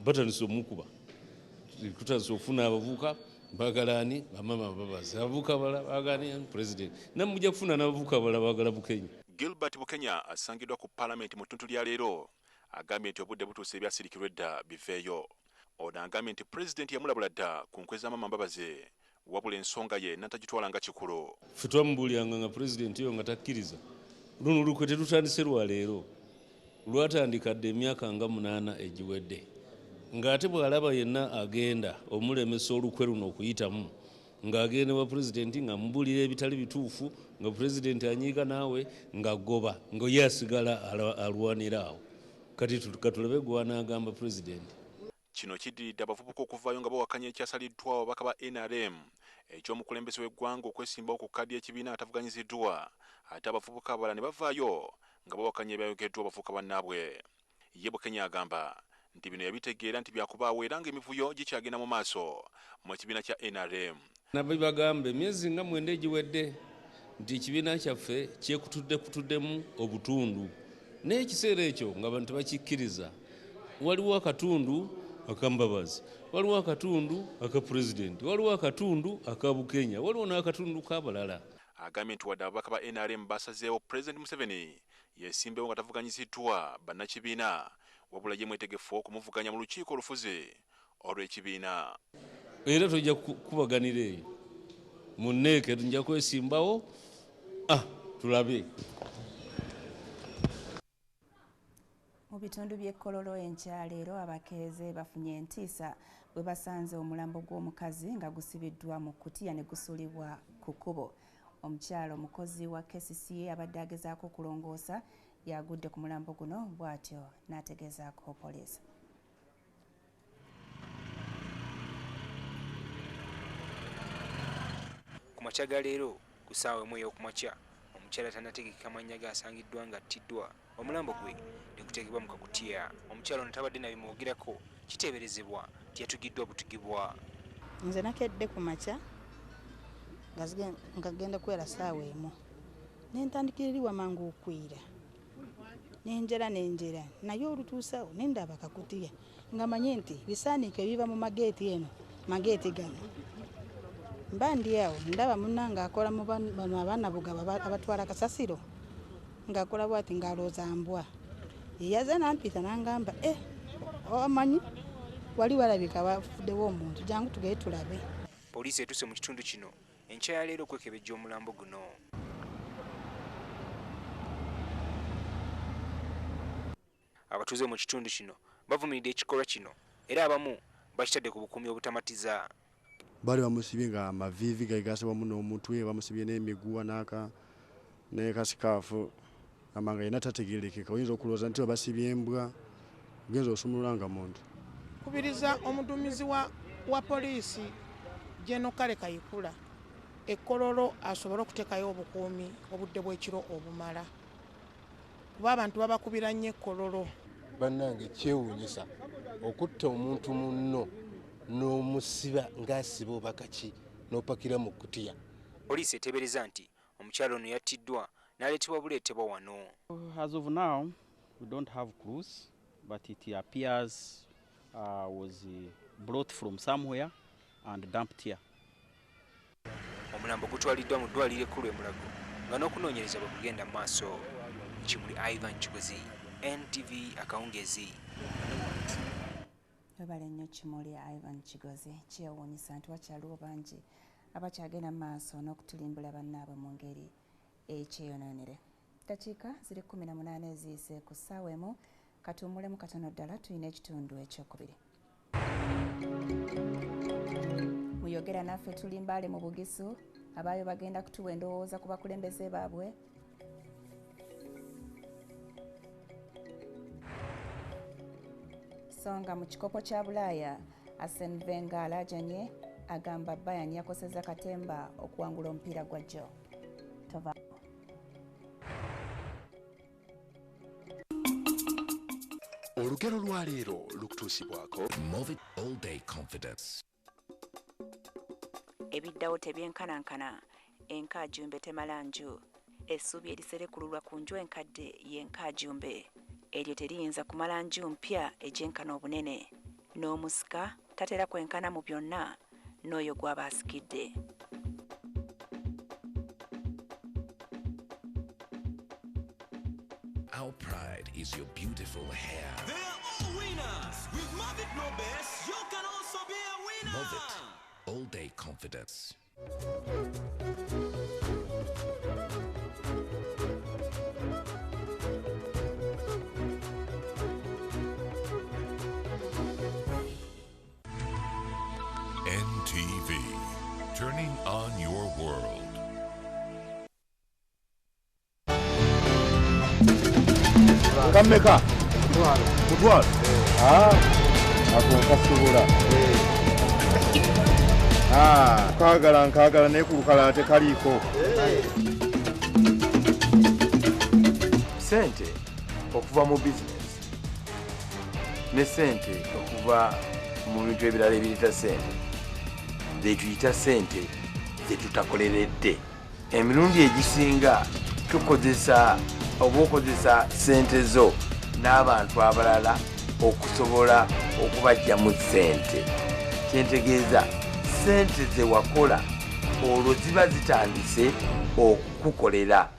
batandise omukuba kutandise okufuna abavubuka bagalani bamama babazi abavubuka bala bagani president namujja kufuna n'abavubuka bala bagala Bukenya. Gilbert Bukenya asangidwa ku parliament mu ttuntu lya leero agambye nti obudde butuuse ebyasirikirwa edda biveeyo. Ono agambye nti president yamulabula dda ku nkwe z'amama Mbabazi wabula ensonga ye n'atagitwala nga kikulu. Ffe twamubuuliranga nga president yo nga takkiriza. Luno olukwe terutandise lwa leero lwatandika dda emyaka nga 8 egiwedde ng'ate bw'alaba yenna agenda omulemesa olukwe luno okuyitamu ng'agenda wa president nga mubuulira ebitali bituufu nga president anyiiga naawe ng'agoba nga ye asigala alwanira awo kati katulabe gw'anaagamba president. Kino kiddiridde abavubuka okuvaayo nga bawakanya ekyasaliddwa ababaka ba NRM eky'omukulembeze w'eggwanga okwesimbawo ku kkaadi y'ekibiina atavuganyiziddwa ate abavubuka abalala ne bavaayo nga bawakanya ebyayogeddwa abavubuka bannaabwe. Ye Bukenya agamba nti bino yabitegeera nti byakubaawo era ng'emivuyo gikyagenda mu maaso mu kibiina kya NRM. Nabagamba emyezi nga 9 egiwedde nti ekibiina kyaffe kyekutuddemu obutundu n'ekiseera ekyo nga abantu tebakikkiriza. Waliwo akatundu aka Mbabazi, waliwo akatundu aka president, waliwo akatundu aka Bukenya, waliwo n'akatundu k'abalala. Agambye nti wadde ababaka ba NRM basazeewo President Museveni yesimbewo nga tavuganyiziddwa bannakibiina wabula ye mwetegefu okumuvuganya mu lukiiko olufuzi olw'ekibiina. Era tujja kubaganira eyo mu nneeke tujja kwesimbawo tulabe. Mu bitundu by'ekkololo enkyaleero abakeeze bafunye entiisa bwe basanze omulambo gw'omukazi nga gusibiddwa mu kkutiya ne gusuulibwa ku kkubo. Omukyalo omukozi wa KCCA abadde agezaako okulongoosa yagudde ku mulambo guno bw'atyo n'ategeezaako poliisi. Ku makya ga leero ku ssaawa emu ey'okumakya omukyala tannategekeka mannya gaasangiddwa ng'attiddwa omulambo gwe ne guteekebwa mu kakutiya. Omukyala ono tabadde nabimuwogerako kiteeberezebwa nti yatugiddwa butugibwa. Nze nakedde ku makya nga genda kwera ssaawa emu ne ntandikiririrwa mangu okwira n'enjera naye olutuusawo ne ndaba kakutiya nga manye nti bisaaniiko ebiva mu mageeti eno mageeti gano mba ndi awo ndaba munnange akola mu bano abaana bugaba abatwala kasasiro ng'akola bw'ati ng'alooza mbwa yaza nampita n'angamba omanyi wali walabika wafuddewo omuntu jangu tugende tulabe. Poliisi etuuse mu kitundu kino enkya ya leero okwekebejja omulambo guno. Abatuuze mu kitundu kino bavumiridde ekikolwa kino era abamu bakitadde ku bukuumi obutamatiza. Bali bamusibye nga amaviivi gagasibwamu n'omutwe bamusibye n'emiguwa n'ekasikaafu amanga yena tategeerekeka oyinza okulowooza nti babasibye embwa ogenza osumulula muntu. Kubiriza omuduumizi wa poliisi Jeno Kale Kayikula ekkololo asobole okuteekayo obukuumi obudde bw'ekiro obumala kuba abantu babakubira nnyo ekkololo. Bannange kyewuunyisa okutta omuntu munno n'omusiba ng'asiba oba kaki n'opakira mu kkutiya. Poliisi eteebereza nti omukyalo ono yattiddwa n'aleetebwa buleetebwa wano. As of now, we don't have clues, but it appears was brought from somewhere and dumped here. Omulambo gutwaliddwa mu ddwaliro ekkulu e Mulago nga n'okunoonyereza bwe kugenda mu maaso. Kimuli Ivan Kigozi, NTV akawungezi. Webale nnyo Kimuli Ivan Kigozi. Kyewuunyisa nti wakyaliwo bangi abakyagenda mu maaso n'okutulimbula bannaabwe mu ngeri ekyeyonoonere. Dakiika ziri 18 eziyise ku ssaawa emu katuumulemu katono ddala tulina ekitundu ekyokubiri. Muyogera naffe tuli Mbale mu Bugisu abaayo bagenda kutuwa endowooza ku bakulembeze baabwe. Songa mu kikopo kya Bulaaya Arsene Wenger alajanye agamba Bayern yakoseza katemba okuwangula omupiira gwa jjo. Tova Olugero lwa leero lukutuusibwako Move it all day confidence. Ebiddawo tebyenkanankana enkajumbe temalanju essubi eriserekululwa ku nju enkadde y'enkajumbe eryo teriyinza kumala nju mpya egyenkana obunene n'omusika tatera kwenkana mu byonna n'oyo gw'aba asikidde. Our pride is your beautiful hair. They are all winners. With Move It No Best, you can also be a winner. Move It. All day confidence. NTV. Turning on your world. Kameka kutwala akonkasubula kagala nekulukala tekaliko sente okuva mu bizinesi ne sente okuva mu bintu ebirala ebiyita sente zetuyita sente zetutakoleredde. Emirundi egisinga tukozesa obukozesa sente zo n'abantu abalala okusobola okubajja mu sente. Kyentegeeza sente ze wakola olwo ziba zitandise okukukolera.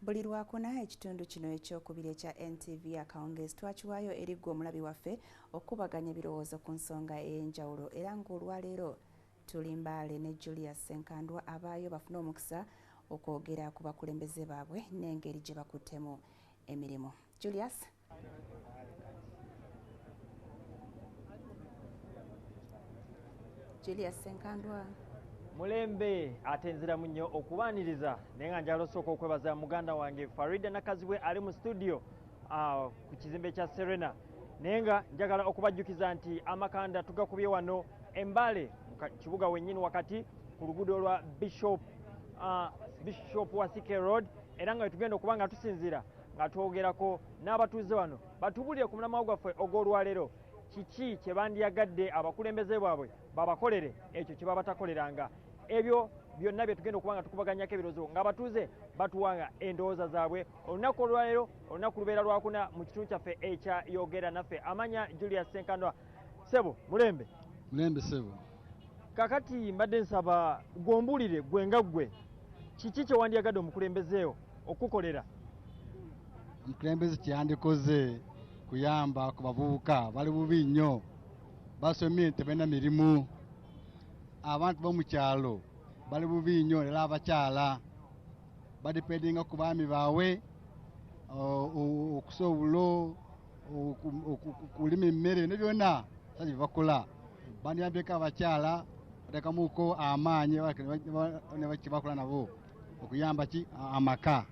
Buli lwakuna ekitundu kino ekyokubiri ekya NTV akawungeezi twakiwaayo eri ggwe omulabi waffe okubaganya ebirowoozo ku nsonga ey'enjawulo era ng'olwaleero tuli Mbale ne Julius Senkandwa abaayo bafune omukisa okwogera ku bakulembeze baabwe n'engeri gye bakuttemu emirimu. Julius. Julius Senkandwa. Mulembe atenzeramu nnyo okubaaniriza naye nga njala osooka okwebaza muganda wange Farida Nakazibwe ali mu studio ku kizimbe kya Serena naye nga njagala okubajjukiza nti amakanda tugakubye wano Mbale mu kibuga wennyini wakati ku luguudo lwa Bishop Wasike Road era nga tugenda okuba nga tusinzira nga twogerako n'abatuuze wano batubulire ku mulamwa gwaffe ogw'olwaleero kiki kye bandiyagadde abakulembeze baabwe babakolere ekyo kye babatakoleranga. Ebyo byonna bye tugenda okuba nga tukubaganyako ebirowoozo ng'abatuuze batuwanga endowooza zaabwe. Olunaku olwaleero olunaku lubeera lwakuna mu kitundu kyaffe ekya yogera naffe. Amanya Julius Senkandwa. Sebo mulembe. Mulembe sebo. Kakati mbadde nsaba gwombuulire gwe nga ggwe kiki kye wandiyagadde omukulembezeewo okukolera? Omukulembeze kyeyandikoze kuyamba ku bavubuka bali bubi nnyo basomye tebalina mirimu. Abantu b'omu kyalo bali bubi nnyo era abakyala badipendinga ku baami baabwe okusobola okulima emmere ne byonna bye bakola. Bandiyambyeko abakyala batekamuko amaanyi ne bakola nabo okuyamba ki amaka.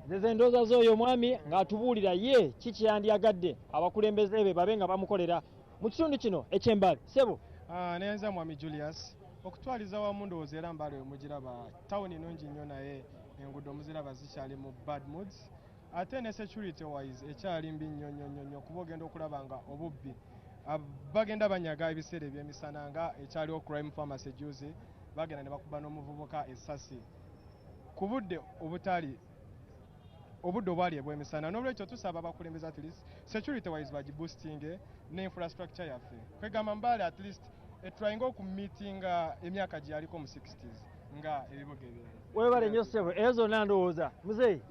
Nze endowooza z'oyo omwami ng'atubuulira ye kiki yandiyagadde abakulembeze be babe nga bamukolera mu kitundu kino eky'Embale. Sebo. Nenza mwami Julius okutwaliza wamu ndowooza era Mbale omugiraba tawuni nnungi nnyo naye enguudo omuziraba zikyali mu bad moods ate ne security wise ekyali mbi nnyo kuba ogenda okulaba nga obubbi bagenda banyaga ebiseera eby'emisana nga ekyaliwo crime pharmacy juzi bagenda ne bakuba n'omuvubuka essasi ku budde obwali ebw'emisana. N'olwekyo tusaba abakulembeze at least security wise bagiboostinge ne infrastructure yaffe kwegamba Mbale at least etryinga okumitinga emyaka gye yaliko mu 60s nga ebibuga ebirala. Webale nnyo Sebo era zonna ndowooza muzeeyi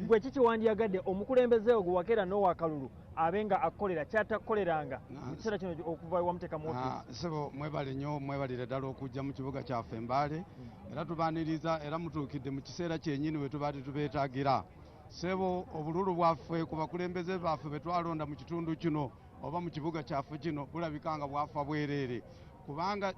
gwe kiki wandiyagadde omukulembezeewo gwe wakeera n'owakalulu abe nga akolera kyatakoleranga mu kiseera kino okuva ewamuteeka mu ofiisi? Sebo mwebale nnyo mwebalire ddala okujja mu kibuga kyaffe Mbale era tubaaniriza era mutuukidde mu kiseera kyennyini we tubaati tubeetaagira. Sebo obululu bwaffe ku bakulembeze baffe be twalonda mu kitundu kino oba mu kibuga kyaffe kino bulabika nga bwafa bwereere kubanga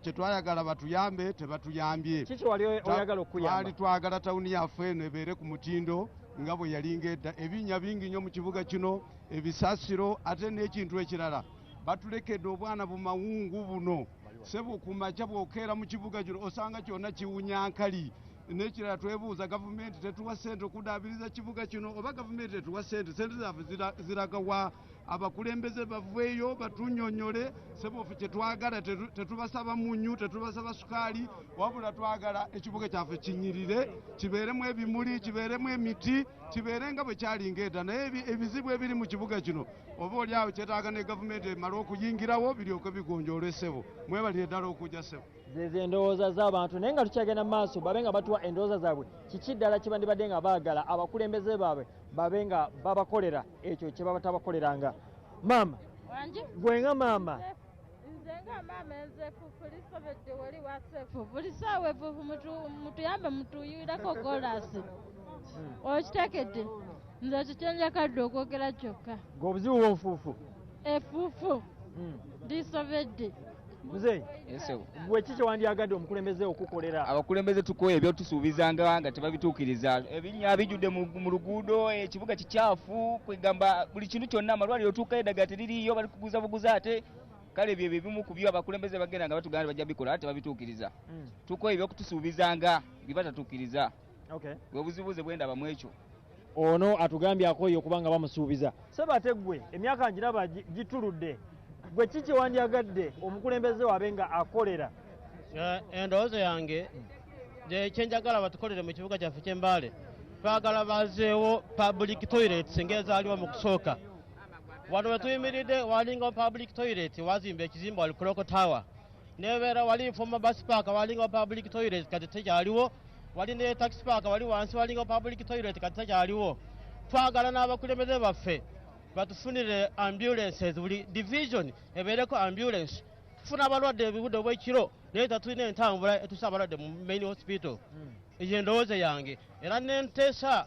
kye twayagala batuyambe tebatuyambye. Kiki wali oyagala okuyamba? Twali twagala tawuni yaffe eno ebeere ku mutindo nga bwe yalinga edda. Ebinnya bingi nnyo mu kibuga kino ebisasiro ate n'ekintu ekirala batulekedde obwana bumawungu buno sebo kumacha bwokera mu kibuga kino osanga kyonna kiwunyankali nekirala twebuuza gavumenti tetuwa sente okuddaabiriza kibuga kino oba gavumenti tetuwa sente zaffe ziraga wa abakulembeze baveeyo batunyonyole seboofe kyetwagala tetubasaba munyu tetubasaba sukaali wabula twagala ekibuga kyaffe kinyirire kibeeremu ebimuli kibeeremu emiti kibeere nga bwe kyalinga edda naye ebizibu ebiri mu kibuga kino oba oli awo kyetaaga ne gavumenti emale okuyingirawo biryoke bigonjoolwe ssebo mwebalire ddala okujja ssebo zezo endowooza z'abantu naye nga tukyagenda mu maaso babe nga batuwa endowooza zaabwe kiki ddala kibandibadde nga baagala abakulembeze baabwe babe nga babakolera ekyo kye baba tabakoleranga maama gwe nga maama nze nga maama enzeefu fulisobedde wali waseefu buli saawa efuufu mutuyambe mutuyuirako golasi okitekedde nze kikyenjakadde okwogera kyokka ng'obuzibu bw'obufuufu efuufu ndisobedde muzeeyi gwe kiki wandyagadde omukulembeze okukolera abakulembeze tukoye ebyotusuubizanga nga tebabituukiriza ebinnya bijjudde mu luguudo ekibuga kikyafu kwegamba buli kintu kyonna amalwaliro otuukayo eddagala teririiyo bali kuguza buguza ate kale ebyo ebimu ku byo abakulembeze bagenda nga batugamba bajja bikola ate babituukiriza tukoye ebyokutusuubizanga bibatatuukiriza bwe buzibuze bwendaba mu ekyo ono atugambye akoye okuba nga bamusuubiza sebate gwe emyaka ngiraba gituludde gwe kiki wandyagadde omukulembeze wabe nga akolera endowooza yange kyenjagala batukolere mu kibuga kyaffe ky'embaale twagala bazeewo public toilets ng'ezaaliwo mu kusooka wano we tuyimiridde walingawo public toilet wazimba ekizimba wali clock tower nebeera wali former bus park walingawo public toilet kati tekyaliwo wali ne taxi park wali wansi walingawo public toilet kati tekyaliwo twagala n'abakulembeze baffe batufunire ambulances buli division ebeereko ambulance tufuna abalwadde ebibudde obw'ekiro naye tatulina entambula etusa abalwadde mu main hospital eyo endowooza yange era nenteesa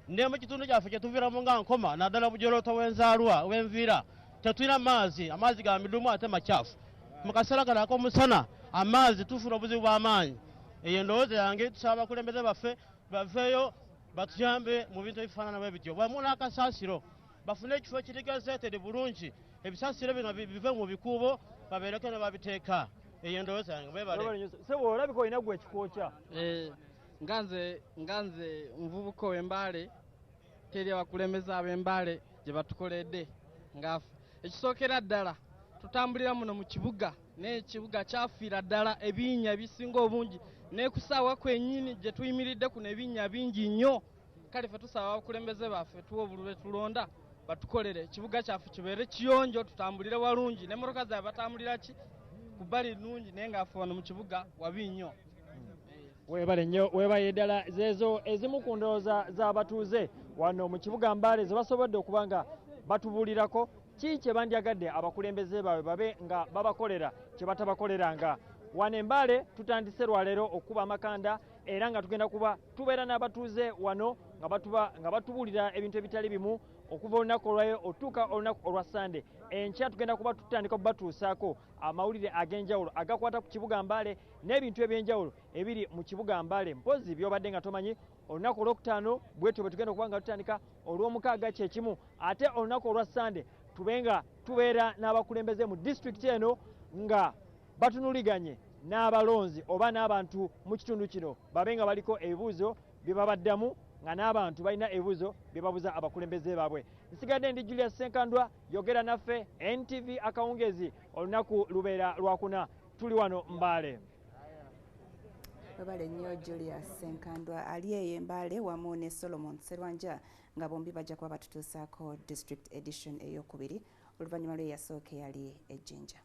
ne mu kitundu kyaffe kyetuviiramu nga nkoma naddala bujoloto w'enzaalwa w'enviira tetulina amaazi ga midumu ate makyafu mu kaseera kano ak'omusana amaazi tufuna obuzibu bw'amaanyi eyo endowooza yange tusaba abakulembeze baffe baveeyo batuyambe mu bintu ebifaanana bwe bityo bwemu n'akasaasiro bafune ekifo ekirigazeeteri bulungi ebisaasiro bino bive mu bikuubo babeereko ne babiteeka eyo endowooza yange sebo olabika olina gwe ekikwokya nganze nvubuka ow'embaale teri abakulembeze ab'embaale gye batukoledde ngaafe ekisookera ddala tutambulira muno mu kibuga naye ekibuga kyafiira ddala ebinnya ebisinga obungi naye ku ssaawa kwennyini gye tuyimiridde kuno ebinnya bingi nnyo kale ffe tusaba abakulembeze baffe tuwa obululu tulonda batukolere ekibuga kyaffe kibeere kiyonjo tutambulire walungi n'emmotoka zaabwe batambulira ki ku bbali nnungi naye ng'affe wano mu kibuga wabi nnyo weebale nnyo weebaye ddala zezo ezimu ku ndowooza z'abatuuze wano mu kibuga Mbale ze basobodde okuba nga batubuulirako ki kye bandyagadde abakulembeze baabwe babe nga babakolera kye batabakoleranga wano e Mbale tutandise lwaleero okuba amakanda era nga tugenda kuba tubeera n'abatuuze wano nga batubuulira ebintu ebitali bimu okuva olunaku olwayo otuuka olunaku olwa Sande enkya tugenda kuba tutandika okubatuusaako amawulire ag'enjawulo agakwata ku kibuga Mbale n'ebintu eby'enjawulo ebiri mu kibuga Mbale mpozi by'obadde nga tomanyi olunaku olwokutaano bwetyo bwe tugenda okuba nga tutandika olw'omukaaga kyekimu ate olunaku olwa Sande tubenga tubeera n'abakulembeze mu disitulikiti eno nga batunuliganye n'abalonzi oba n'abantu mu kitundu kino babe nga baliko ebibuuzo bye babaddamu nga n'abantu balina ebibuuzo bye babuuza abakulembeze baabwe nsigadde ndi Julius Senkandwa yogera naffe NTV akawungezi olunaku lubeera lwakuna tuli wano Mbale webale nnyo Julius Senkandwa ali eyo Mbale wamu ne Solomon Serwanja nga bombi bajja kuba batutuusaako district edition eyokubiri oluvannyuma lw'eyasooka yali ejjinja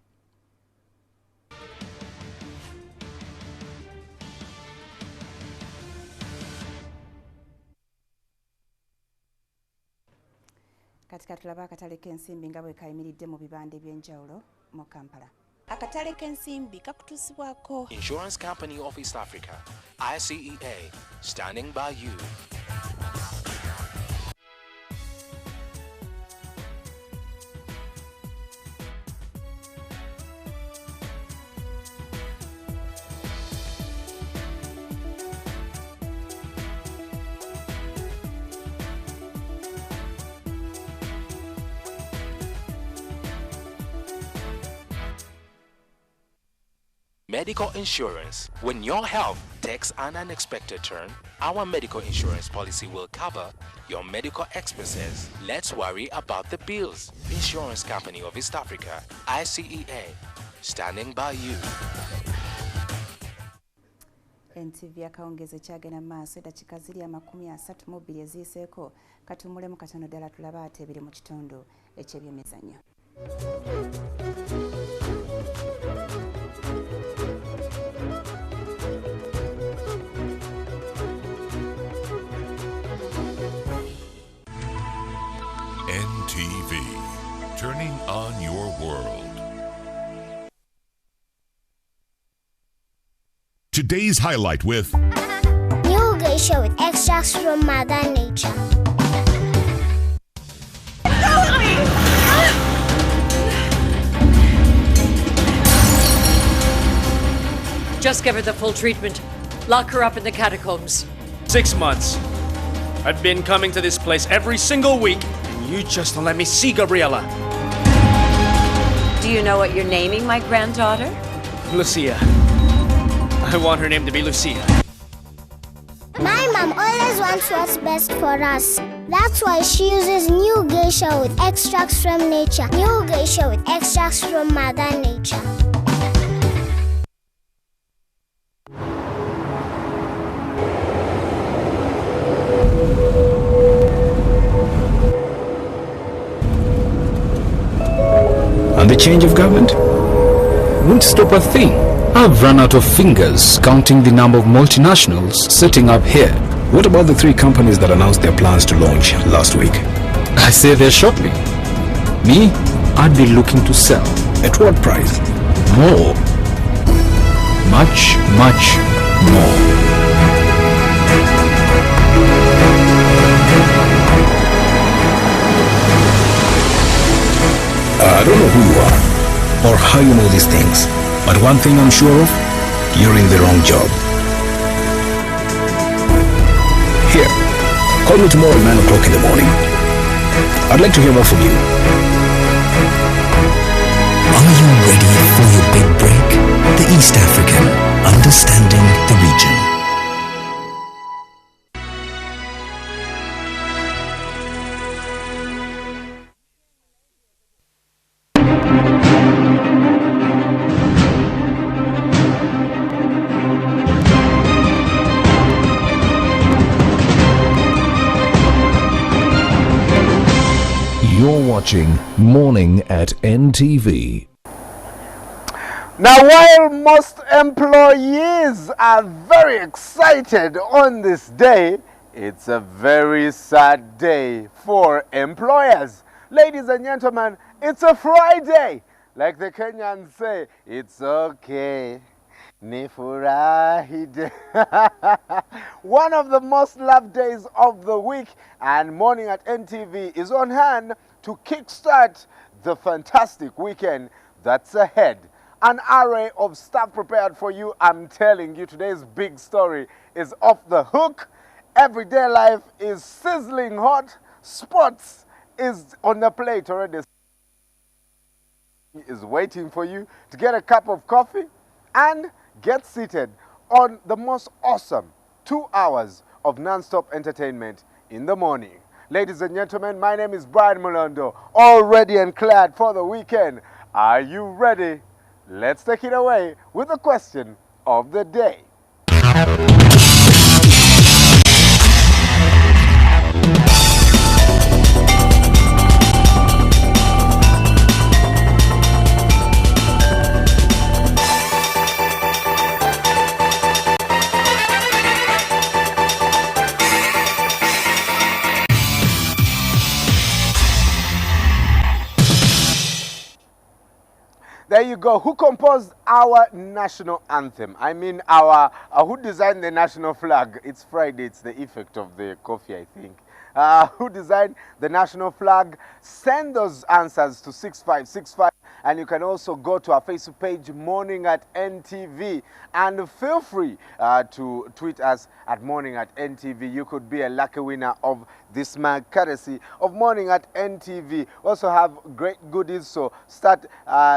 katika tulaba akatale k'ensimbi nga bwe kayimiridde mu bibande by'enjawulo mu Kampala. Akatale k'ensimbi kakutuusibwako Insurance Company of East Africa, ICEA, standing by you. Medical insurance. When your health takes an unexpected turn, our medical insurance policy will cover your medical expenses. Let's worry about the bills. Insurance Company of East Africa, ICEA, standing by you. NTV akawungeze kyagenda maaso eddakiika ziri 32 eziyiseeko katumulemu katono ddala tulaba ate ebiri mu kitundu eky'ebyemizannyo. NTV, turning on your world. Today's highlight with New geisha with extracts from Mother Nature. Just give her the full treatment. Lock her up in the catacombs. 6 months. I've been coming to this place every single week, and you just don't let me see Gabriella. Do you know what you're naming my granddaughter? Lucia. I want her name to be Lucia. My mom always wants what's best for us. That's why she uses new geisha with extracts from nature. New geisha with extracts from Mother Nature. And the change of government won't stop a thing. I've run out of fingers counting the number of multinationals setting up here. What about the 3 companies that announced their plans to launch last week? I say they're shortly. Me, I'd be looking to sell. At what price? More. Much, much more. I don't know who you are or how you know these things, but one thing I'm sure of, you're in the wrong job. Here, call me tomorrow at 9 o'clock in the morning. I'd like to hear more from you. Are you ready for your big break? The East African, understanding the region. You're watching Morning at NTV. Now, while most employees are very excited on this day, it's a very sad day for employers. Ladies and gentlemen, it's a Friday. Like the Kenyans say, it's okay. Nifurahide. One of the most loved days of the week, and Morning at NTV is on hand to kickstart the fantastic weekend that's ahead. An array of stuff prepared for you. I'm telling you, today's big story is off the hook. Everyday life is sizzling hot. Sports is on the plate already. Is waiting for you to get a cup of coffee and get seated on the most awesome 2 hours of non-stop entertainment in the morning. Ladies and gentlemen, my name is Brian Mulondo, all ready and clad for the weekend. Are you ready? Let's take it away with the question of the day. There you go. Who composed our national anthem? I mean, who designed the national flag? It's Friday. It's the effect of the coffee, I think. who designed the national flag? Send those answers to 6565, and you can also go to our Facebook page, Morning at NTV, and feel free to tweet us at Morning at NTV. You could be a lucky winner of this mug, courtesy of Morning at NTV. Also have great goodies, so start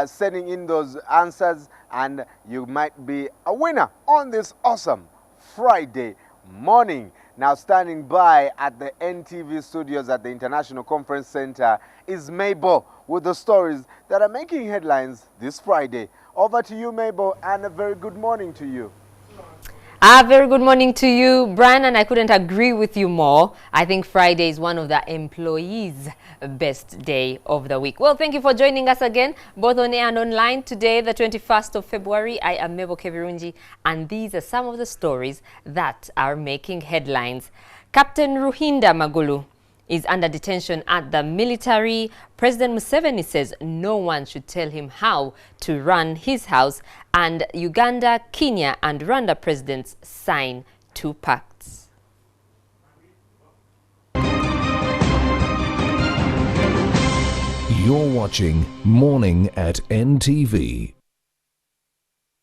sending in those answers, and you might be a winner on this awesome Friday morning. Now, standing by at the NTV studios at the International Conference Center is Mabel with the stories that are making headlines this Friday. Over to you, Mabel, and a very good morning to you. A very good morning to you, Brian, and I couldn't agree with you more. I think Friday is one of the employees' best day of the week. Well, thank you for joining us again, both on air and online. Today, the 21st of February, I am Mabel Kevirungi, and these are some of the stories that are making headlines. Captain Ruhinda Magulu is under detention at the military. President Museveni says no one should tell him how to run his house, and Uganda, Kenya and Rwanda presidents sign 2 pacts. You're watching Morning at NTV.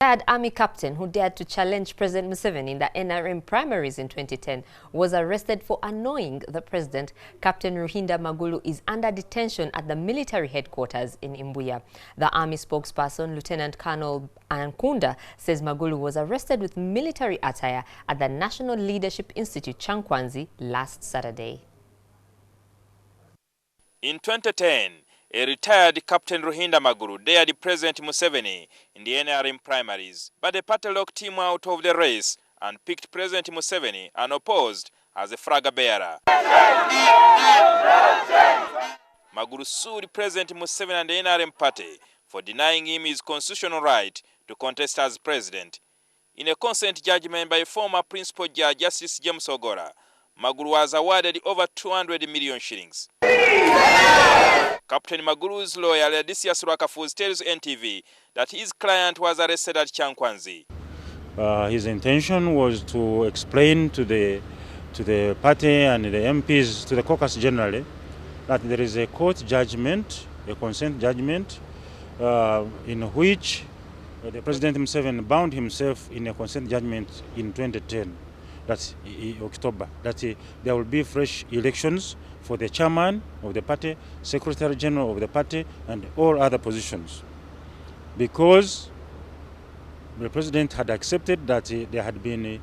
Retired Army captain who dared to challenge President Museveni in the NRM primaries in 2010 was arrested for annoying the president. Captain Ruhinda Magulu is under detention at the military headquarters in Imbuya. The army spokesperson, Lieutenant Colonel Ankunda, says Magulu was arrested with military attire at the National Leadership Institute, Chankwanzi, last Saturday. In 2010, a retired Captain Ruhinda Magulu dared President Museveni in the NRM primaries, but the party locked him out of the race and picked President Museveni unopposed as a flag bearer. Magulu sued President Museveni and the NRM party for denying him his constitutional right to contest as president. In a consent judgment by former Principal Judge Justice James Ogora, Magulu was awarded over 200 million shillings. Captain Magulu's lawyer, Ladisius Rwakafuz, tells NTV that his client was arrested at Chankwanzi. His intention was to explain to the party and the MPs, to the caucus generally, that there is a court judgment, a consent judgment, in which the President Museveni bound himself in a consent judgment in 2010. That's October, that there will be fresh elections for the chairman of the party, secretary general of the party, and all other positions. Because the president had accepted that there had been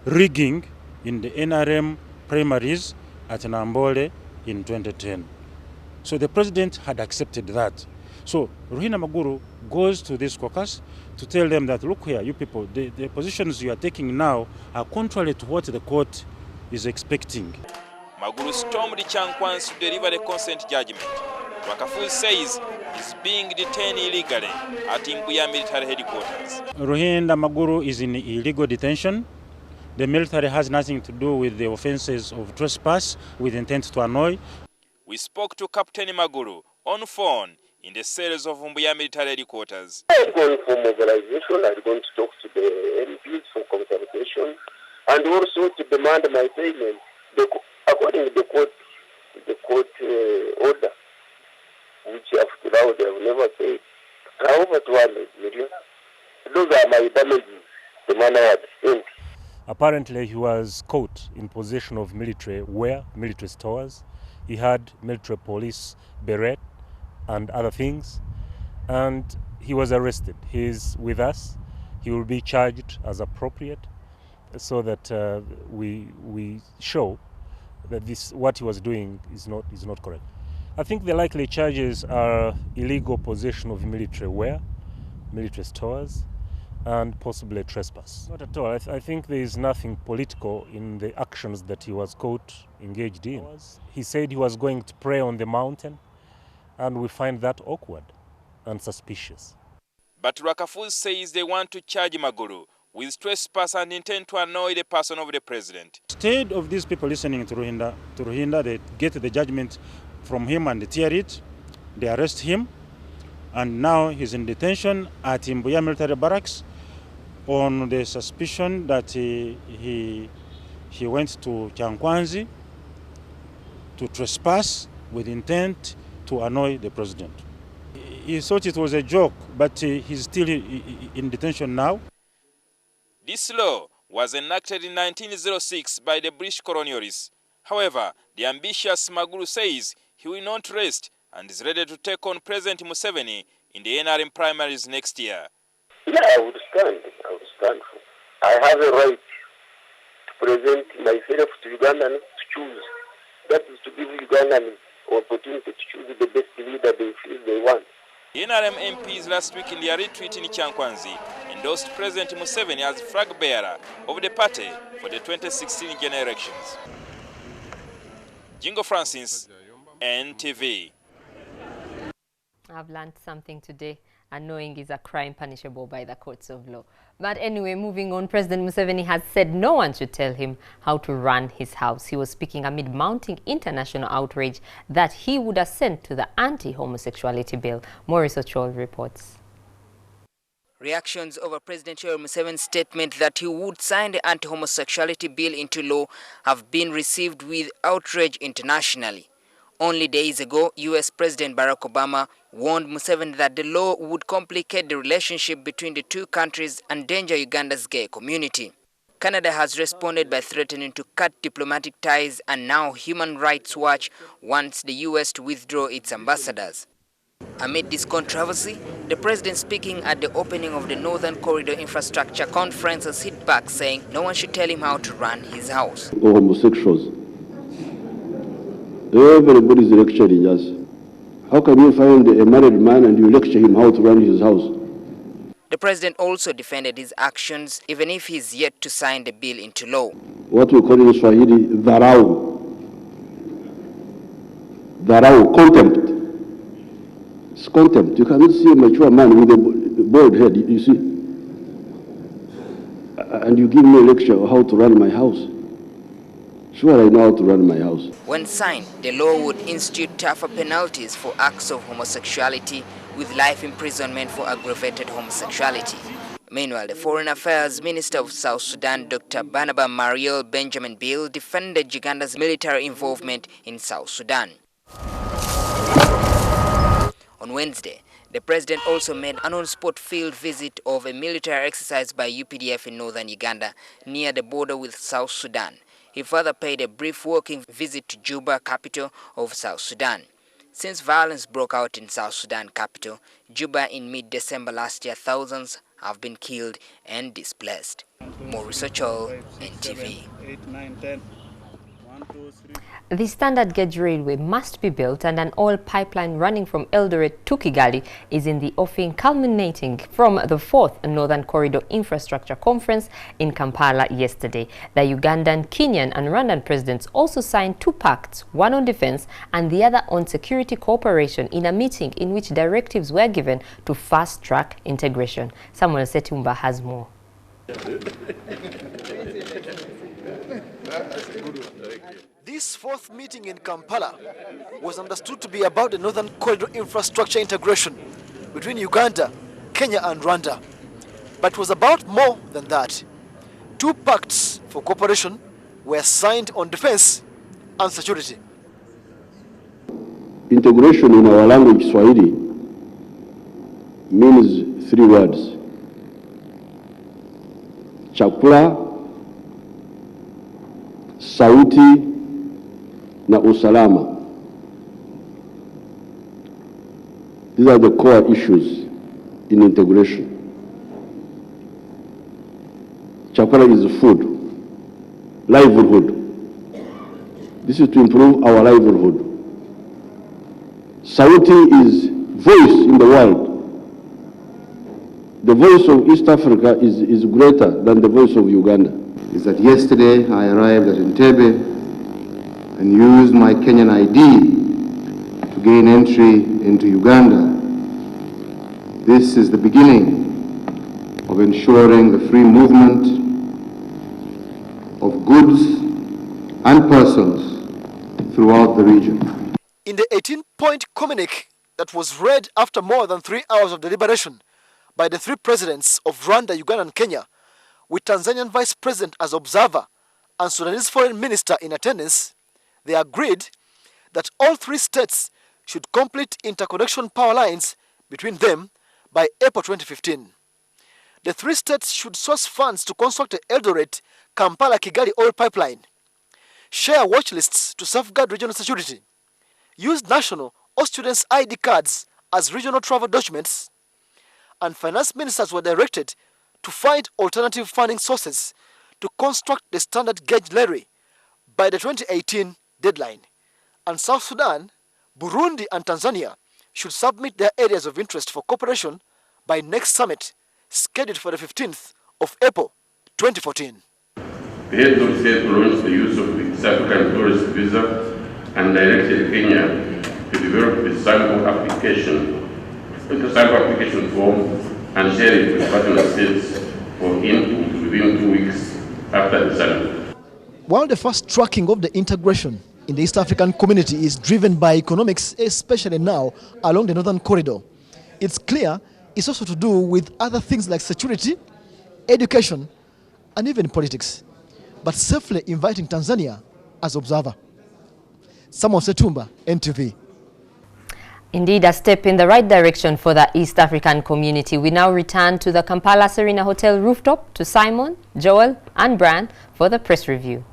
rigging in the NRM primaries at Nambole in 2010. So the president had accepted that. So Ruhinda Magulu goes to this caucus to tell them that, look here, you people, the positions you are taking now are contrary to what the court is expecting. Magulu stormed Chankwanzi to deliver the consent judgment. Rwakafuz says he's being detained illegally at Imbuya military headquarters. Ruhinda Magulu is in illegal detention. The military has nothing to do with the offenses of trespass with intent to annoy. We spoke to Captain Magulu on phone in the cells of Imbuya military headquarters. I'm going for mobilization. I'm going to talk to the MPs for consultation and also to demand my payment. According to the court order, which up to now they have never paid, over 200 million. Those are my damages, the man I had spent. Apparently, he was caught in possession of military wear, military stores. He had military police beret and other things, and he was arrested. He is with us. He will be charged as appropriate, so that we show that what he was doing is not correct. I think the likely charges are illegal possession of military wear, military stores, and possibly trespass. Not at all. I think there is nothing political in the actions that he was caught engaged in. He said he was going to pray on the mountain, and we find that awkward and suspicious. But Rwakafuz says they want to charge Magulu with trespass and intend to annoy the person of the president. Instead of these people listening to Ruhinda, they get the judgment from him and they tear it. They arrest him, and now he's in detention at Imbuya military barracks on the suspicion that he went to Chankwanzi to trespass with intent to annoy the president. He thought it was a joke, but he's still in detention now. This law was enacted in 1906 by the British colonialists. However, the ambitious Maguru says he will not rest and is ready to take on President Museveni in the NRM primaries next year. Yeah, I would stand. I have a right to present myself to Ugandans to choose. That is to give Ugandans opportunity to choose the best leader they feel they want. The NRM MPs last week in their retreat in Kyankwanzi endorsed President Museveni as flag bearer of the party for the 2016 general elections. Jingo Francis, NTV. I've learned something today. Annoying is a crime punishable by the courts of law. But anyway, moving on, President Museveni has said no one should tell him how to run his house. He was speaking amid mounting international outrage that he would assent to the anti-homosexuality bill. Maurice Ochol reports. Reactions over President Museveni's statement that he would sign the anti-homosexuality bill into law have been received with outrage internationally. Only days ago, US President Barack Obama warned Museveni that the law would complicate the relationship between the two countries and endanger Uganda's gay community. Canada has responded by threatening to cut diplomatic ties, and now Human Rights Watch wants the US to withdraw its ambassadors. Amid this controversy, the president speaking at the opening of the Northern Corridor Infrastructure Conference has hit back, saying no one should tell him how to run his house. Homosexuals. Everybody is lecturing us. How can you find a married man and you lecture him how to run his house? The president also defended his actions, even if he is yet to sign the bill into law. What we call in Swahili, dharau. Dharau, contempt. It's contempt. You cannot see a mature man with a bald head, you see. And you give me a lecture on how to run my house. Sure, I know how to run my house. When signed, the law would institute tougher penalties for acts of homosexuality, with life imprisonment for aggravated homosexuality. Meanwhile, the Foreign Affairs Minister of South Sudan, Dr. Barnaba Mariel Benjamin Bill, defended Uganda's military involvement in South Sudan. On Wednesday, the president also made an on-spot field visit of a military exercise by UPDF in northern Uganda, near the border with South Sudan. He further paid a brief working visit to Juba, capital of South Sudan. Since violence broke out in South Sudan capital, Juba, in mid-December last year, thousands have been killed and displaced. Maurice Ochol, NTV. The standard gauge railway must be built, and an oil pipeline running from Eldoret to Kigali is in the offing, culminating from the 4th Northern Corridor Infrastructure Conference in Kampala yesterday. The Ugandan, Kenyan and Rwandan presidents also signed 2 pacts, one on defense and the other on security cooperation, in a meeting in which directives were given to fast-track integration. Samuel Setumba has more. This 4th meeting in Kampala was understood to be about the Northern Corridor infrastructure integration between Uganda, Kenya and Rwanda. But it was about more than that. 2 pacts for cooperation were signed on defense and security. Integration in our language, Swahili, means 3 words. Chakula, sauti, na usalama. These are the core issues in integration. Chakula is food, livelihood. This is to improve our livelihood. Sauti is voice in the world. The voice of East Africa is greater than the voice of Uganda. Is that yesterday I arrived at Entebbe and used my Kenyan ID to gain entry into Uganda. This is the beginning of ensuring the free movement of goods and persons throughout the region. In the 18-point communique that was read after more than 3 hours of deliberation by the 3 presidents of Rwanda, Uganda and Kenya, with Tanzanian Vice President as observer and Sudanese Foreign Minister in attendance, they agreed that all 3 states should complete interconnection power lines between them by April 2015. The 3 states should source funds to construct the Eldoret Kampala-Kigali oil pipeline, share watch lists to safeguard regional security, use national or students' ID cards as regional travel documents, and finance ministers were directed to find alternative funding sources to construct the standard gauge levee by the 2018 deadline. And South Sudan, Burundi, and Tanzania should submit their areas of interest for cooperation by next summit, scheduled for the 15th of April 2014. The heads of state launched the use of the East African tourist visa and directed Kenya to develop the sample application form and share it with partner states for input within 2 weeks after the summit. While the fast tracking of the integration in the East African community is driven by economics, especially now along the Northern Corridor, it's clear it's also to do with other things like security, education, and even politics, but safely inviting Tanzania as observer. Samuel Setumba, NTV. Indeed, a step in the right direction for the East African community. We now return to the Kampala Serena Hotel rooftop to Simon, Joel, and Bran for the press review.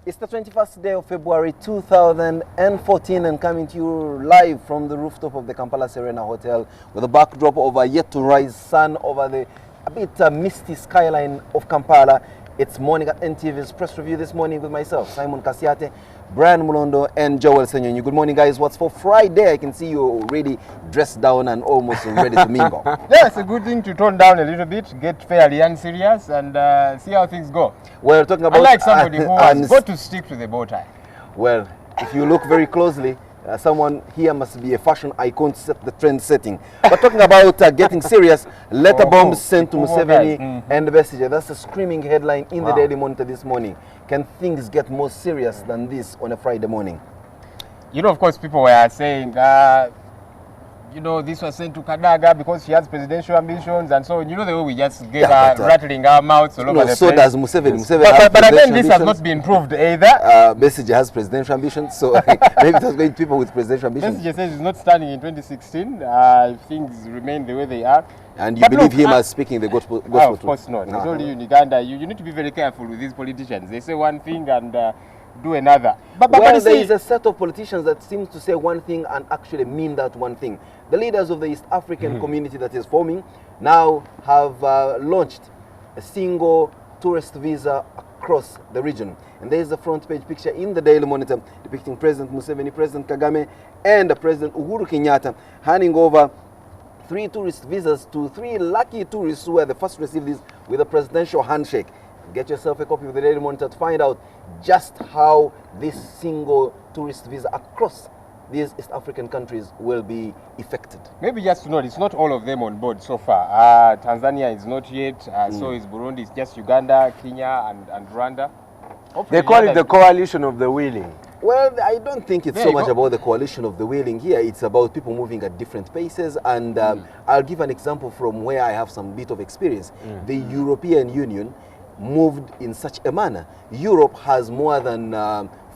It's the 21st day of February 2014 and coming to you live from the rooftop of the Kampala Serena Hotel with a backdrop of a yet to rise sun over the a bit misty skyline of Kampala. It's morning at NTV's press review this morning with myself, Simon Kasiate, Brian Mulondo, and Joel Senyonyi. Good morning, guys. What's for Friday? I can see you already dressed down and almost ready to mingle. Yeah, it's a good thing to tone down a little bit, get fairly unserious, and see how things go. We're talking about... Unlike somebody who has got to stick to the bow tie. Well, if you look very closely, someone here must be a fashion icon to set the trend setting. But talking about getting serious, letter bombs sent to Museveni and the Besigye. That's a screaming headline in the Daily Monitor this morning. Can things get more serious than this on a Friday morning? You know, of course, people were saying, you know, this was sent to Kadaga because she has presidential ambitions, and so, you know, the way we just get rattling our mouths all over the place. So does Museveni. But again, this has not been proved either. Besigye has presidential ambitions, so maybe it was going to people with presidential ambitions. Besigye says he's not standing in 2016 if things remain the way they are. And you believe him as speaking the gospel? Of course not. It's only in Uganda. You need to be very careful with these politicians. They say one thing and do another. But there is a set of politicians that seems to say one thing and actually mean that one thing. The leaders of the East African community that is forming now have launched a single tourist visa across the region. And there is a front page picture in the Daily Monitor depicting President Museveni, President Kagame, and President Uhuru Kenyatta handing over 3 tourist visas to 3 lucky tourists who were the first to receive this with a presidential handshake. Get yourself a copy of the Daily Monitor to find out just how this single tourist visa across these East African countries will be effected. Maybe just to note, it's not all of them on board so far. Tanzania is not yet, so is Burundi. It's just Uganda, Kenya, and Rwanda. Hopefully they call it the coalition of the willing. Well, I don't think it's so much about the coalition of the willing here. It's about people moving at different paces. And I'll give an example from where I have some bit of experience. The European Union moved in such a manner. Europe has more than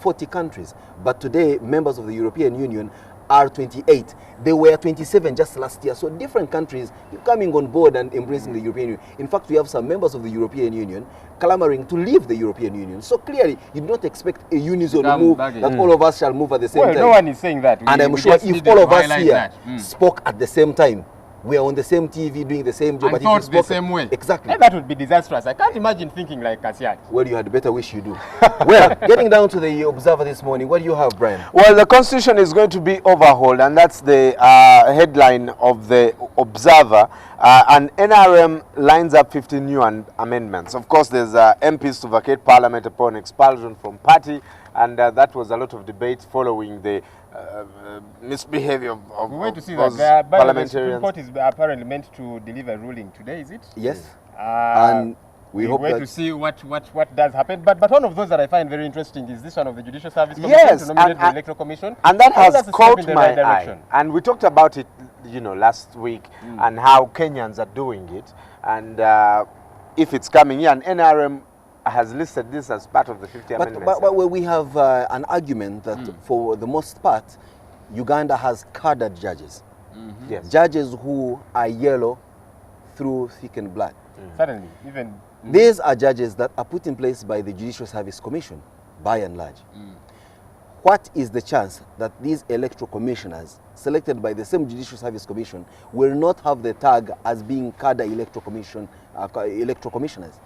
40 countries, but today members of the European Union are 28. They were 27 just last year. So different countries coming on board and embracing the European Union. In fact, we have some members of the European Union clamoring to leave the European Union. So clearly, you do not expect a unison move that all of us shall move at the same time. No one is saying that. And I'm sure if all of us here spoke at the same time, we are on the same TV doing the same job. And thought the same way. Exactly. That would be disastrous. I can't imagine thinking like Kasiat. Well, you had better wish you do. Well, getting down to the Observer this morning, what do you have, Brian? Well, the Constitution is going to be overhauled, and that's the headline of the Observer. And NRM lines up 15 new amendments. Of course, there's MPs to vacate Parliament upon expulsion from party, and that was a lot of debate following the misbehavior of we wait to see those that. parliamentarians. The Supreme Court is apparently meant to deliver a ruling today, is it? Yes. And we hope wait to see what does happen. But one of those that I find very interesting is this one of the Judicial Service Commission yes, to nominate the Electoral Commission. And that has caught my eye. And we talked about it you know, last week, and how Kenyans are doing it, and if it's coming here, and NRM has listed this as part of the 50 amendments. But we have an argument that for the most part, Uganda has cadred judges. Yes. Judges who are yellow through thick and blood. Certainly, even... These are judges that are put in place by the Judicial Service Commission, by and large. What is the chance that these electoral commissioners, selected by the same Judicial Service Commission, will not have the tag as being cadre electoral commissioners?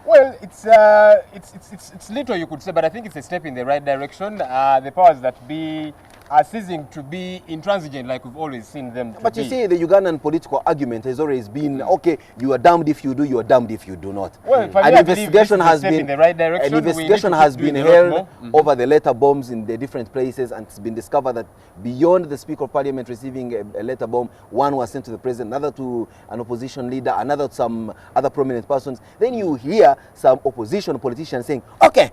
Well, it's little you could say, but I think it's a step in the right direction. The powers that be are ceasing to be intransigent like we've always seen them to But be. you see, the Ugandan political argument has always been, okay, you are damned if you do, you are damned if you do not. Well, an investigation has been in the right direction. An investigation has been held over the letter bombs in the different places, and it's been discovered that beyond the Speaker of Parliament receiving a letter bomb, one was sent to the President, another to an opposition leader, another to some other prominent persons. Then you hear some opposition politicians saying, okay,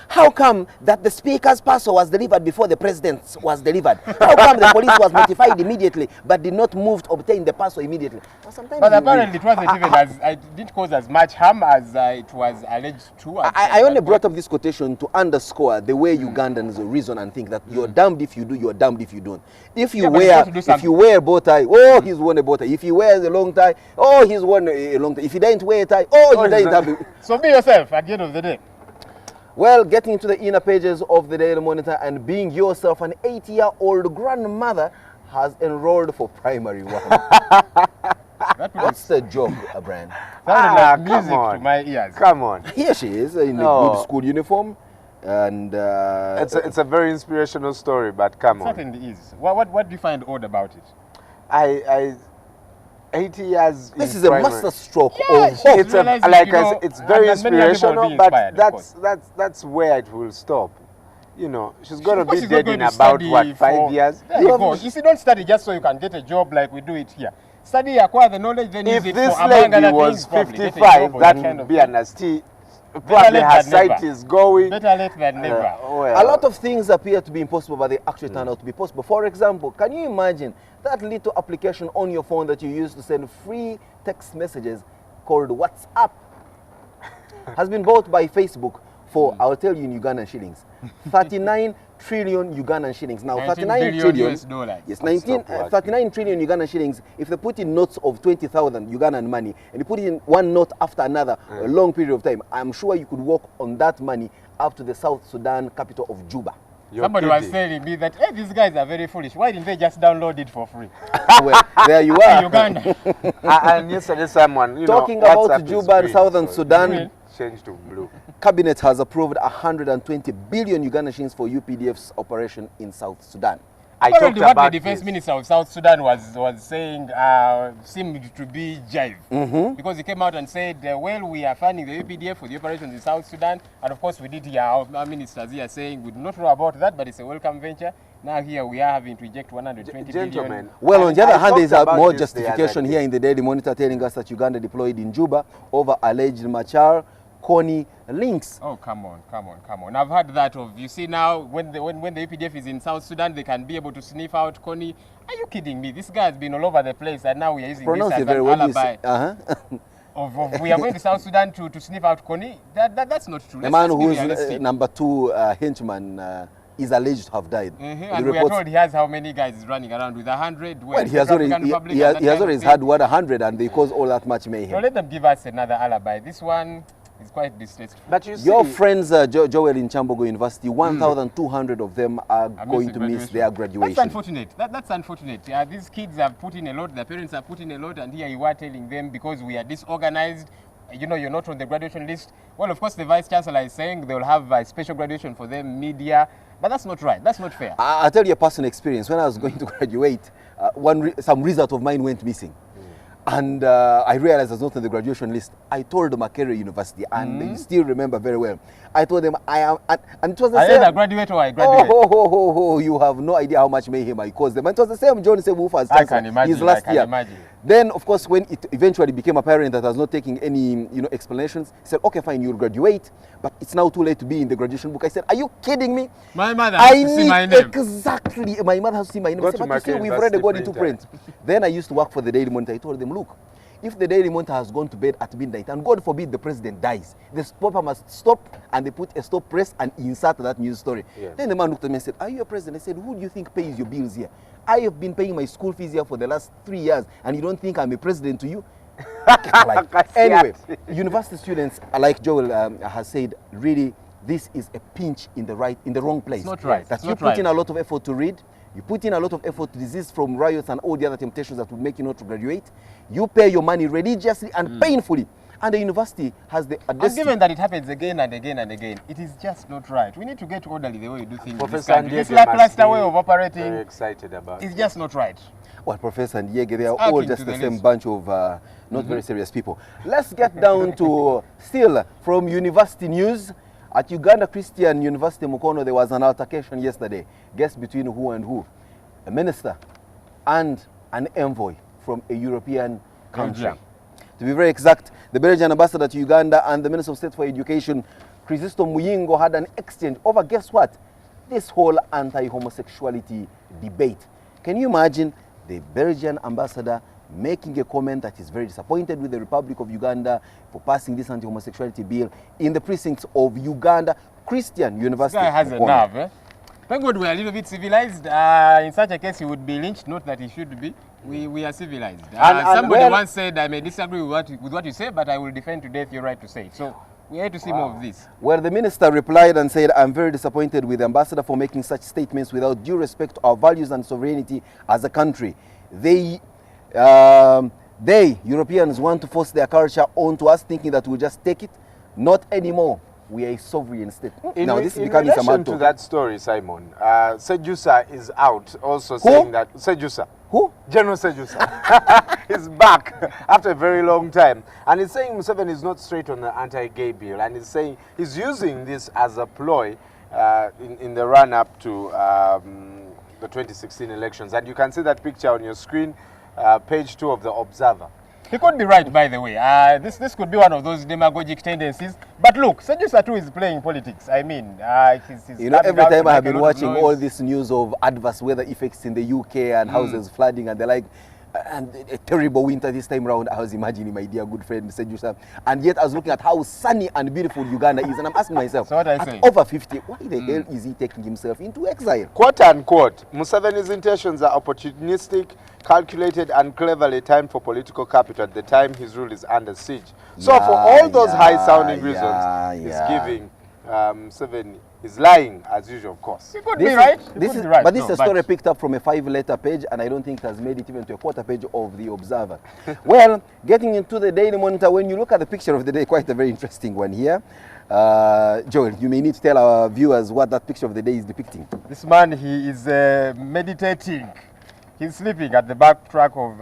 how come that the Speaker's parcel was delivered before the President's was delivered? How come the police was notified immediately but did not move to obtain the parcel immediately? But apparently it wasn't even it didn't cause as much harm as it was alleged to. I only brought up this quotation to underscore the way Ugandans reason and think that you're damned if you do, you're damned if you don't. If you wear a bow tie, oh, he's worn a bow tie. If he wears a long tie, oh, he's worn a long tie. If he didn't wear a tie, oh, he didn't have it. So be yourself at the end of the day. Well, getting into the inner pages of the Daily Monitor and being yourself, an 80-year-old grandmother has enrolled for primary one. What's the joke, Brian? Like music to my ears. Come on. Here she is in a good school uniform. And it's a very inspirational story, but come on. It certainly is. What do you find odd about it? 80 years. This is a master stroke. Yeah, it's very inspirational, but that's where it will stop. You know, she's going to be dead in about what, 5 years. There you go. You see, don't study just so you can get a job like we do it here. Study, acquire the knowledge, then use it for among other things. If this lady was 55, that would be an ST. Probably her sight is going. Better late than never. A lot of things appear to be impossible, but they actually turn out to be possible. For example, can you imagine that little application on your phone that you use to send free text messages called WhatsApp has been bought by Facebook for, I'll tell you in Ugandan shillings, 39 trillion Ugandan shillings. Now, 39 trillion, yes, 39 trillion Ugandan shillings, if they put in notes of 20,000 Ugandan money, and you put in one note after another, a long period of time, I'm sure you could walk on that money up to the South Sudan capital of Juba. Somebody was telling me that, hey, these guys are very foolish. Why didn't they just download it for free? Well, there you are. Uganda. And yesterday someone, talking about Juba and Southern Sudan, changed to blue. Cabinet has approved 120 billion Ugandan shillings for UPDF's operation in South Sudan. I talked about what the Defense Minister of South Sudan was saying seemed to be jive. Because he came out and said, well, we are funding the UPDF for the operations in South Sudan. And of course, we did hear our ministers here saying we do not know about that, but it's a welcome venture. Now here we are having to inject 120 billion. Well, on the other hand, there's more justification here in the Daily Monitor telling us that Uganda deployed in Juba over alleged Machar Kony links. Oh, come on. I've heard that of, you see now, when the UPDF is in South Sudan, they can be able to sniff out Kony. Are you kidding me? This guy has been all over the place, and now we are using this as an alibi. We are going to South Sudan to sniff out Kony. That's not true. The man who's number 2 henchman is alleged to have died. And we are told he has how many guys is running around with 100? Well, he has always had 100, and they cause all that much mayhem. So let them give us another alibi. This one is quite distasteful. But you see, your friends, Joel in Chambogo University, 1,200 of them are going to miss their graduation. That's unfortunate. That's unfortunate. These kids have put in a lot, their parents have put in a lot, and here you are telling them because we are disorganized, you know, you're not on the graduation list. Well, of course, the Vice Chancellor is saying they'll have a special graduation for them, media, but that's not right. That's not fair. I'll tell you a personal experience. When I was going to graduate, some result of mine went missing. And I realized I was not on the graduation list. I told Makerere University, and they still remember very well. I told them I am, and it was the same. I graduate or I graduate. You have no idea how much mayhem I caused them. And it was the same John Sebufa as I can imagine. his last year. Then, of course, when it eventually became apparent that I was not taking any, explanations, he said, okay, fine, you'll graduate, but it's now too late to be in the graduation book. I said, are you kidding me? My mother has to see my name. Exactly. My mother has to see my name. I said, but you see, we've already got into print. Then I used to work for the Daily Monitor. I told them, look, if the Daily Monitor has gone to bed at midnight, and God forbid the president dies, the paper must stop, and they put a stop press and insert that news story. Yes. Then the man looked at me and said, are you a president? I said, who do you think pays your bills here? I have been paying my school fees here for the last 3 years, and you don't think I'm a president to you? Anyway, university students, like Joel has said, really, this is a pinch in the wrong place. It's not right. That you put in a lot of effort to read, you put in a lot of effort to desist from riots and all the other temptations that would make you not to graduate. You pay your money religiously and painfully. And the university has the audacity. And given that it happens again and again and again, it is just not right. We need to get orderly the way we do things. Professor This lackluster way of operating, very excited about it's just not right. Well, Professor Ndiege, they are all just the same bunch of not very serious people. Let's get down to still from university news. At Uganda Christian University Mukono, there was an altercation yesterday. Guess between who and who? A minister and an envoy from a European country. Belgium. To be very exact, the Belgian ambassador to Uganda and the Minister of State for Education, Christo Muyingo, had an exchange over, guess what? This whole anti-homosexuality debate. Can you imagine the Belgian ambassador making a comment that is very disappointed with the Republic of Uganda for passing this anti-homosexuality bill in the precincts of Uganda Christian University? This guy has a nerve, eh? Thank God we are a little bit civilized. In such a case, he would be lynched, not that he should be. We are civilized. Somebody once said, I may disagree with what you say, but I will defend to death your right to say it. So we had to see more of this. Well, the minister replied and said, I'm very disappointed with the ambassador for making such statements without due respect to our values and sovereignty as a country. They, Europeans, want to force their culture onto us, thinking that we'll just take it. Not anymore. We are a sovereign state. Now, this is becoming some relation to that story, Simon, Sejusa is out also saying that... Sejusa. Who? General Sejusa is back after a very long time. And he's saying Museveni is not straight on the anti-gay bill. And he's saying he's using this as a ploy in the run-up to the 2016 elections. And you can see that picture on your screen, page 2 of the Observer. He could be right, by the way. This could be one of those demagogic tendencies. But look, Sejusa too is playing politics. I mean, he's you know, every time I have been watching all this news of adverse weather effects in the UK and houses flooding and the like, and a terrible winter this time around, I was imagining my dear good friend Sejusa. And yet I was looking at how sunny and beautiful Uganda is, and I'm asking myself, so what I at say? over 50, why the hell is he taking himself into exile? Quote unquote, Museveni's intentions are opportunistic, calculated and cleverly timed for political capital at the time his rule is under siege. So for all those high-sounding reasons, he's giving Museveni is lying as usual, of course. He could be right. This is right. But this is a story picked up from a 5-letter page, and I don't think it has made it even to a quarter page of the Observer. Well, getting into the Daily Monitor, when you look at the picture of the day, quite a very interesting one here. Joel, you may need to tell our viewers what that picture of the day is depicting. This man, he is meditating. He's sleeping at the back of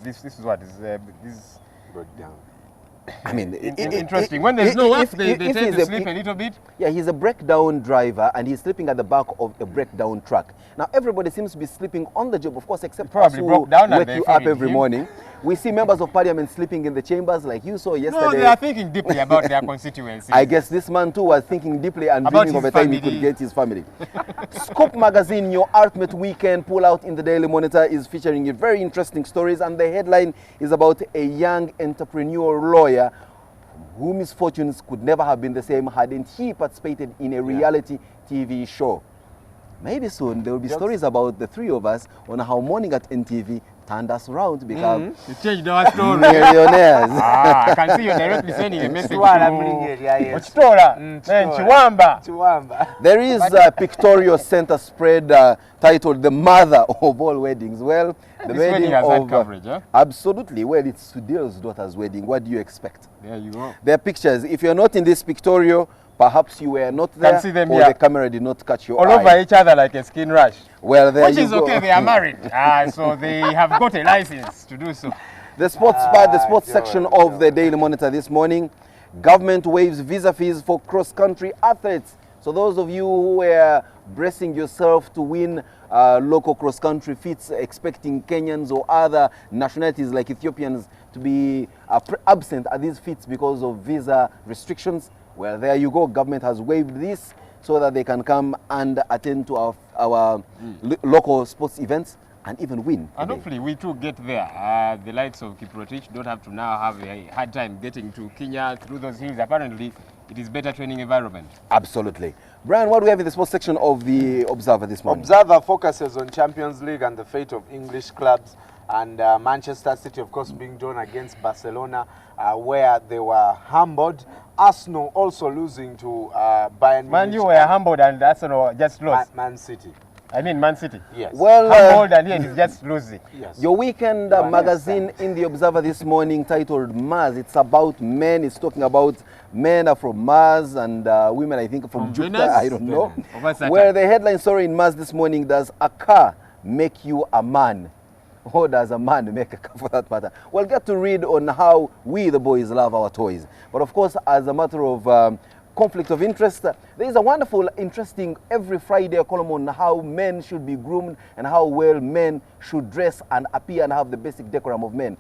this. This is what is this breakdown. I mean, interesting. When there's no work, they tend to sleep a little bit. Yeah, he's a breakdown driver, and he's sleeping at the back of a breakdown truck. Now, everybody seems to be sleeping on the job, of course, except us who wake you up every morning. We see members of parliament sleeping in the chambers, like you saw yesterday. No, they are thinking deeply about their constituency. I guess this man too was thinking deeply and dreaming of a time he could get his family. Scoop magazine, your ultimate weekend pull out in the Daily Monitor, is featuring very interesting stories, and the headline is about a young entrepreneur lawyer whose misfortunes could never have been the same hadn't he participated in a reality TV show. Maybe soon there will be stories about the three of us on how morning at NTV turned us around to become you changed our story. Millionaires. I can see you directly sending a message to There is a pictorial center spread titled "The Mother of All Weddings." Well, the wedding has of had coverage, huh? Absolutely. Well, it's Sudhir's daughter's wedding. What do you expect? There you go. There are pictures. If you're not in this pictorial, perhaps you were not there, see them or here. the camera did not catch your all eye. over each other like a skin rash. Well, there which you is go. okay. They are married, so they have got a license to do so. The sports part, the sports section of the Daily Monitor this morning. Government waives visa fees for cross-country athletes. So those of you who were bracing yourself to win local cross-country feats, expecting Kenyans or other nationalities like Ethiopians to be absent at these feats because of visa restrictions. Well, there you go. Government has waived this so that they can come and attend to our local sports events and even win. And hopefully we too get there. The likes of Kiprotich don't have to now have a hard time getting to Kenya through those hills. Apparently, it is better training environment. Absolutely. Brian, what do we have in the sports section of the Observer this morning? Observer focuses on Champions League and the fate of English clubs, and Manchester City, of course, being drawn against Barcelona, where they were humbled. Arsenal also losing to Bayern Munich. Man, you were humbled and Arsenal just lost. Man City. I mean Man City. Yes. Well, humbled and here it is just losing. Yes. Your weekend magazine in the Observer this morning titled Mars. It's about men. It's talking about men are from Mars and women, I think, from Jupiter. Venus? I don't know. Where the headline story in Mars this morning, does a car make you a man? Or does a man make a car for that matter? We'll get to read on how we, the boys, love our toys. But of course, as a matter of conflict of interest, there is a wonderful, interesting, every Friday column on how men should be groomed and how well men should dress and appear and have the basic decorum of men.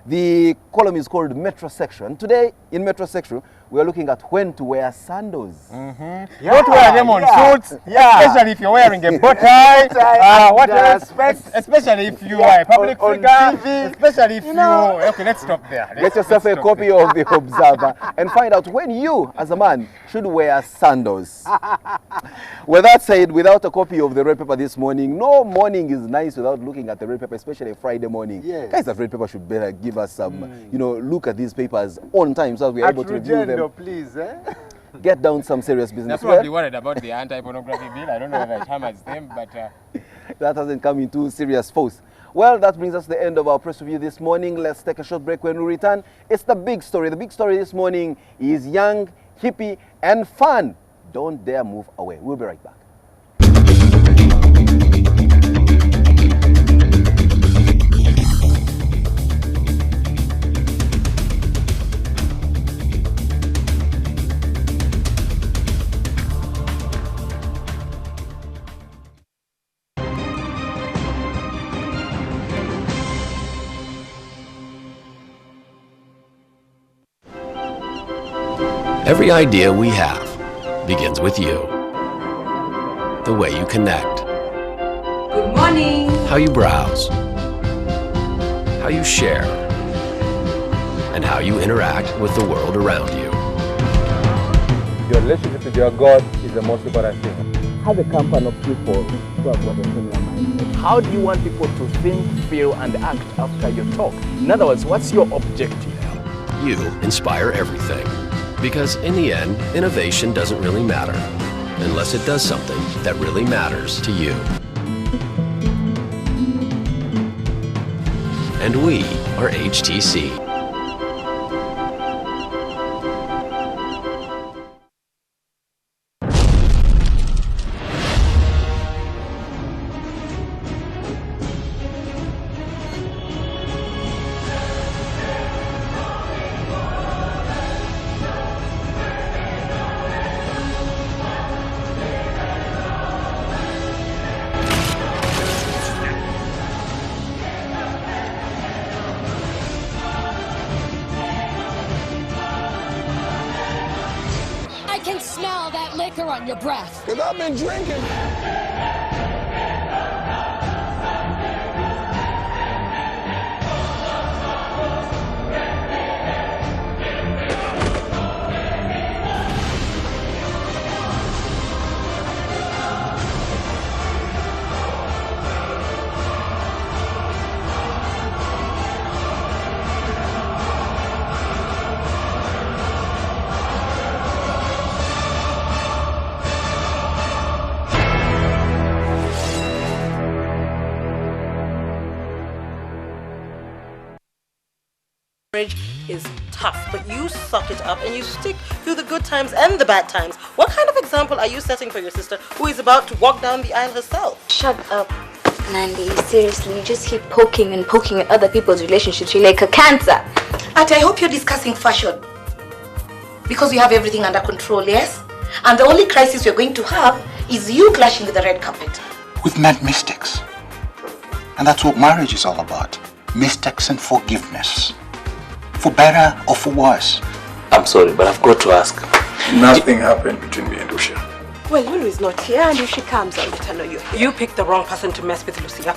The column is called Metrosexual. And today, in Metrosexual, we are looking at when to wear sandals. Don't wear them on suits, especially if you're wearing a bow tie. What else? Especially if you are a public figure. Especially if you... Okay, let's stop there. Get yourself a copy of the Observer and find out when you, as a man, should wear sandals. With that said, without a copy of the red paper this morning, no morning is nice without looking at the red paper, especially a Friday morning. Yes. Guys of red paper should better give us some, look at these papers on time so that we are able to review them. Please, Get down some serious business. They're probably worried about the anti-pornography bill. I don't know whether it hammers them, but... that hasn't come into serious force. Well, that brings us to the end of our press review this morning. Let's take a short break. When we return, it's the big story. The big story this morning is young, hippie, and fun. Don't dare move away. We'll be right back. Every idea we have begins with you. The way you connect. Good morning. How you browse. How you share. And how you interact with the world around you. Your relationship with your God is the most important thing. Have a company of people who have got a similar mindset. How do you want people to think, feel, and act after your talk? In other words, what's your objective? You inspire everything. Because in the end, innovation doesn't really matter unless it does something that really matters to you. And we are HTC. I can smell that liquor on your breath. Because I've been drinking. Is tough, but you suck it up and you stick through the good times and the bad times. What kind of example are you setting for your sister who is about to walk down the aisle herself? Shut up, Nandi. Seriously, you just keep poking at other people's relationships. You're like a cancer. Ati, I hope you're discussing fashion because you have everything under control, yes? And the only crisis we're going to have is you clashing with the red carpet. We've met mistakes. And that's what marriage is all about. Mistakes and forgiveness. For better or for worse. I'm sorry, but I've got to ask. Nothing happened between me and Lucia. Well, Lulu is not here, and if she comes, I'll let her know you're here. You picked the wrong person to mess with, Lucia.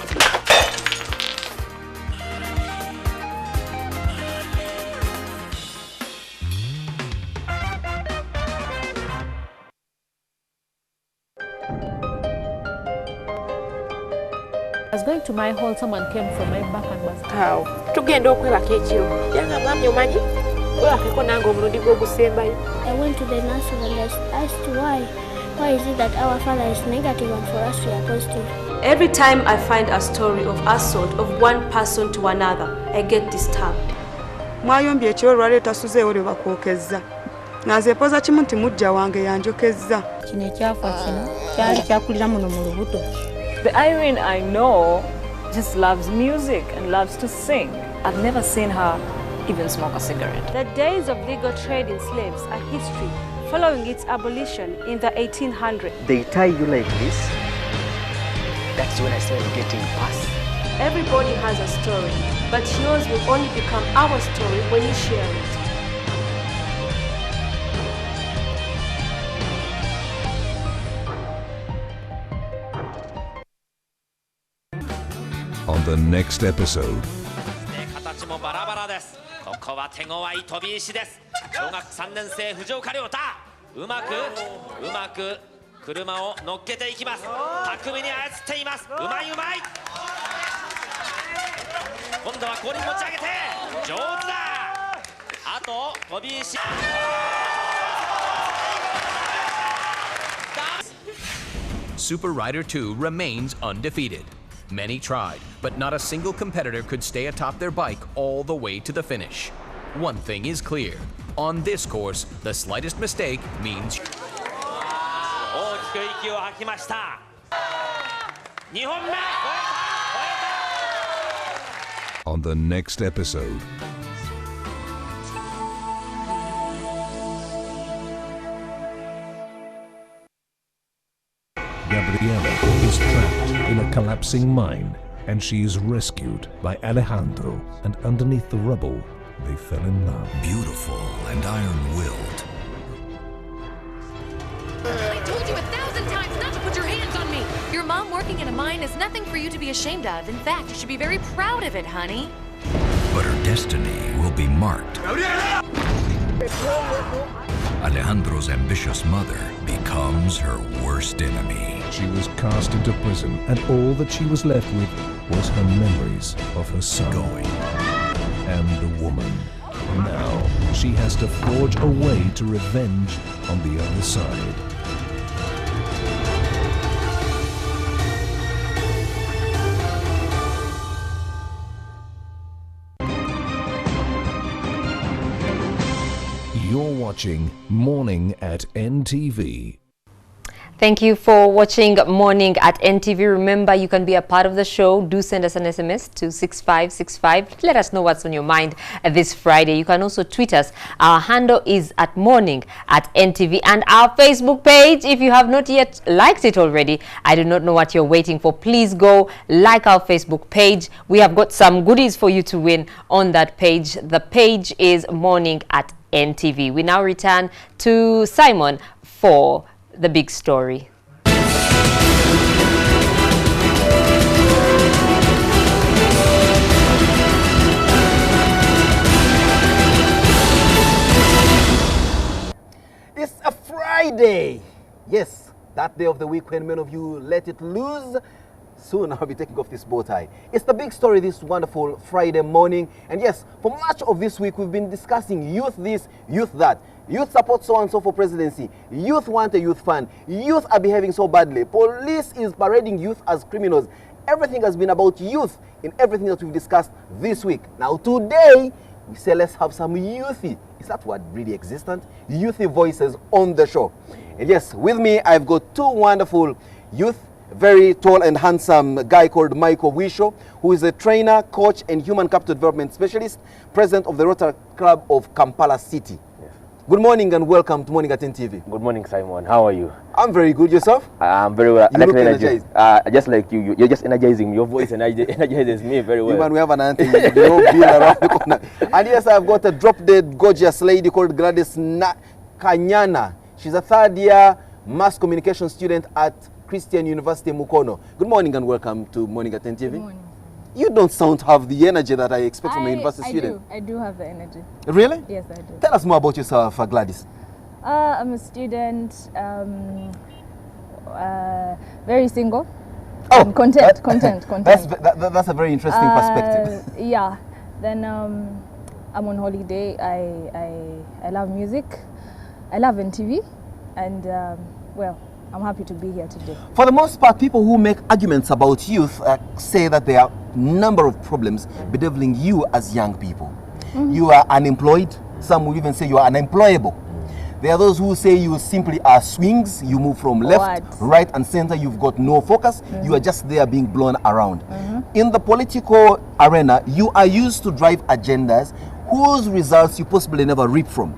I was going to my hall, someone came from my back and was how tugenda okwebaka ekiro yanga mwami omanyi olakeko nange omulundi gw'ogusembayo. I went to the nurse and I asked why is it that our father is negative and for us we are positive. Every time I find a story of assault of one person to another, I get disturbed. Mwayombye ekiro lwaleeta suzeewo lwe bakwokezza naze poza kimu nti mujja wange yanjokezza kino ekyafa kino kyali kyakulira muno mu lubuto. The Irene I know just loves music and loves to sing. I've never seen her even smoke a cigarette. The days of legal trade in slaves are history, following its abolition in the 1800s. They tie you like this. That's when I started getting past. Everybody has a story, but yours will only become our story when you share it. On the next episode. 形もバラバラです。ここは手強い飛び石です。小学3年生藤岡亮太、うまく車を乗っけていきます。巧みに操っています。うまい。今度は後輪持ち上げて上手だ。あと飛び石。Super Rider 2 remains undefeated. Many tried, but not a single competitor could stay atop their bike all the way to the finish. One thing is clear. On this course, the slightest mistake means... 大きく息を吐きました。2本目。 On the next episode. Gabriela is trapped in a collapsing mine and she is rescued by Alejandro, and underneath the rubble they fell in love. Beautiful and iron-willed. I told you 1,000 times not to put your hands on me! Your mom working in a mine is nothing for you to be ashamed of. In fact, you should be very proud of it, honey. But her destiny will be marked. Alejandro's ambitious mother becomes her worst enemy. She was cast into prison and all that she was left with was her memories of her son and the woman. Now she has to forge a way to revenge on the other side. You're watching Morning at NTV. Thank you for watching Morning at NTV. Remember, you can be a part of the show. Do send us an SMS to 6565. Let us know what's on your mind this Friday. You can also tweet us. Our handle is at Morning at NTV, and our Facebook page, if you have not yet liked it already, I do not know what you're waiting for. Please go like our Facebook page. We have got some goodies for you to win on that page. The page is Morning at NTV. We now return to Simon for the big story. It's a Friday. Yes, that day of the week when many of you let it loose. Soon I'll be taking off this bow tie. It's the big story this wonderful Friday morning. And yes, for much of this week, we've been discussing youth this, youth that. Youth support so-and-so for presidency. Youth want a youth fund. Youth are behaving so badly. Police is parading youth as criminals. Everything has been about youth in everything that we've discussed this week. Now today, we say let's have some youthy, is that word really existent? Youthy voices on the show. And yes, with me, I've got two wonderful youth, very tall and handsome guy called Michael Wisho, who is a trainer, coach, and human capital development specialist, president of the Rotary Club of Kampala City. Good morning and welcome to Morning at NTV. Good morning, Simon. How are you? I'm very good. Yourself? I'm very well. You look energized. Just like you. You're just energizing. Your voice energizes me very well. Man, we have an anthem. Around the corner. And yes, I've got a drop-dead gorgeous lady called Gladys Kanyana. She's a third-year mass communication student at Christian University Mukono. Good morning and welcome to Morning at NTV. Good morning. You don't sound to have the energy that I expect from a university student. I do have the energy. Really? Yes, I do. Tell us more about yourself, Gladys. I'm a student, very single. Oh, content. That's a very interesting perspective. Yeah. Then I'm on holiday. I love music. I love NTV, and well, I'm happy to be here today. For the most part, people who make arguments about youth say that there are a number of problems bedeviling you as young people. You are unemployed. Some will even say you are unemployable. There are those who say you simply are swings. You move from left, right, and center. You've got no focus. You are just there being blown around. In the political arena, you are used to drive agendas whose results you possibly never reap from.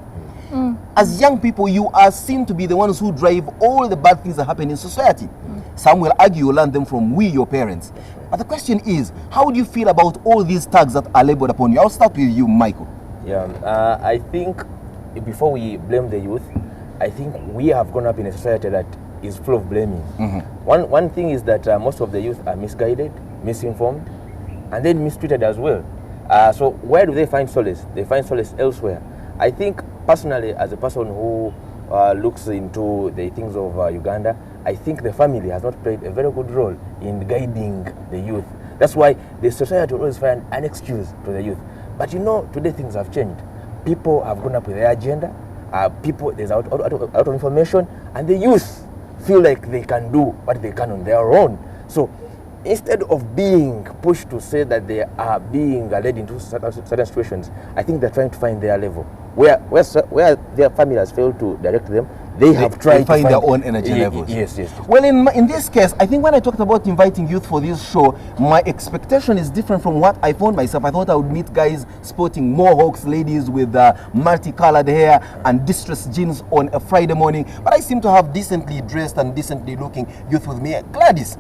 As young people, you are seen to be the ones who drive all the bad things that happen in society. Some will argue you learn them from we, your parents. But the question is, how do you feel about all these tags that are labeled upon you? I'll start with you, Michael. Yeah, I think before we blame the youth, I think we have grown up in a society that is full of blaming. One thing is that most of the youth are misguided, misinformed, and then mistreated as well. So where do they find solace? They find solace elsewhere. I think personally, as a person who looks into the things of Uganda, I think the family has not played a very good role in guiding the youth. That's why the society will always find an excuse to the youth. But you know, today things have changed. People have grown up with their agenda. There's out of information, and the youth feel like they can do what they can on their own. So instead of being pushed to say that they are being led into certain situations, I think they're trying to find their level. Where their family has failed to direct them, they have tried to find their own energy levels. Yes. Well, in this case, I think when I talked about inviting youth for this show, my expectation is different from what I found myself. I thought I would meet guys sporting mohawks, ladies with multicolored hair and distressed jeans on a Friday morning. But I seem to have decently dressed and decently looking youth with me. Gladys,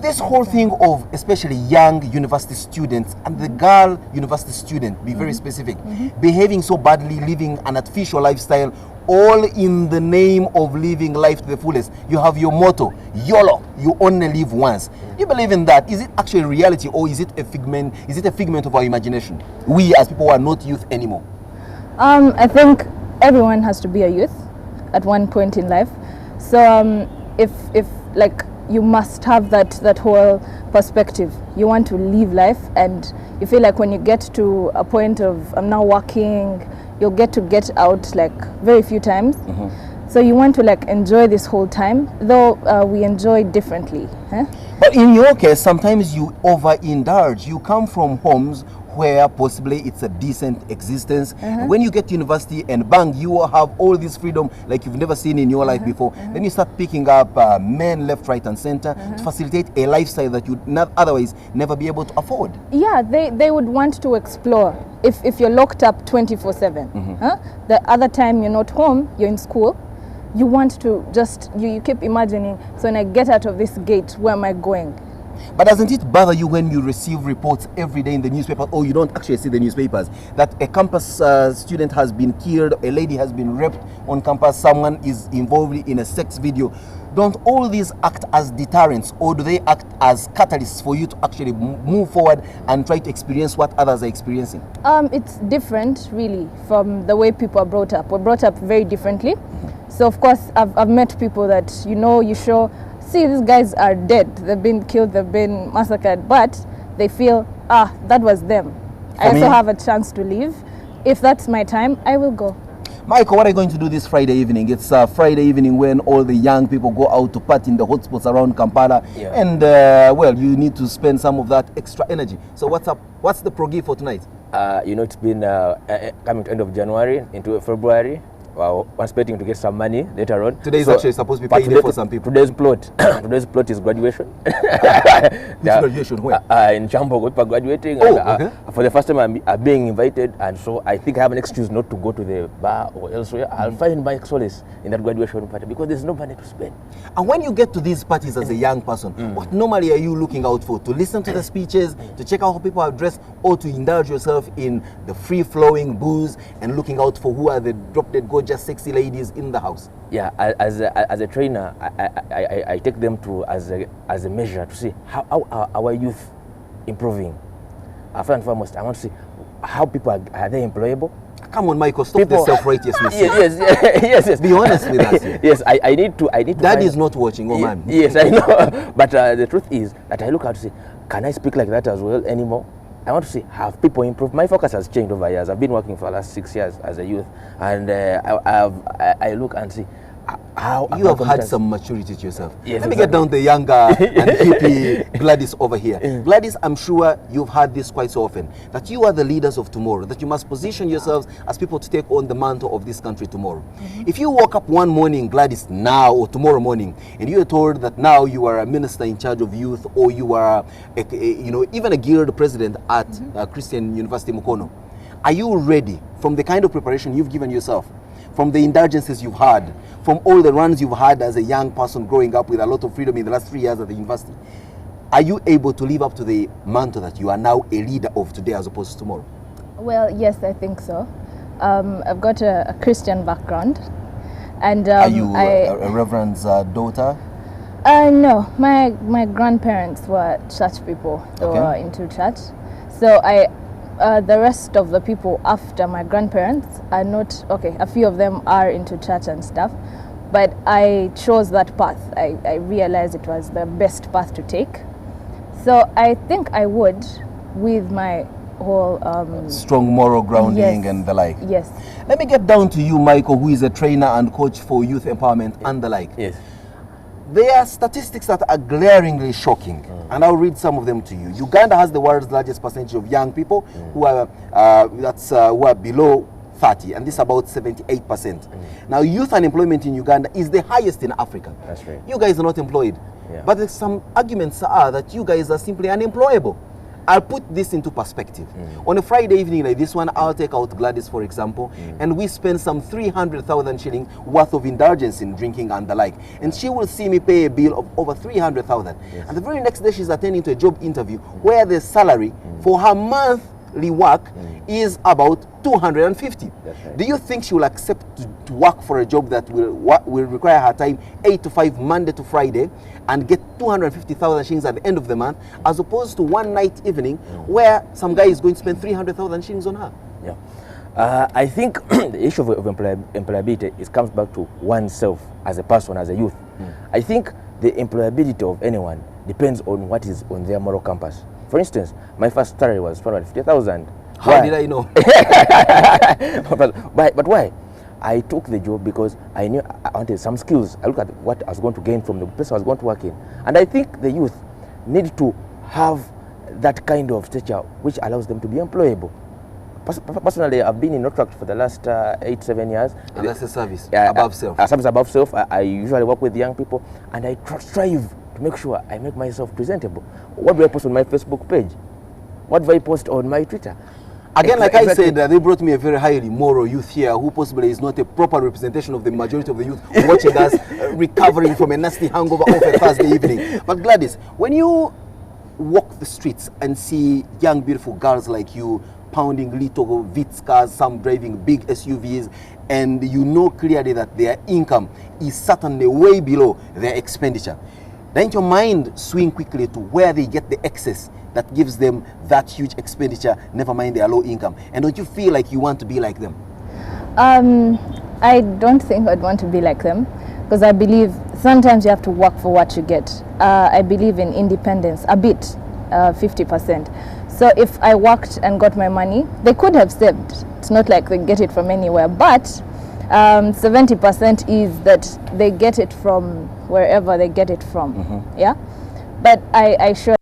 this whole thing of especially young university students and the girl university student, be very specific, behaving so badly, living an artificial lifestyle, all in the name of living life to the fullest. You have your motto, YOLO, you only live once. Do you believe in that? Is it actually reality, or is it a figment? Is it a figment of our imagination? We as people who are not youth anymore. I think everyone has to be a youth at one point in life. So if like, you must have that whole perspective. You want to live life, and you feel like when you get to a point of I'm now working, you'll get out like very few times. So you want to like enjoy this whole time, though we enjoy differently. But in your case, sometimes you overindulge. You come from homes where possibly it's a decent existence. When you get to university and bang, you have all this freedom like you've never seen in your life before. Then you start picking up men left, right and center to facilitate a lifestyle that you'd not otherwise never be able to afford. Yeah, they would want to explore. If you're locked up 24/7, the other time you're not home, you're in school, you want to just, you keep imagining, so when I get out of this gate, where am I going? But doesn't it bother you when you receive reports every day in the newspaper, or you don't actually see the newspapers, that a campus student has been killed, a lady has been raped on campus, someone is involved in a sex video? Don't all these act as deterrents, or do they act as catalysts for you to actually move forward and try to experience what others are experiencing? It's different, really, from the way people are brought up. We're brought up very differently. So, of course, I've met people that, you show, see, these guys are dead. They've been killed, they've been massacred, but they feel, that was them. I also have a chance to live. If that's my time, I will go. Michael, what are you going to do this Friday evening? It's Friday evening when all the young people go out to party in the hotspots around Kampala. And, well, you need to spend some of that extra energy. So what's up? What's the proggy for tonight? It's been coming to end of January into February. expecting to get some money later on. Today is actually supposed to be payday for some people. Today's plot, today's plot is graduation. Which graduation? Where? In Chambo, people are graduating. For the first time, I'm being invited, and so I think I have an excuse not to go to the bar or elsewhere. I'll find my solace in that graduation party because there's no money to spend. And when you get to these parties as a young person, what normally are you looking out for? To listen to the speeches, to check out how people are dressed, or to indulge yourself in the free-flowing booze and looking out for who are the drop-dead gorgeous sexy ladies in the house? Yeah, as a trainer, I take them to as a measure to see how our youth improving. First and foremost, I want to see how people are they employable. Come on, Michael, stop the self-righteousness. Yes. Be honest with us here. Yes, I need to. Dad is not watching, oh man. Yes, I know. But the truth is that I look out to see, can I speak like that as well anymore? I want to see, have people improved? My focus has changed over years. I've been working for the last 6 years as a youth, and I look and see how you have had some maturity to yourself. Yes, Let me get down the younger and hippie Gladys over here. Gladys, I'm sure you've heard this quite so often, that you are the leaders of tomorrow, that you must position yourselves as people to take on the mantle of this country tomorrow. If you woke up one morning, Gladys, now or tomorrow morning, and you are told that now you are a minister in charge of youth, or you are even a guild president at Christian University Mukono, are you ready from the kind of preparation you've given yourself, from the indulgences you've had, from all the runs you've had as a young person growing up with a lot of freedom in the last 3 years at the university? Are you able to live up to the mantle that you are now a leader of today as opposed to tomorrow? Well, yes, I think so. I've got a Christian background. And are you a reverend's daughter? No, my grandparents were church people. They were into church. So the rest of the people after my grandparents are not, a few of them are into church and stuff, but I chose that path. I realized it was the best path to take. So I think I would, with my whole... strong moral grounding and the like. Yes. Let me get down to you, Michael, who is a trainer and coach for youth empowerment and the like. Yes. There are statistics that are glaringly shocking, and I'll read some of them to you. Uganda has the world's largest percentage of young people who are who are below 30, and this is about 78%. Now, youth unemployment in Uganda is the highest in Africa. That's right. You guys are not employed, but there's some arguments are that you guys are simply unemployable. I'll put this into perspective. On a Friday evening like this one, I'll take out Gladys, for example, and we spend some 300,000 shillings worth of indulgence in drinking and the like. And she will see me pay a bill of over 300,000. And the very next day, she's attending to a job interview where the salary for her monthly work is about 250. Right. Do you think she will accept to work for a job that will require her time 8 to 5 Monday to Friday and get 250,000 shillings at the end of the month, as opposed to one night evening where some guy is going to spend 300,000 shillings on her? Yeah. I think the issue of employability comes back to oneself as a person, as a youth. I think the employability of anyone depends on what is on their moral compass. For instance, my first salary was 450,000. How did I know? But why? I took the job because I knew I wanted some skills. I looked at what I was going to gain from the place I was going to work in. And I think the youth need to have that kind of stature which allows them to be employable. Personally, I've been in Northtract for the last 8-7 years. And that's a service above self. A service above self. I usually work with young people, and I strive to make sure I make myself presentable. What do I post on my Facebook page? What do I post on my Twitter? Again, like I said, they brought me a very highly moral youth here who possibly is not a proper representation of the majority of the youth watching us recovering from a nasty hangover of a Thursday evening. But Gladys, when you walk the streets and see young, beautiful girls like you pounding little Vitz cars, some driving big SUVs, and you know clearly that their income is certainly way below their expenditure, doesn't your mind swing quickly to where they get the excess that gives them that huge expenditure, never mind their low income? And don't you feel like you want to be like them? I don't think I'd want to be like them, because I believe sometimes you have to work for what you get. I believe in independence a bit, 50%. So if I worked and got my money, they could have saved. It's not like they get it from anywhere, but 70% is that they get it from wherever they get it from. Yeah, but I sure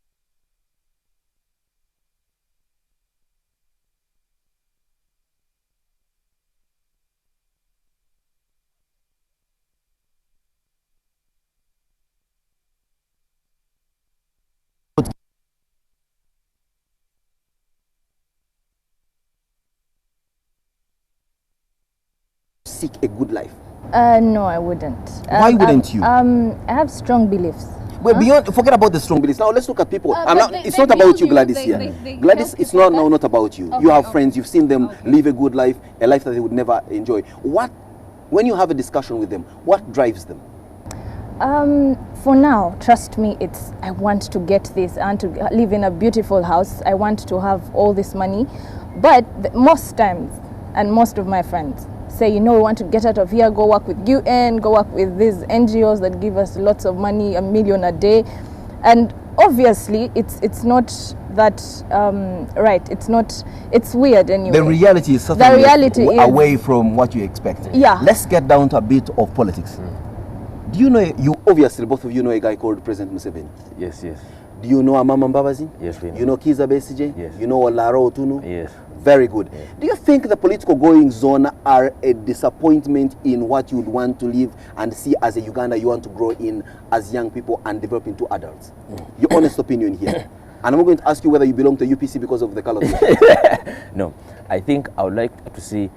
seek a good life? No, I wouldn't. Why wouldn't you? I have strong beliefs. Well, beyond, forget about the strong beliefs. Now let's look at people. It's not about you, Gladys. Gladys, it's not about you. You have friends. You've seen them live a good life, a life that they would never enjoy. When you have a discussion with them, what drives them? For now, trust me, I want to get this. I want to live in a beautiful house. I want to have all this money. But most times, and most of my friends say, we want to get out of here, go work with UN, go work with these NGOs that give us lots of money, $1 million a day. And obviously, it's not that right. It's weird anyway. The reality is certainly away from what you expect. Yeah. Let's get down to a bit of politics. Do you know, obviously both of you know a guy called President Museveni? Yes, yes. Do you know Amama Mbabazi? Yes, we know. You know Kiza Besigye? Yes. You know Olaro Otunu? Yes. Very good. Yes. Do you think the political goings on are a disappointment in what you would want to live and see as a Uganda you want to grow in as young people and develop into adults? Your honest opinion here. And I'm going to ask you whether you belong to UPC because of the color. No, I think I would like to see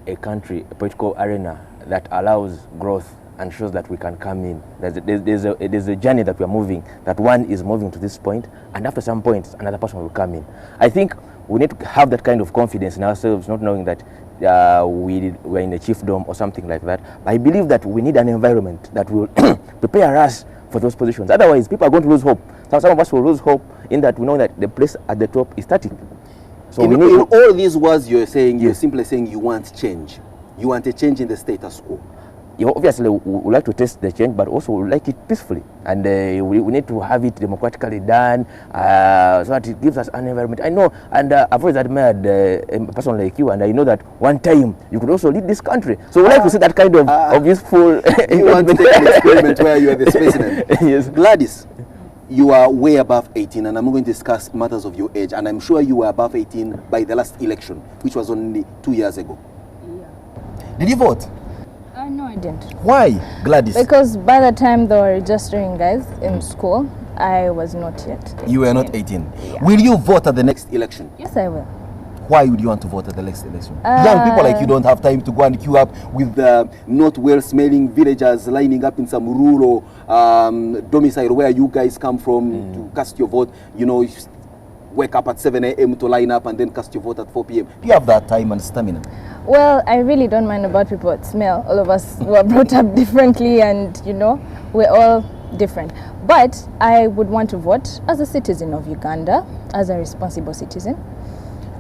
a country, a political arena that allows growth and shows that we can come in. There's a journey that we are moving, that one is moving to this point, and after some point, another person will come in. I think we need to have that kind of confidence in ourselves, not knowing that we're in a chiefdom or something like that. But I believe that we need an environment that will prepare us for those positions. Otherwise, people are going to lose hope. Some of us will lose hope in that we know that the place at the top is static. So in all these words you're saying, you're simply saying you want change. You want a change in the status quo. Obviously, we would like to test the change, but also we would like it peacefully. And we need to have it democratically done so that it gives us an environment. I know, and I've always admired a person like you, and I know that one time you could also lead this country. So we like to see that kind of useful... You want to take an experiment where you are the specimen. Yes. Gladys, you are way above 18, and I'm going to discuss matters of your age, and I'm sure you were above 18 by the last election, which was only 2 years ago. Yeah. Did you vote? No, I didn't. Why, Gladys? Because by the time they were registering guys in school, I was not yet 18. You were not 18. Yeah. Will you vote at the next election? Yes, I will. Why would you want to vote at the next election? Young people like you don't have time to go and queue up with not well-smelling villagers lining up in some rural domicile where you guys come from to cast your vote. You wake up at 7 a.m. to line up and then cast your vote at 4 p.m. Do you have that time and stamina? Well, I really don't mind about people that smell. All of us were brought up differently and, we're all different. But I would want to vote as a citizen of Uganda, as a responsible citizen.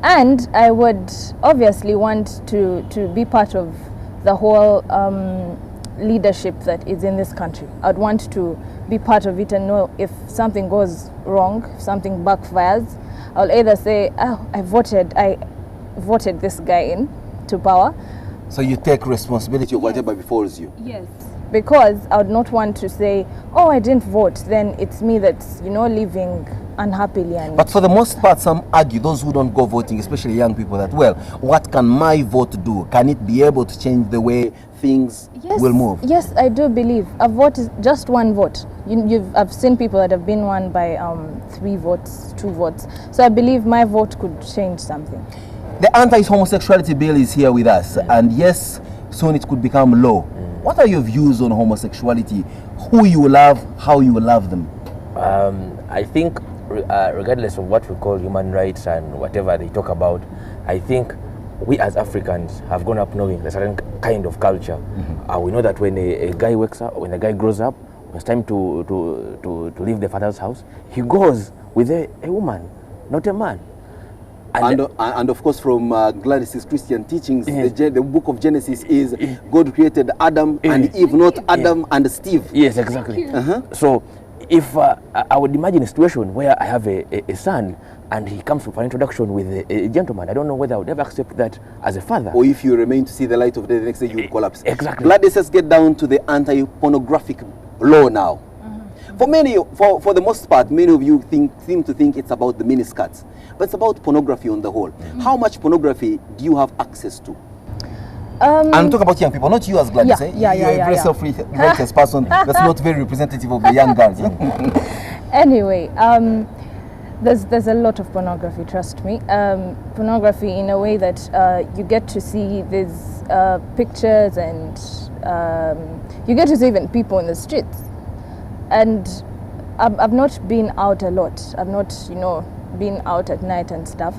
And I would obviously want to be part of the whole leadership that is in this country. I'd want to be part of it and know if something goes wrong, if something backfires, I'll either say, I voted this guy in to power. So you take responsibility of whatever befalls you? Yes. Because I would not want to say, I didn't vote, then it's me that's, living unhappily. But for the most part, some argue, those who don't go voting, especially young people, that, what can my vote do? Can it be able to change the way things will move? Yes, I do believe. A vote is just one vote. I've seen people that have been won by 3 votes, 2 votes. So I believe my vote could change something. The anti-homosexuality bill is here with us, and yes, soon it could become law. What are your views on homosexuality? Who you love, how you love them? I think regardless of what we call human rights and whatever they talk about, I think we as Africans have grown up knowing a certain kind of culture. We know that when a guy wakes up, when a guy grows up, when it's time to leave the father's house, he goes with a woman, not a man. And of course, from Gladys's Christian teachings, the book of Genesis is God created Adam and Eve, not Adam and Steve. Yes, exactly. So if I would imagine a situation where I have a son and he comes for an introduction with a gentleman, I don't know whether I would ever accept that as a father. Or if you remain to see the light of day, the next day you will collapse. Exactly. Gladys, let's get down to the anti-pornographic law now. For the most part, many of you seem to think it's about the miniskirts, but it's about pornography on the whole. How much pornography do you have access to? I'm talking about young people, not you as Gladys. You're a very self-righteous person that's not very representative of the young girls. Anyway, There's a lot of pornography, trust me. Pornography in a way that you get to see these pictures and you get to see even people in the streets. And I've not been out a lot. I've not, been out at night and stuff.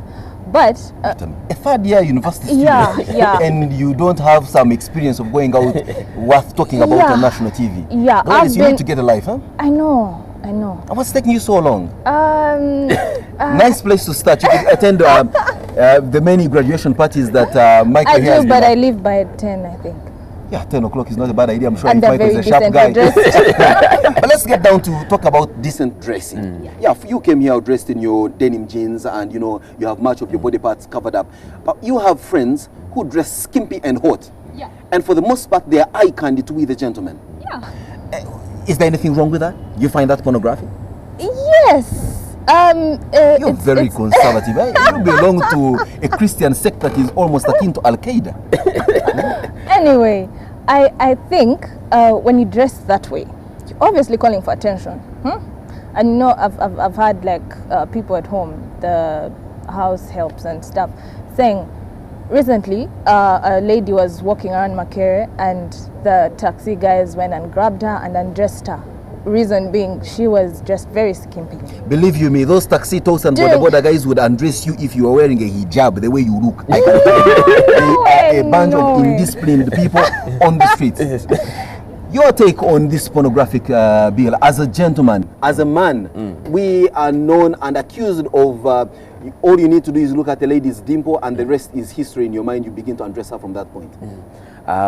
But a third year university student, yeah. And you don't have some experience of going out worth talking about on national TV. Yeah, you need to get a life, huh? I know. What's taking you so long? Nice place to start. You can attend the many graduation parties that Michael I has do, but I leave by 10, I think. Yeah, 10 o'clock is not a bad idea. I'm sure And if Michael's a sharp guy. But let's get down to talk about decent dressing. Yeah, you came here dressed in your denim jeans and you have much of your body parts covered up. But you have friends who dress skimpy and hot. Yeah. And for the most part, they are eye candy to we the gentlemen. Yeah. Is there anything wrong with that? You find that pornographic? Yes. You're very conservative. Eh? You belong to a Christian sect that is almost akin to Al-Qaeda. Anyway, I think when you dress that way, you're obviously calling for attention. And I've had like people at home, the house helps and stuff, saying recently a lady was walking around Makere and the taxi guys went and grabbed her and undressed her. Reason being, she was just very skimpy. Believe you me, those taxi tows and boda guys would undress you if you were wearing a hijab, the way you look. I can a bunch of indisciplined people on the streets. Your take on this pornographic bill as a gentleman? As a man, we are known and accused of all you need to do is look at a lady's dimple and the rest is history in your mind. You begin to undress her from that point.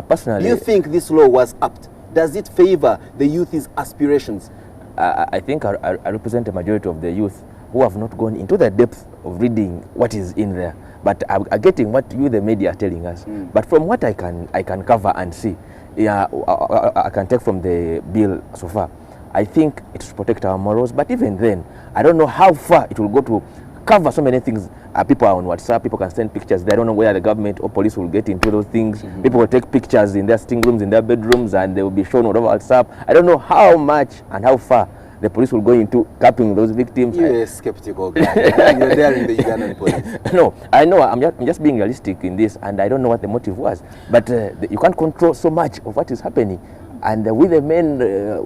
Personally, do you think this law was apt? Does it favor the youth's aspirations? I think I represent a majority of the youth who have not gone into the depth of reading what is in there, but are getting what you, the media, are telling us. But from what I can cover and see, I can take from the bill so far, I think it should protect our morals. But even then, I don't know how far it will go to cover so many things. People are on WhatsApp, people can send pictures. They don't know whether the government or police will get into those things. People will take pictures in their sitting rooms, in their bedrooms, and they will be shown all over WhatsApp. I don't know how much and how far the police will go into capping those victims. You're a skeptical guy. You're there in the Ugandan police. No, I know. I'm just being realistic in this, and I don't know what the motive was. But you can't control so much of what is happening. And with the men,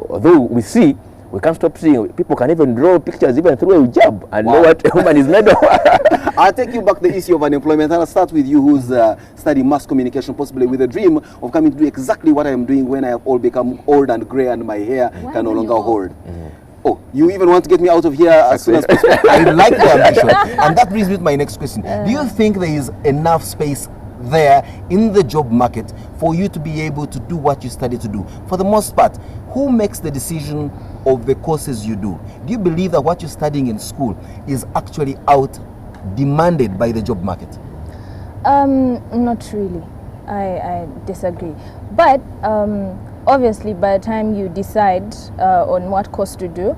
although we see, we can't stop seeing. People can even draw pictures even through a hijab and know what a woman is made of. I'll take you back to the issue of unemployment, and I'll start with you who's studying mass communication, possibly with a dream of coming to do exactly what I am doing when I have all become old and grey and my hair can no longer hold. Oh, you even want to get me out of here as soon as possible? I like the ambition. And that brings me to my next question. Do you think there is enough space there in the job market for you to be able to do what you study to do? For the most part, who makes the decision of the courses you do? Do you believe that what you're studying in school is actually out demanded by the job market? Not really. I disagree. But obviously, by the time you decide on what course to do,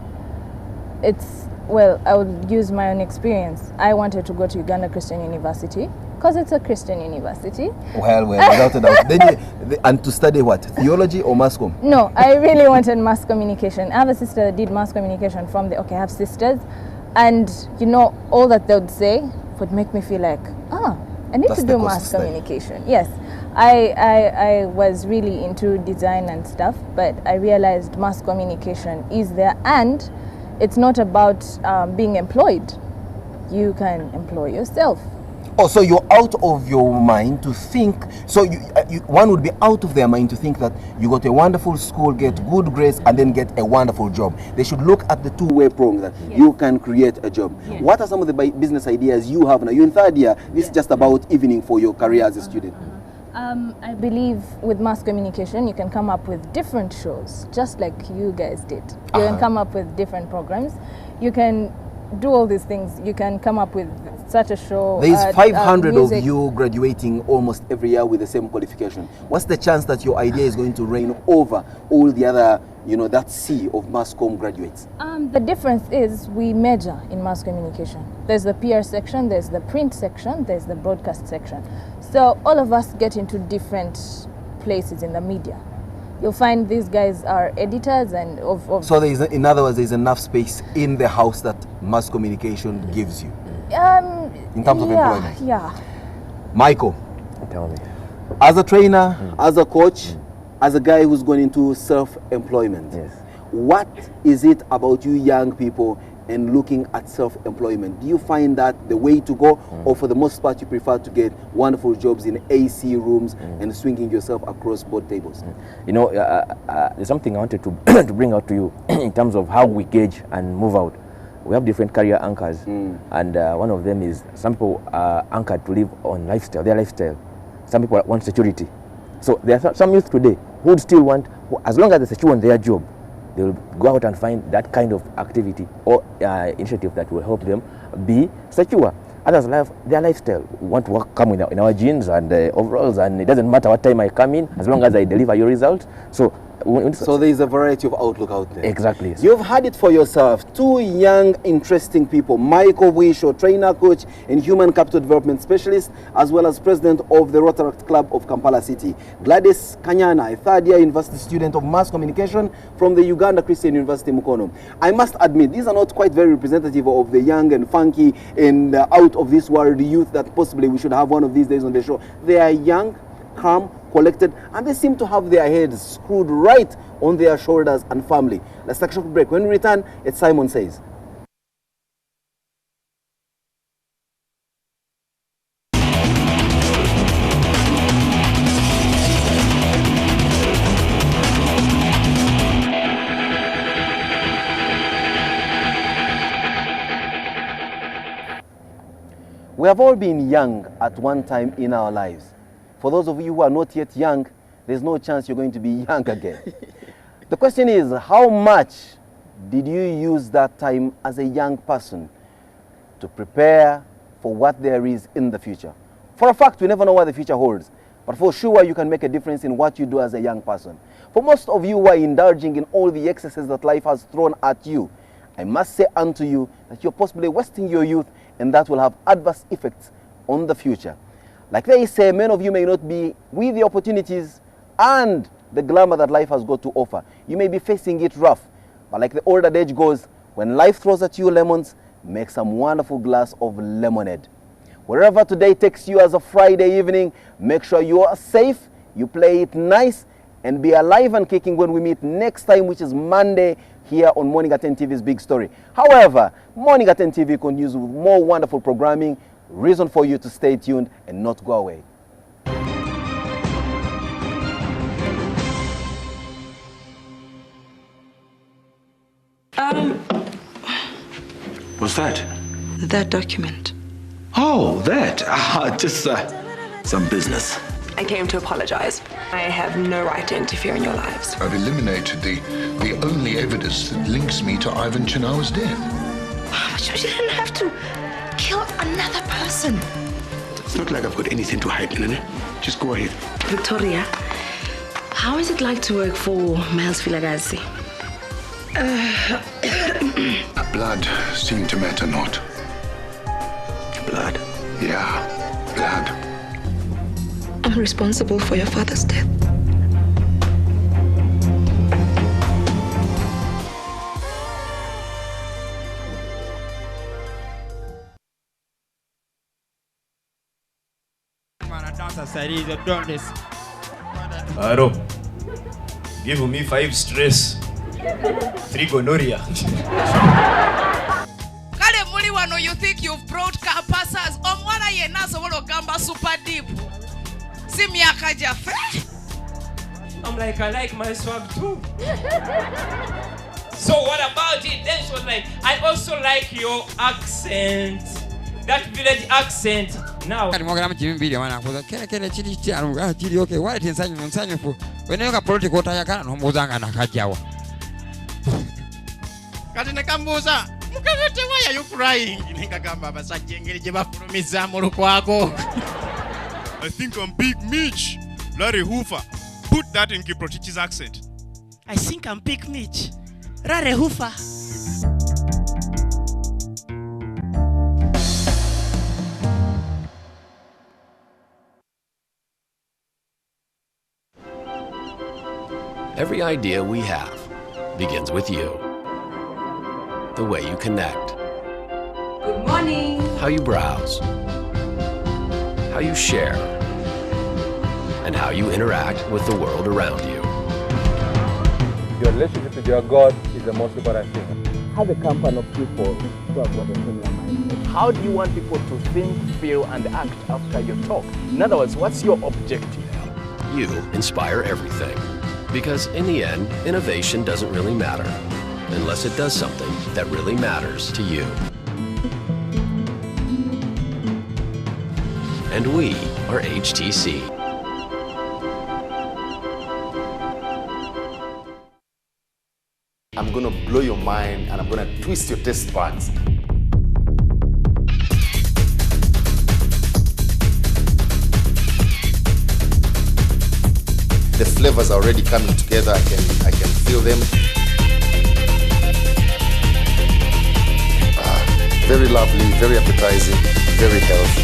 I would use my own experience. I wanted to go to Uganda Christian University because it's a Christian university. Well, without a doubt. And to study what? Theology or mass comm? No, I really wanted mass communication. I have a sister that did mass communication I have sisters. And, all that they would say would make me feel like, I need to do mass communication. Yes, I was really into design and stuff, but I realized mass communication is there, and it's not about being employed. You can employ yourself. Oh, so you're out of your mind to think, so one would be out of their mind to think that you got a wonderful school, get good grades, and then get a wonderful job. They should look at the two-way prong that you can create a job. Yes. What are some of the business ideas you have now? You're in third year. This is just about evening for your career as a student. I believe with mass communication, you can come up with different shows, just like you guys did. You can come up with different programs. You can do all these things. You can come up with such a show. There is 500 of you graduating almost every year with the same qualification. What's the chance that your idea is going to reign over all the other, that sea of mass comm graduates? The difference is we major in mass communication. There's the PR section, there's the print section, there's the broadcast section. So all of us get into different places in the media. You'll find these guys are editors and So in other words, there's enough space in the house that mass communication gives you? In terms of employment? Yeah. Michael, tell me. As a trainer, as a coach, as a guy who's going into self-employment, what is it about you young people and looking at self-employment? Do you find that the way to go, or for the most part you prefer to get wonderful jobs in AC rooms and swinging yourself across board tables? You know, there's something I wanted to, to bring out to you in terms of how we gauge and move out. We have different career anchors, and one of them is some people are anchored to live on lifestyle, their lifestyle. Some people want security. So there are some youth today who would still want, as long as they're secure on their job, they will go out and find that kind of activity or initiative that will help them be secure. Others love their lifestyle, want to work, come in our jeans and overalls, and it doesn't matter what time I come in, as long as I deliver your result. So there is a variety of outlook out there. Exactly. Yes. You've had it for yourself. Two young, interesting people, Michael Wisho, trainer, coach, and human capital development specialist, as well as president of the Rotaract Club of Kampala City. Gladys Kanyana, a third-year university student of mass communication from the Uganda Christian University, Mukono. I must admit, these are not quite very representative of the young and funky and out of this world youth that possibly we should have one of these days on the show. They are young, calm, collected, and they seem to have their heads screwed right on their shoulders and firmly. Let's take a short break. When we return, it's Simon Says. We have all been young at one time in our lives. For those of you who are not yet young, there's no chance you're going to be young again. The question is, how much did you use that time as a young person to prepare for what there is in the future? For a fact, we never know what the future holds, but for sure you can make a difference in what you do as a young person. For most of you who are indulging in all the excesses that life has thrown at you, I must say unto you that you're possibly wasting your youth, and that will have adverse effects on the future. Like they say, many of you may not be with the opportunities and the glamour that life has got to offer. You may be facing it rough, but like the old adage goes, when life throws at you lemons, make some wonderful glass of lemonade. Wherever today takes you as a Friday evening, make sure you are safe, you play it nice, and be alive and kicking when we meet next time, which is Monday, here on Morning at NTV's Big Story. However, Morning at NTV continues with more wonderful programming, reason for you to stay tuned and not go away. What's that? That document. Oh, that. Just some business. I came to apologize. I have no right to interfere in your lives. I've eliminated the only evidence that links me to Ivan Chinawa's death. But you didn't have to kill another person. It's not like I've got anything to hide, Nene. Just go ahead. Victoria, how is it like to work for Miles Filagazi? Blood seemed to matter not. Blood? Yeah, blood. I'm responsible for your father's death. Aro, give me 5 stress, 3 gonorrhea. Kale muli wano, you think you've brought capasas? Omwana yena sobola gamba super deep. Si miaka jafe. I'm like, I like my swag too. So what about it? Then she was like, I also like your accent. That village accent. Now. Okay, why didn't say when you got political tayaka no muzanga na kajawa. Katene kambuza. Mukabete, why are you crying? Nikagamba basajengeri je bafulumiza mu lukwako. I think I'm Big Mitch. Larry Hoover. Put that in Kiprochichi's accent. I think I'm Big Mitch. Larry Hoover. Every idea we have begins with you. The way you connect, morning. how you browse, how you share, and how you interact with the world around you. Your relationship with your God is the most important thing. Have a company of people who have got a similar mindset. How do you want people to think, feel, and act after your talk? In other words, what's your objective? You inspire everything. Because in the end, innovation doesn't really matter unless it does something that really matters to you. And we are HTC. I'm gonna blow your mind and I'm gonna twist your taste buds. The flavors are already coming together. I can feel them. Very lovely, very appetizing, very healthy.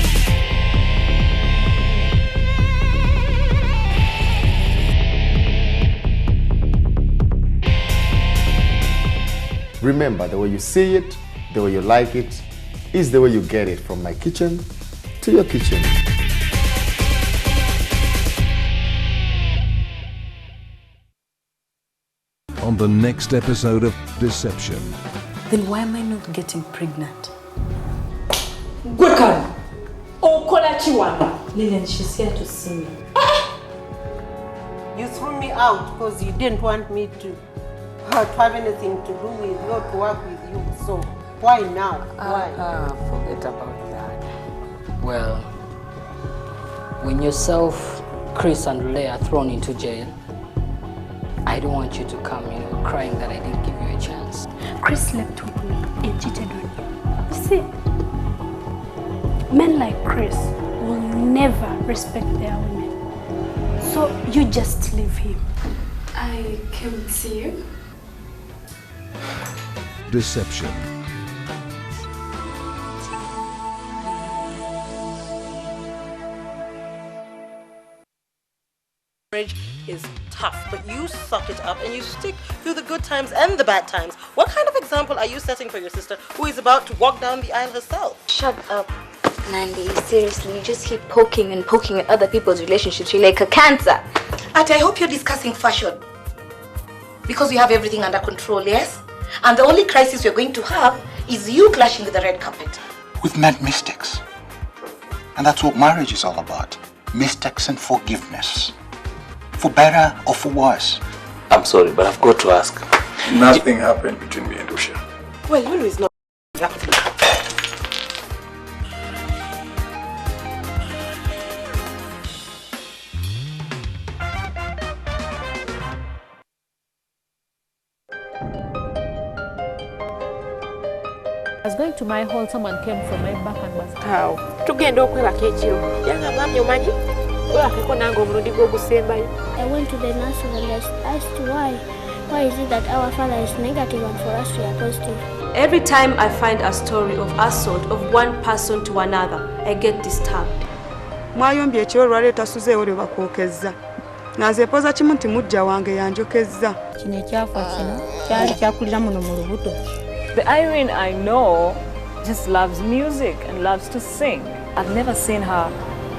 Remember, the way you see it, the way you like it, is the way you get it from my kitchen to your kitchen. On the next episode of Deception. Then why am I not getting pregnant? Gwekana! Okola chiwana! Lillian, she's here to see me. You threw me out because you didn't want me to have anything to do with you or to work with you. So why now? Why? Forget about that. Well, when yourself, Chris, and Leah are thrown into jail, I don't want you to come, crying that I didn't give you a chance. Chris slept with me and cheated on you. You see, men like Chris will never respect their women. So you just leave him. I came to see you. Deception. Marriage is tough, but you suck it up and you stick through the good times and the bad times. What kind of example are you setting for your sister who is about to walk down the aisle herself? Shut up, Nandi. Seriously, you just keep poking at other people's relationships. You're like a cancer. Ati, I hope you're discussing fashion. Because you have everything under control, yes? And the only crisis we're going to have is you clashing with the red carpet. We've met mistakes. And that's what marriage is all about. Mistakes and forgiveness. For better or for worse. I'm sorry, but I've got to ask. Nothing happened between me and Usha. Well, Lulu is not. I was going to my hall, someone came from my back and was How? Tugenda okwebaka ekiro. Yangambye omanyi? Webakeko nange omulundi gw'ogusembayo. I went to the nurse and I asked why. Why is it that our father is negative and for us we are positive? Every time I find a story of assault of one person to another, I get disturbed. Mwayombye ekiro lwaleeta suzeewo lwe bakwokezza. Nazeepoza kimu nti mujja wange yanjokezza. Kino ekyafa kino kyali kyakulira muno mu lubuto. The Irene I know just loves music and loves to sing. I've never seen her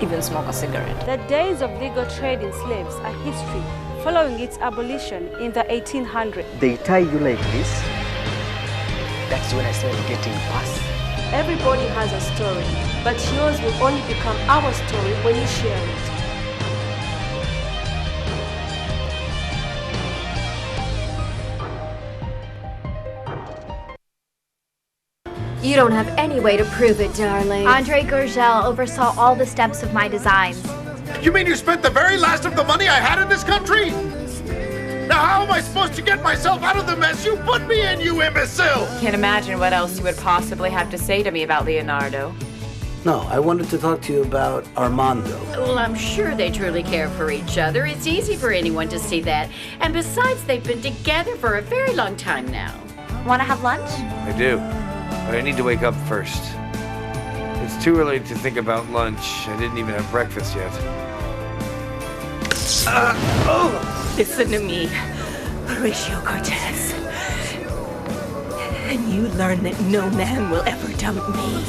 even smoke a cigarette. The days of legal trade in slaves are history, following its abolition in the 1800s. They tie you like this. That's when I started getting past. Everybody has a story, but yours will only become our story when you share it. You don't have any way to prove it, darling. Andre Gurgel oversaw all the steps of my designs. You mean you spent the very last of the money I had in this country? Now how am I supposed to get myself out of the mess you put me in, you imbecile? Can't imagine what else you would possibly have to say to me about Leonardo. No, I wanted to talk to you about Armando. Well, I'm sure they truly care for each other. It's easy for anyone to see that. And besides, they've been together for a very long time now. Want to have lunch? I do, but I need to wake up first. It's too early to think about lunch. I didn't even have breakfast yet. Listen to me, Horatio Cortez. when you learn that no man will ever dump me.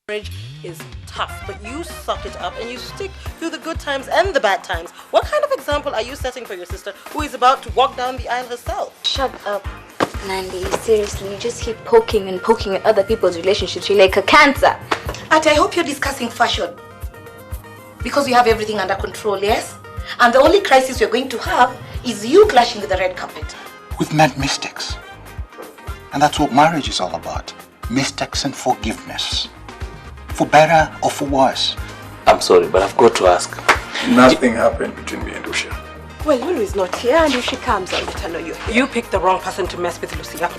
Marriage is tough, but you suck it up and you stick through the good times and the bad times. What kind of example are you setting for your sister who is about to walk down the aisle herself? Shut up, Nandi. Seriously, you just keep poking and poking at other people's relationships. You're like a cancer. Ate, I hope you're discussing fashion. Because you have everything under control, yes? And the only crisis you're going to have is you clashing with the red carpet. We've made mistakes. And that's what marriage is all about. Mistakes and forgiveness. For better or for worse. I'm sorry, but I've got to ask. Nothing happened between me and Lucia. Well, Lulu is not here, and if she comes, I'll let her know you're here. You picked the wrong person to mess with, Lucia.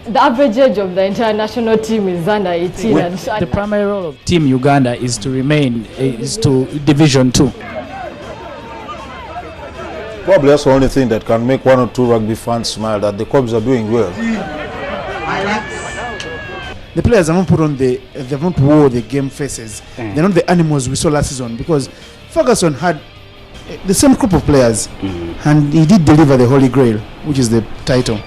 The average age of the entire national team is under 18. The primary role of Team Uganda is to remain to Division 2. Probably that's the only thing that can make one or two rugby fans smile, that the Cubs are doing well. The players haven't put on they haven't wore the game faces. They're not the animals we saw last season, because Ferguson had the same group of players and he did deliver the Holy Grail, which is the title.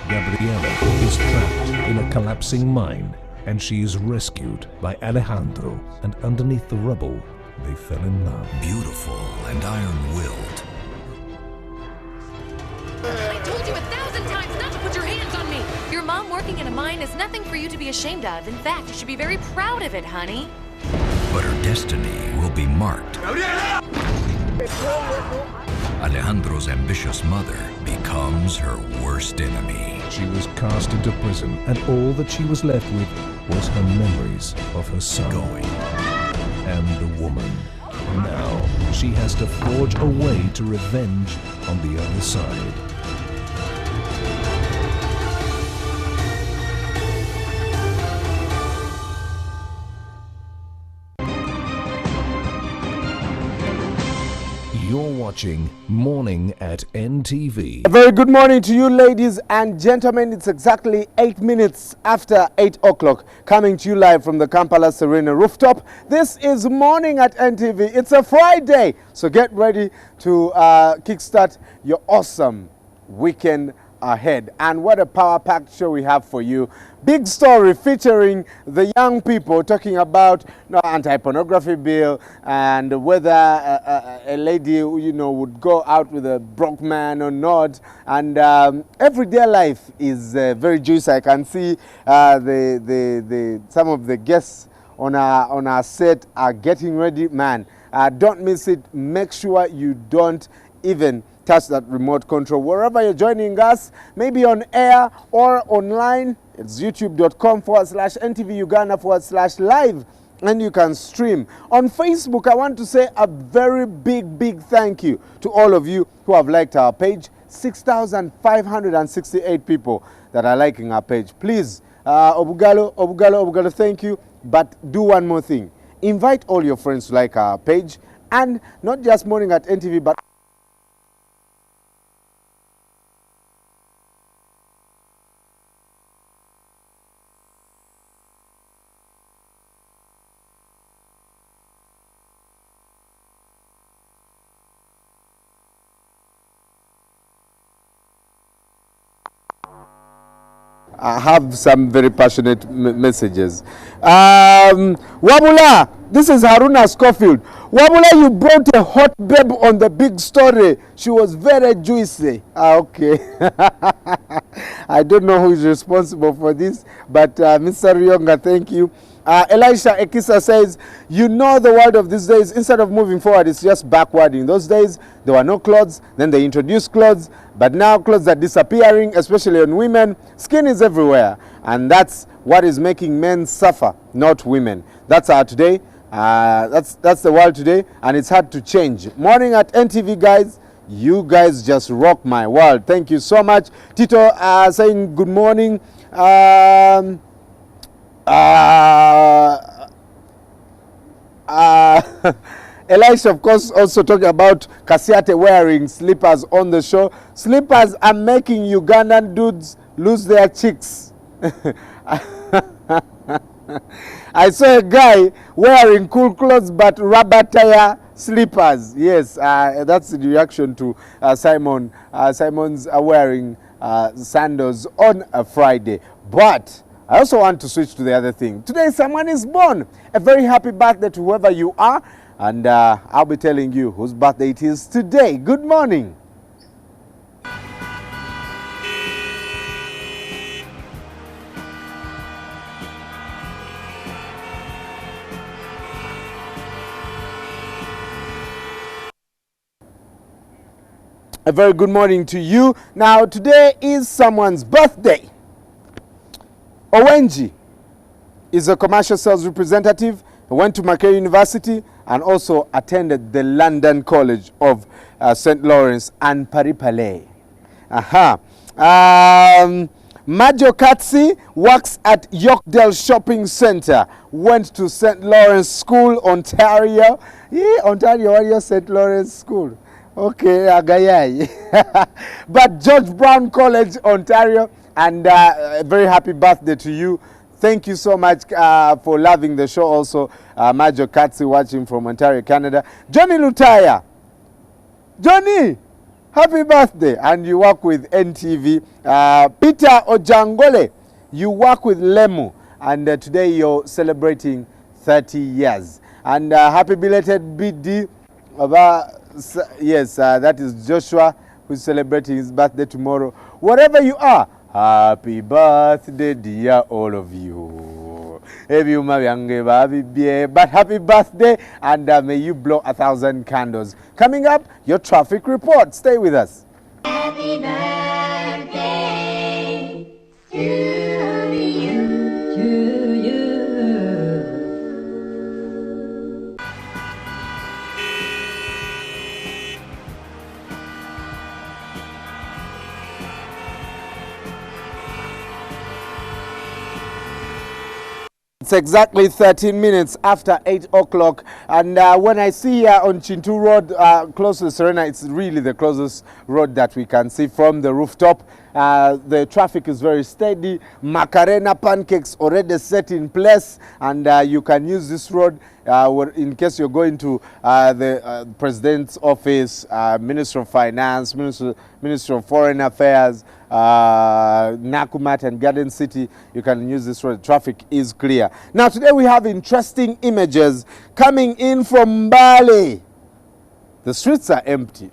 Gabriela is trapped in a collapsing mine, and she is rescued by Alejandro, and underneath the rubble, they fell in love. Beautiful and iron-willed. I told you 1,000 times not to put your hands on me. Your mom working in a mine is nothing for you to be ashamed of. In fact, you should be very proud of it, honey. But her destiny will be marked. Alejandro's ambitious mother becomes her worst enemy. She was cast into prison, and all that she was left with was her memories of her son and the woman. Now she has to forge a way to revenge on the other side. You're watching Morning at NTV. A very good morning to you, ladies and gentlemen. It's exactly 8 minutes after 8 o'clock, coming to you live from the Kampala Serena rooftop. This is Morning at NTV. It's a Friday, so get ready to kickstart your awesome weekend ahead. And what a power-packed show we have for you. Big story featuring the young people talking about anti-pornography bill and whether a lady, would go out with a broke man or not. And everyday life is very juicy. I can see some of the guests on our set are getting ready. Man, don't miss it. Make sure you don't even touch that remote control. Wherever you're joining us, maybe on air or online, it's youtube.com/NTVUganda/live, and you can stream. On Facebook, I want to say a very big thank you to all of you who have liked our page. 6,568 people that are liking our page. Please, Obugalo, thank you. But do one more thing. Invite all your friends to like our page, and not just Morning at NTV, but I have some very passionate messages. Wabula, this is Haruna Schofield. Wabula, you brought a hot babe on the big story. She was very juicy. Okay. I don't know who is responsible for this, but Mr. Ryonga, thank you. Elisha Ekisa says, the world of these days, instead of moving forward, it's just backward. In those days, there were no clothes, then they introduced clothes, but now clothes are disappearing, especially on women. Skin is everywhere, and that's what is making men suffer, not women. That's our today. That's the world today, and it's hard to change. Morning at NTV, guys. You guys just rock my world. Thank you so much. Tito saying good morning. Elisha, of course, also talking about Kasiate wearing slippers on the show. Slippers are making Ugandan dudes lose their chicks. I saw a guy wearing cool clothes but rubber tire slippers. Yes, that's the reaction to Simon. Simon's wearing sandals on a Friday. But I also want to switch to the other thing. Today someone is born. A very happy birthday to whoever you are. And I'll be telling you whose birthday it is today. Good morning. A very good morning to you. Now, today is someone's birthday. Owenji is a commercial sales representative. He went to Makerere University and also attended the London College of St. Lawrence and Paripale. Majo Katsi works at Yorkdale Shopping Centre. Went to St. Lawrence School, Ontario. Yeah, Ontario, what is St. Lawrence School? Okay, Agayai. But George Brown College, Ontario. And a very happy birthday to you. Thank you so much for loving the show also. Majo Katsi watching from Ontario, Canada. Johnny Lutaya. Johnny, happy birthday. And you work with NTV. Peter Ojangole, you work with Lemu. And today you're celebrating 30 years. And happy belated BD. Yes, that is Joshua, who's celebrating his birthday tomorrow. Wherever you are, happy birthday, dear all of you. But happy birthday, and may you blow 1,000 candles. Coming up, your traffic report. Stay with us. Happy birthday to you. It's exactly 13 minutes after 8 o'clock. And when I see on Chintu Road, close to Serena, it's really the closest road that we can see from the rooftop. The traffic is very steady. Macarena pancakes already set in place. And you can use this road in case you're going to the President's office, Minister of Finance, Minister of Foreign Affairs, Nakumat and Garden City. You can use this road. Traffic is clear. Now today we have interesting images coming in from Mbale. The streets are empty.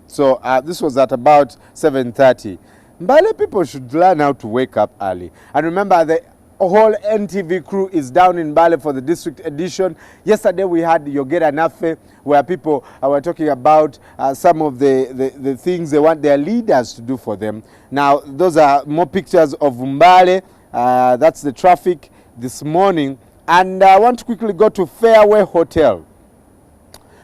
So this was at about 7:30. Mbale people should learn how to wake up early. And remember, the whole NTV crew is down in Mbale for the district edition. Yesterday we had Yogera Nafe, where people were talking about some of the things they want their leaders to do for them. Now, those are more pictures of Mbale. That's the traffic this morning. And I want to quickly go to Fairway Hotel.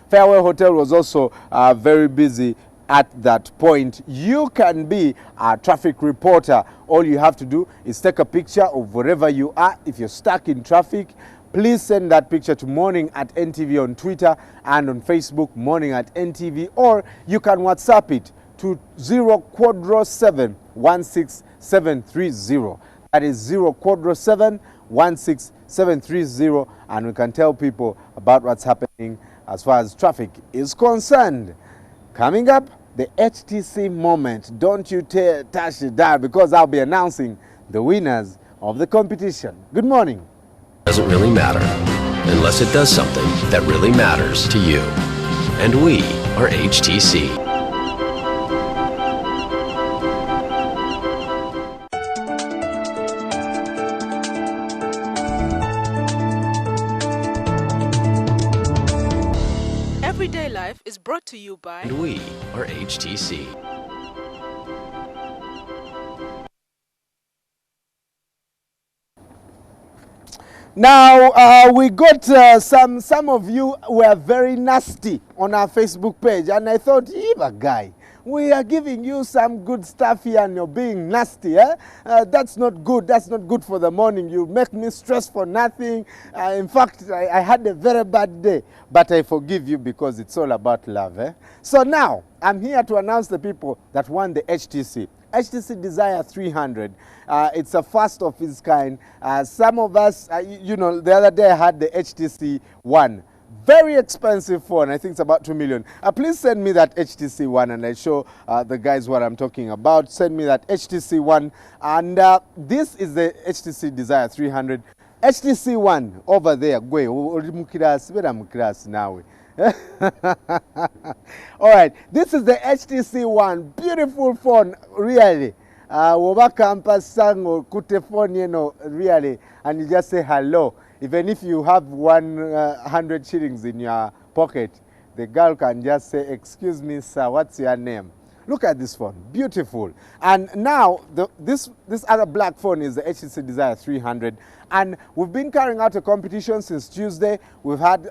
Fairway Hotel was also very busy at that point. You can be a traffic reporter. All you have to do is take a picture of wherever you are. If you're stuck in traffic, please send that picture to Morning at NTV on Twitter and on Facebook, Morning at NTV, or you can WhatsApp it to 0-7-16730. That is 0-7-16730, and we can tell people about what's happening as far as traffic is concerned. Coming up, the HTC moment. Don't you touch it down, because I'll be announcing the winners of the competition. Good morning. Doesn't really matter unless it does something that really matters to you. And we are HTC. Everyday Life is brought to you by... And we are HTC. Now, we got some of you were very nasty on our Facebook page, and I thought, Eva guy, We are giving you some good stuff here and you're being nasty. That's not good. That's not good for the morning. You make me stress for nothing. In fact, I had a very bad day. But I forgive you because it's all about love. So now, I'm here to announce the people that won the HTC. HTC Desire 300. It's a first of its kind. Some of us, you know, the other day I had the HTC One. Very expensive phone. I think it's about 2 million. Please send me that HTC One and I show the guys what I'm talking about. Send me that HTC One. And this is the HTC Desire 300. HTC One over there. All right, this is the HTC One. Beautiful phone, really. Campus sang kute phone, you know, really, and you just say hello. Even if you have 100 shillings in your pocket, the girl can just say, "Excuse me, sir, what's your name?" Look at this phone, beautiful. And now this other black phone is the HTC Desire 300. And we've been carrying out a competition since Tuesday. We've had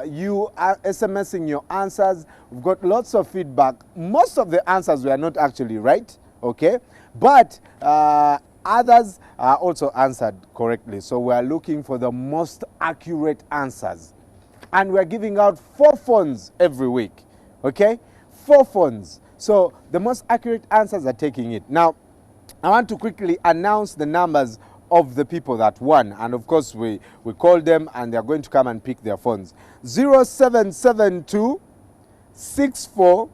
you SMSing your answers. We've got lots of feedback. Most of the answers were not actually right, okay? But others are also answered correctly. So we are looking for the most accurate answers. And we're giving out 4 phones every week, okay? 4 phones. So the most accurate answers are taking it. Now, I want to quickly announce the numbers of the people that won. And of course, we called them and they're going to come and pick their phones. 0772 64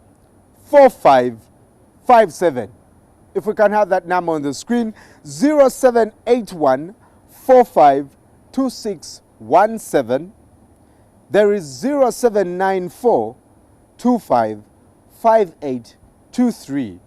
4557. If we can have that number on the screen, 0781 45 2617. There is 0794 25 5823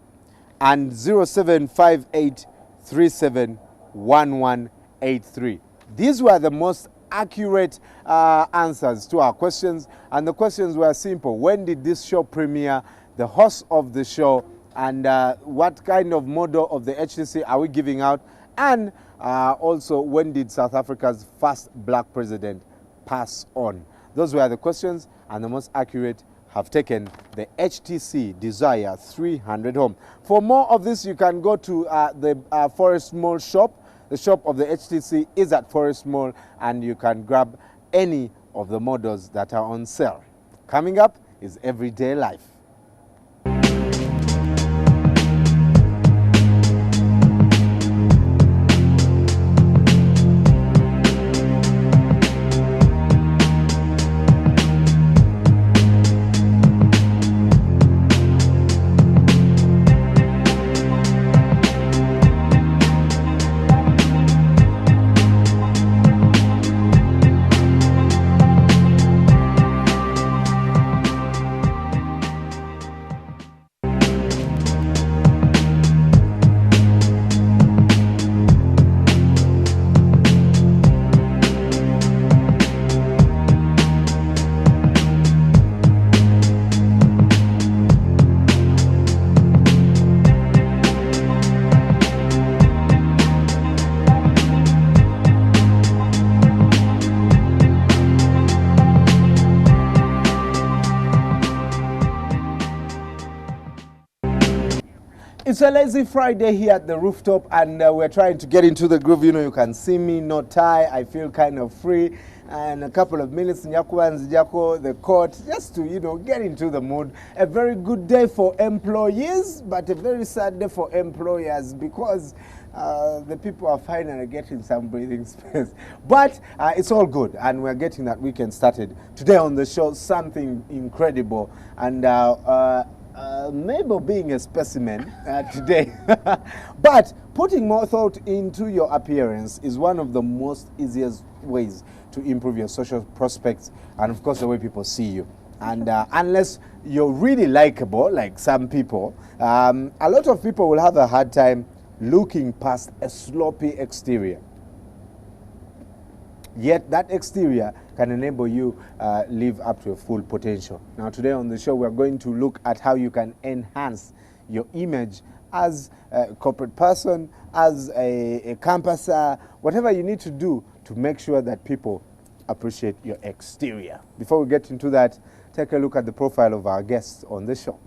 and 0758 37 1183. These were the most accurate answers to our questions, and the questions were simple. When did this show premiere? The host of the show, and what kind of model of the HTC are we giving out? And also, when did South Africa's first black president pass on? Those were the questions, and the most accurate have taken the HTC Desire 300 home. For more of this, you can go to the Forest Mall shop. The shop of the HTC is at Forest Mall, and you can grab any of the models that are on sale. Coming up is Everyday Life. It's a lazy Friday here at the rooftop, and we're trying to get into the groove. You know, you can see me, no tie. I feel kind of free. And a couple of minutes, the court, just to, you know, get into the mood. A very good day for employees, but a very sad day for employers, because the people are finally getting some breathing space. But it's all good, and we're getting that weekend started. Today on the show, something incredible. And Mabel being a specimen today. But putting more thought into your appearance is one of the most easiest ways to improve your social prospects and, of course, the way people see you. And unless you're really likable, like some people, a lot of people will have a hard time looking past a sloppy exterior. Yet that exterior can enable you live up to your full potential. Now today on the show, we're going to look at how you can enhance your image as a corporate person, as a campuser, whatever you need to do to make sure that people appreciate your exterior. Before we get into that, take a look at the profile of our guests on the show.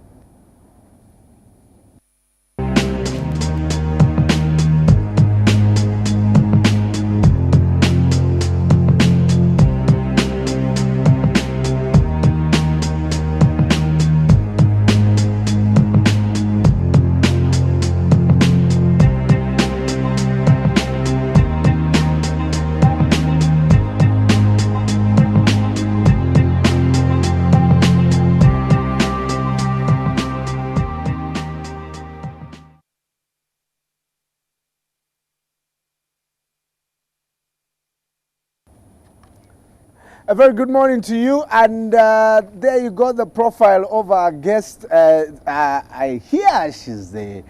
A very good morning to you, and there you go, the profile of our guest. I hear she's the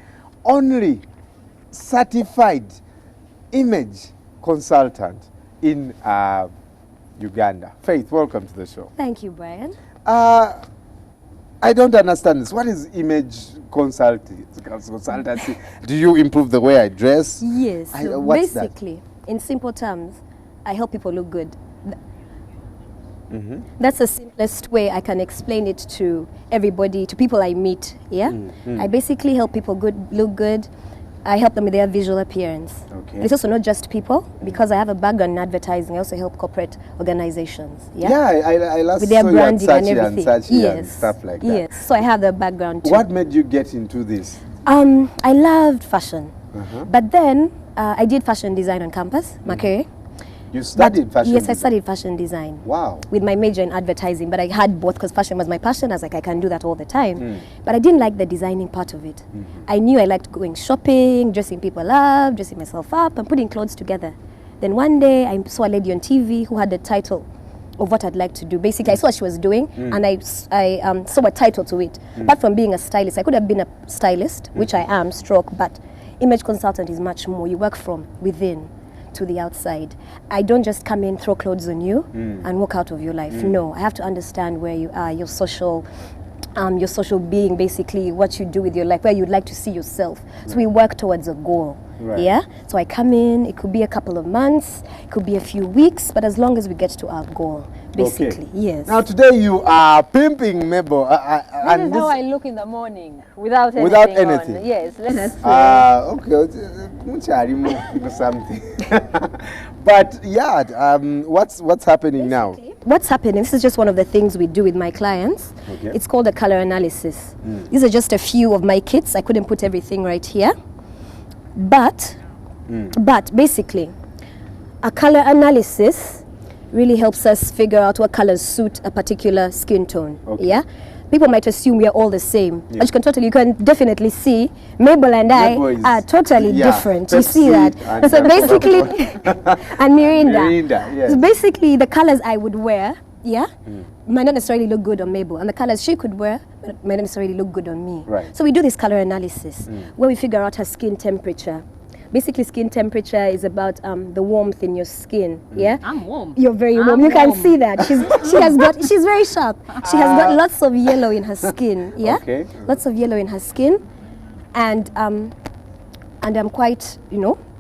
only certified image consultant in Uganda. Faith, welcome to the show. Thank you, Brian. I don't understand this. What is image consultancy? Do you improve the way I dress? Yes. So what's basically, in simple terms, I help people look good. Mm-hmm. That's the simplest way I can explain it to everybody, to people I meet. Yeah. Mm-hmm. I basically help people look good. I help them with their visual appearance. Okay. And it's also not just people, because I have a background in advertising. I also help corporate organizations. Yeah. I last with their saw branding you and at everything. Sachi and Yes. stuff like that. Yes. So I have the background too. What made you get into this? I loved fashion, Uh-huh. but then I did fashion design on campus, Makerere. You studied fashion Yes, design? I studied fashion design. Wow. With my major in advertising, but I had both because fashion was my passion. I was like, I can do that all the time. Mm. But I didn't like the designing part of it. Mm-hmm. I knew I liked going shopping, dressing people up, dressing myself up, and putting clothes together. Then one day, I saw a lady on TV who had the title of what I'd like to do. Basically, I saw what she was doing, and I saw a title to it. Apart from being a stylist, I could have been a stylist, which I am, but image consultant is much more. You work from within to the outside. I don't just come in, throw clothes on you, and walk out of your life. No, I have to understand where you are, your social being, basically what you do with your life, where you'd like to see yourself. So we work towards a goal. Right. Yeah. So I come in. It could be a couple of months, it could be a few weeks, but as long as we get to our goal, basically. Okay. Yes. Now today you are pimping Mabel. This is how I look in the morning without anything. On. Yes, let's okay. Something. But yeah, what's happening now? What's happening? This is just one of the things we do with my clients. Okay. It's called a color analysis. These are just a few of my kits. I couldn't put everything right here, but basically, a color analysis really helps us figure out what colors suit a particular skin tone. Okay. Yeah. People might assume we are all the same, but you can definitely see Mabel and I are totally different. You see that? So basically, and Mirinda. Yes. So basically, the colors I would wear, might not necessarily look good on Mabel, and the colors she could wear might not necessarily look good on me. Right. So we do this color analysis where we figure out her skin temperature. Basically, skin temperature is about the warmth in your skin. Yeah, I'm warm. You're very warm. You can see that. She's very sharp. She has got lots of yellow in her skin. Yeah, Okay. lots of yellow in her skin, and I'm quite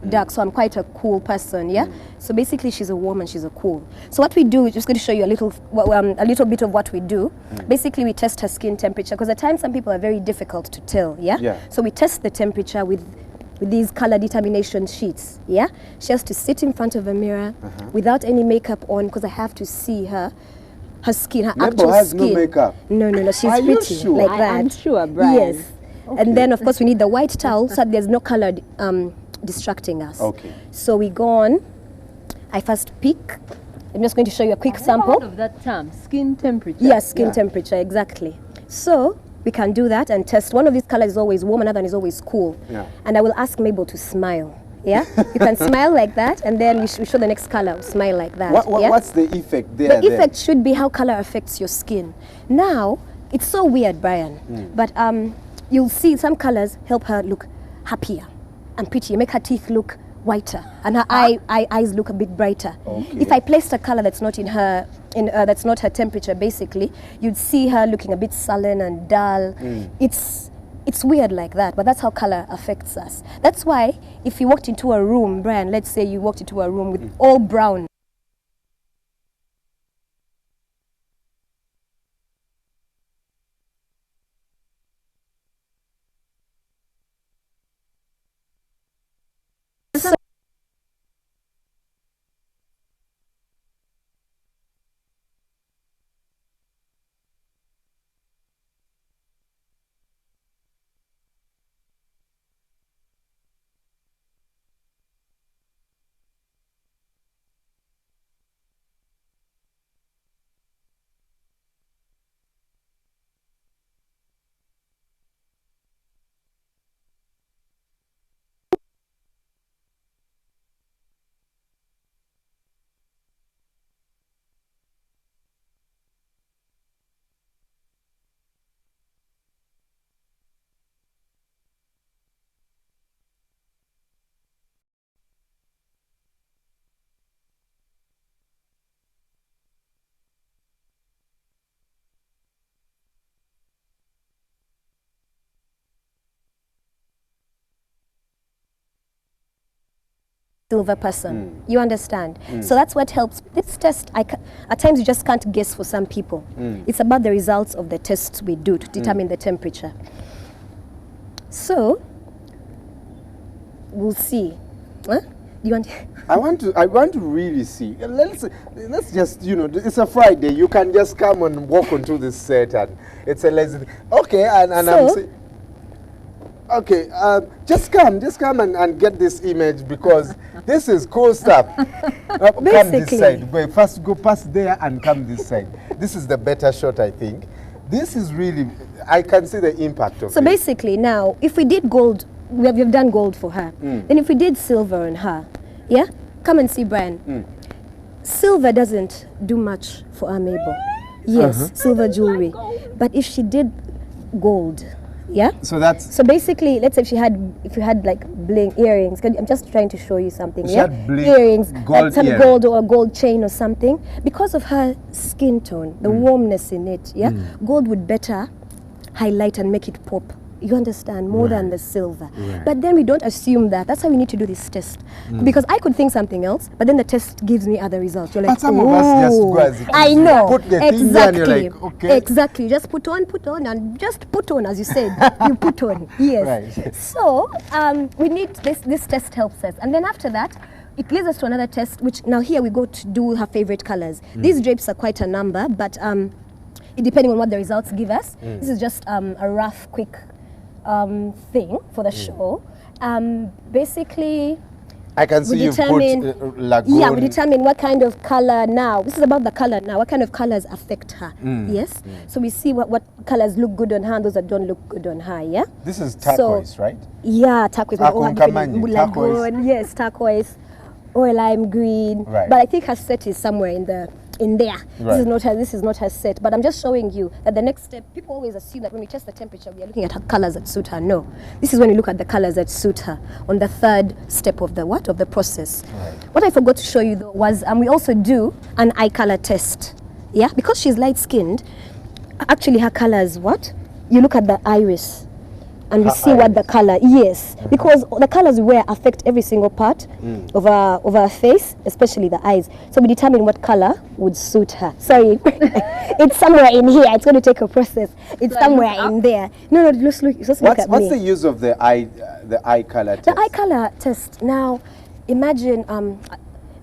dark, so I'm quite a cool person. Yeah. So basically, she's a warm and she's a cool. So what we do is just going to show you a little bit of what we do. Basically, we test her skin temperature because at times some people are very difficult to tell. Yeah. So we test the temperature with these color determination sheets. Yeah, she has to sit in front of a mirror without any makeup on because I have to see her skin, her Mabel actual has skin. no makeup. No, she's Are you pretty sure? like that. I'm sure, Brian. Yes. And then of course we need the white towel so that there's no color distracting us. Okay. So we go on. I first pick. I'm just going to show you a quick I've sample. heard of that term, skin temperature. Yes, skin temperature, exactly. So we can do that and test. One of these colors is always warm, another one is always cool. Yeah. And I will ask Mabel to smile. Yeah, you can smile like that, and then we show the next color. Smile like that. Yeah? What's the effect there? The effect should be how color affects your skin. Now, it's so weird, Brian, but you'll see some colors help her look happier and prettier, make her teeth look whiter, and her eyes look a bit brighter. Okay. If I placed a color that's not in her, that's not her temperature, basically, you'd see her looking a bit sullen and dull. It's weird like that, but that's how color affects us. That's why if you walked into a room, Brian, let's say you walked into a room with all brown, silver person. You understand? So that's what helps. This test, at times you just can't guess for some people. It's about the results of the tests we do to determine the temperature. So, we'll see. Huh? You want? I want to really see. Let's just, you know, it's a Friday. You can just come and walk onto this set, and it's a lazy. Okay, and I'm saying. Okay, just come and get this image, because this is cool stuff. Come this side. Wait, first go past there and come this side. This is the better shot, I think. This is really, I can see the impact of it. So basically now, if we did gold, we've done gold for her. Then if we did silver on her, yeah? Come and see Brian. Silver doesn't do much for our Mabel. Yes, silver jewelry. But if she did gold, yeah? So basically, let's say if you had like bling earrings, I'm just trying to show you something. She yeah? had bling, earrings, gold like some earring. gold or a gold chain or something. Because of her skin tone, the warmness in it, yeah? Gold would better highlight and make it pop. You understand? More than the silver. But then we don't assume that. That's why we need to do this test. Because I could think something else, but then the test gives me other results. You're like, but some of us just go as it is. I know. Put the thing there and you're like, okay. Exactly. Just put on, and just put on, as you said. You put on. Yes. Right. So we need this test helps us. And then after that, it leads us to another test, which now here we go to do her favorite colors. These drapes are quite a number, but depending on what the results give us, this is just a rough, quick thing for the show. Basically, I can see you've put lagoon. Yeah, we determine what kind of color now. This is about the color now. What kind of colors affect her? Yes. So we see what colors look good on her and those that don't look good on her. Yeah. This is turquoise, right? Yeah, turquoise. Lagoon, yes, turquoise, or lime green. Right. But I think her set is somewhere in there. Right. This is not her set, but I'm just showing you that the next step, people always assume that when we test the temperature, we are looking at her colors that suit her. No, this is when we look at the colors that suit her on the third step of the process. Right. What I forgot to show you though was we also do an eye color test. Yeah, because she's light skinned, actually her colors you look at the iris. And we see what the color, because the colors we wear affect every single part of our face, especially the eyes. So we determine what color would suit her. Sorry, it's somewhere in here. It's going to take a process. It's somewhere in there. No, just look at me. What's the use of the eye color test? The eye color test. Now, imagine,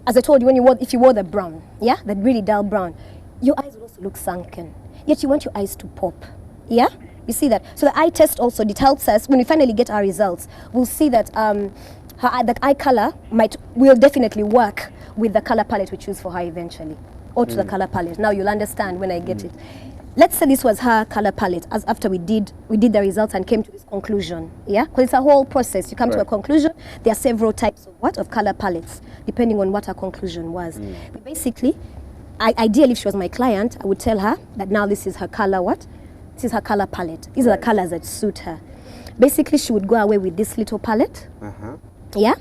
as I told you, if you wore the brown, yeah, that really dull brown, your eyes would also look sunken. Yet you want your eyes to pop, yeah. You see that? So the eye test also, it helps us, when we finally get our results, we'll see that the eye color will definitely work with the color palette we choose for her eventually, or to the color palette. Now you'll understand when I get it. Let's say this was her color palette, as after we did the results and came to this conclusion, yeah? Because it's a whole process. You come to a conclusion. There are several types of color palettes, depending on what her conclusion was. But basically, ideally, if she was my client, I would tell her that now this is her color This is her color palette. These are the colors that suit her. Basically, she would go away with this little palette. Yeah?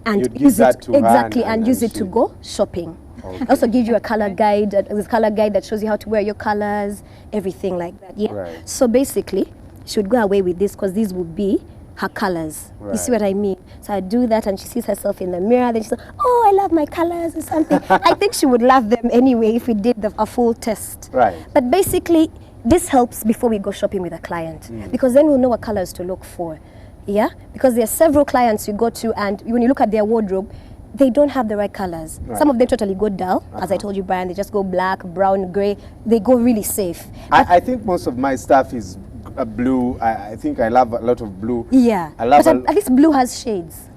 And use it and use it to go shopping. Okay. I also give you a color guide. There's a color guide that shows you how to wear your colors, everything like that. Yeah. Right. So basically, she would go away with this because these would be her colors. Right. You see what I mean? So I do that and she sees herself in the mirror. Then she says, "Oh, I love my colors," or something. I think she would love them anyway if we did a full test. Right. But basically, this helps before we go shopping with a client, because then we'll know what colors to look for. Yeah? Because there are several clients you go to, and when you look at their wardrobe, they don't have the right colors. Right. Some of them totally go dull. As I told you, Brian, they just go black, brown, gray. They go really safe. I think most of my stuff is blue. I think I love a lot of blue. Yeah. But at least blue has shades.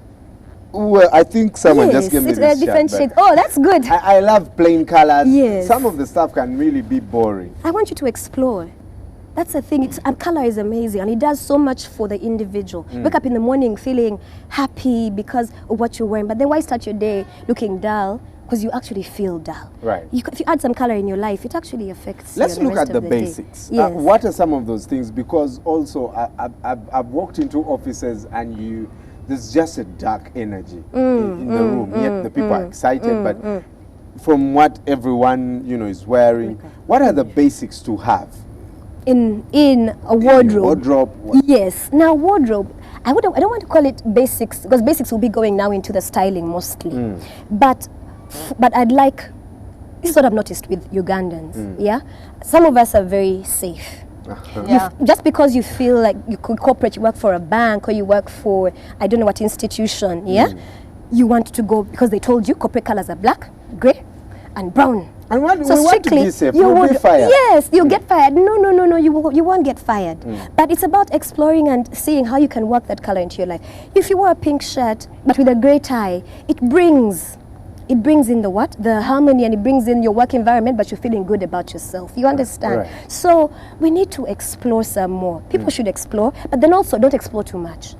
Well, I think someone just gave me this different shades. Oh, that's good. I love plain colors. Yes. Some of the stuff can really be boring. I want you to explore. That's the thing. Color is amazing, and it does so much for the individual. Wake up in the morning feeling happy because of what you're wearing, but then why start your day looking dull? Because you actually feel dull. Right. If you add some color in your life, it actually affects. Let's look at the basics. Yes. What are some of those things? Because also, I've walked into offices and there's just a dark energy in the room. Yet the people are excited, but from what everyone is wearing, what are the basics to have? In a wardrobe. Wardrobe. Yes. Now wardrobe, I don't want to call it basics, because basics will be going now into the styling mostly. But I'd like, this is what I've noticed with Ugandans, yeah? Some of us are very safe. Just because you feel like you could corporate, you work for a bank or you work for, I don't know what institution, you want to go because they told you corporate colors are black, grey, and brown. And what, so we want to be safe. you You'll be fired. Yes, you'll get fired. No, you won't get fired. But it's about exploring and seeing how you can work that color into your life. If you wear a pink shirt but with a grey tie, it brings in the what? The harmony, and it brings in your work environment, but you're feeling good about yourself. You understand? Right. So we need to explore some more. People should explore, but then also don't explore too much.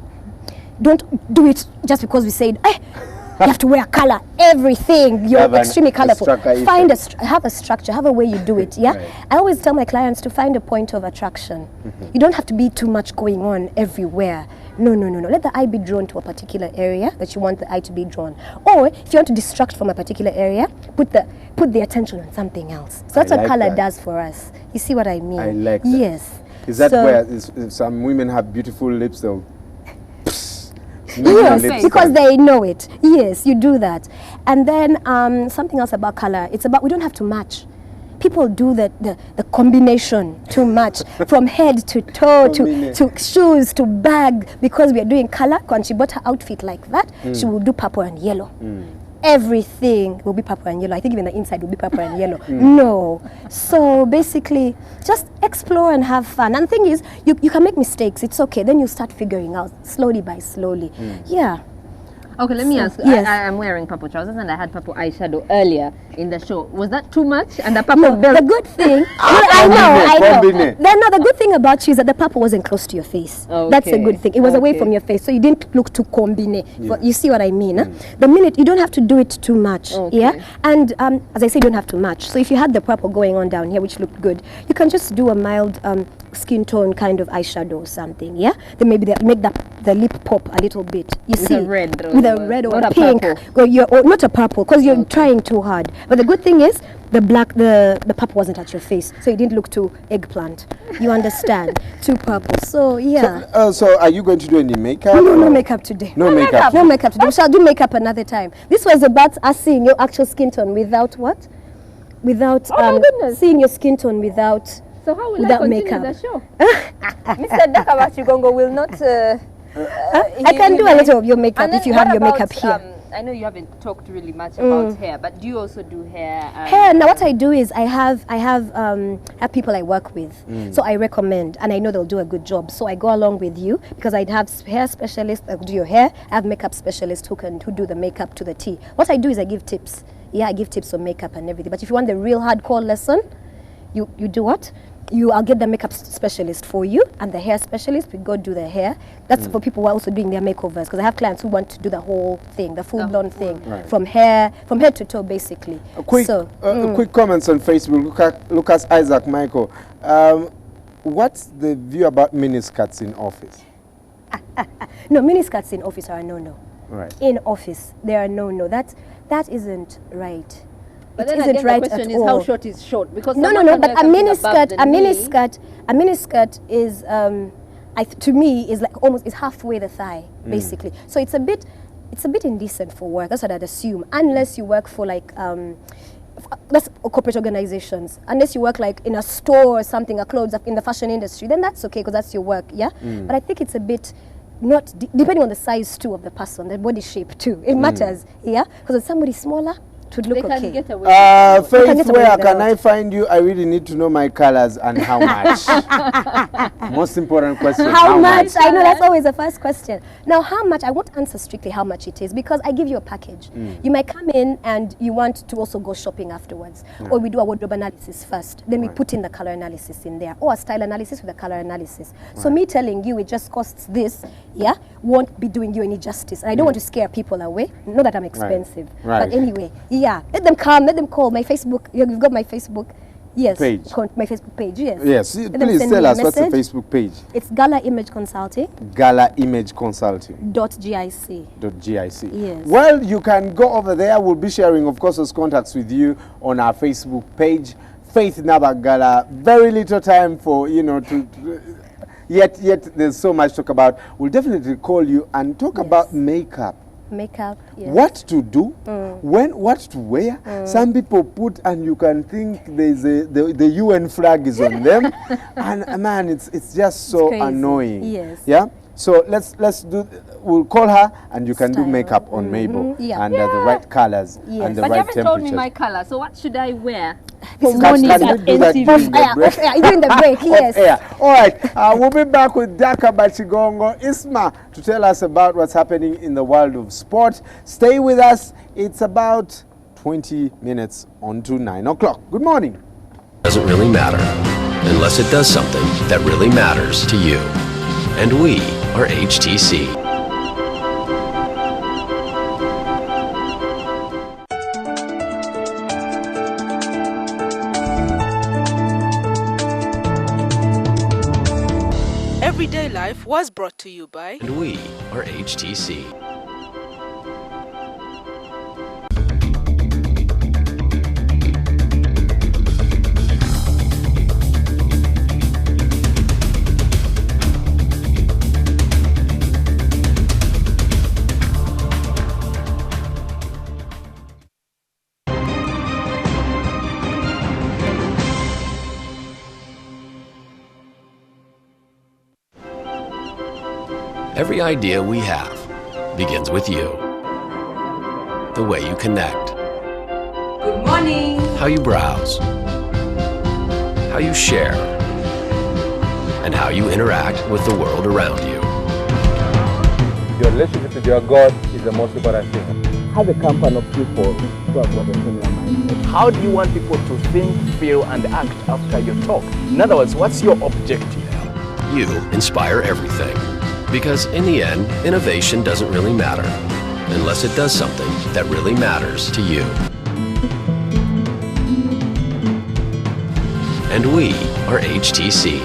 Don't do it just because we said, you have to wear color, everything. You're extremely colorful. Have a structure, have a way you do it. Yeah. Right. I always tell my clients to find a point of attraction. You don't have to be too much going on everywhere. No. Let the eye be drawn to a particular area that you want the eye to be drawn. Or if you want to distract from a particular area, put the attention on something else. So that's what color does for us. You see what I mean? I like that. Yes. Is that where some women have beautiful lips though? Yes, because they know it. Yes, you do that. And then something else about color. It's about, we don't have to match. People do the combination too much, from head to toe, to shoes, to bag, because we are doing color. When she bought her outfit like that, she will do purple and yellow. Everything will be purple and yellow. I think even the inside will be purple and yellow. No. So basically, just explore and have fun. And the thing is, you can make mistakes. It's okay. Then you start figuring out slowly by slowly. Yeah. Okay, let me ask. Yes. I am wearing purple trousers and I had purple eyeshadow earlier in the show. Was that too much? And the purple belt? The good thing, I know. Then the good thing about you is that the purple wasn't close to your face. Okay. That's a good thing. It was away from your face, so you didn't look too combine. You see what I mean? The minute, you don't have to do it too much. Yeah. And as I said, you don't have to match. So if you had the purple going on down here, which looked good, you can just do a mild skin tone kind of eyeshadow or something. Yeah. Then maybe make the lip pop a little bit. You see? With a red or not pink. Or not a purple, because you're trying too hard. But the good thing is, the purple wasn't at your face, so it didn't look too eggplant. You understand? Too purple. So yeah. So are you going to do any makeup? No makeup today. No makeup. No makeup today. We shall do makeup another time. This was about us seeing your actual skin tone without what? Without seeing your skin tone without. So how will I continue makeup. the show? Mr. Dakabachigongo will not. I can do a little of your makeup if you have your makeup here. I know you haven't talked really much about hair, but do you also do hair? Hair. Now, what I do is I have people I work with, so I recommend, and I know they'll do a good job. So I go along with you because I have hair specialists that do your hair. I have makeup specialists who do the makeup to the T. What I do is I give tips. Yeah, I give tips on makeup and everything. But if you want the real hardcore lesson, you do what? I'll get the makeup specialist for you, and the hair specialist, we go do the hair. That's for people who are also doing their makeovers, because I have clients who want to do the whole thing, the full-blown thing, from head to toe, basically. Quick comments on Facebook. Lucas Isaac Michael. What's the view about miniskirts in office? No, miniskirts in office are a no-no. Right. In office, they are no-no. That isn't right. But then again, the question is how short is short? Because no. But a miniskirt is, to me, is like almost halfway the thigh, basically. So it's a bit indecent for work. That's what I'd assume, unless you work for like that's corporate organizations. Unless you work like in a store or something, a clothes in the fashion industry, then that's okay because that's your work. Yeah. But I think it's a bit. Not depending on the size too of the person, the body shape too. It matters. Yeah. Because if somebody's smaller, it would look okay. Faith, where can I find you? I really need to know my colors and how much. Most important question. How much? I know that's always the first question. Now, how much? I won't answer strictly how much it is because I give you a package. You might come in and you want to also go shopping afterwards, or we do a wardrobe analysis first. Then we put in the color analysis in there, or a style analysis with a color analysis. So me telling you it just costs this, yeah, won't be doing you any justice. And I don't want to scare people away. Not that I'm expensive, but anyway. Yeah, let them come, let them call. My Facebook, you've got my Facebook, yes. Page. My Facebook page, yes. Yes, please tell us what's the Facebook page. It's Gala Image Consulting. Gala Image Consulting. .gic. Yes. Well, you can go over there. We'll be sharing, of course, those contacts with you on our Facebook page. Faith Nabagala. Very little time for, Yet there's so much to talk about. We'll definitely call you and talk about makeup. Makeup, yes. What to do, what to wear. Some people put, and you can think there's the UN flag is on them, and man, it's just so annoying. Yes. Yeah. So let's do. We'll call her, and you can do makeup on Mabel and the right colors and the But right you haven't temperature. told me my color, so what should I wear? Can you do that during the break? During the break, yes. Off air. All right, we'll be back with Daka Bachigongo Isma to tell us about what's happening in the world of sport. Stay with us. It's about 20 minutes on to 9 o'clock. Good morning. Doesn't really matter unless it does something that really matters to you. And we are HTC. Everyday Life was brought to you by... And we are HTC. Every idea we have begins with you. The way you connect. Good morning. How you browse. How you share. And how you interact with the world around you. Your relationship with your God is the most important thing. Have a company of people who have got a similar mindset. How do you want people to think, feel, and act after your talk? In other words, what's your objective? You inspire everything. Because in the end, innovation doesn't really matter unless it does something that really matters to you. And we are HTC.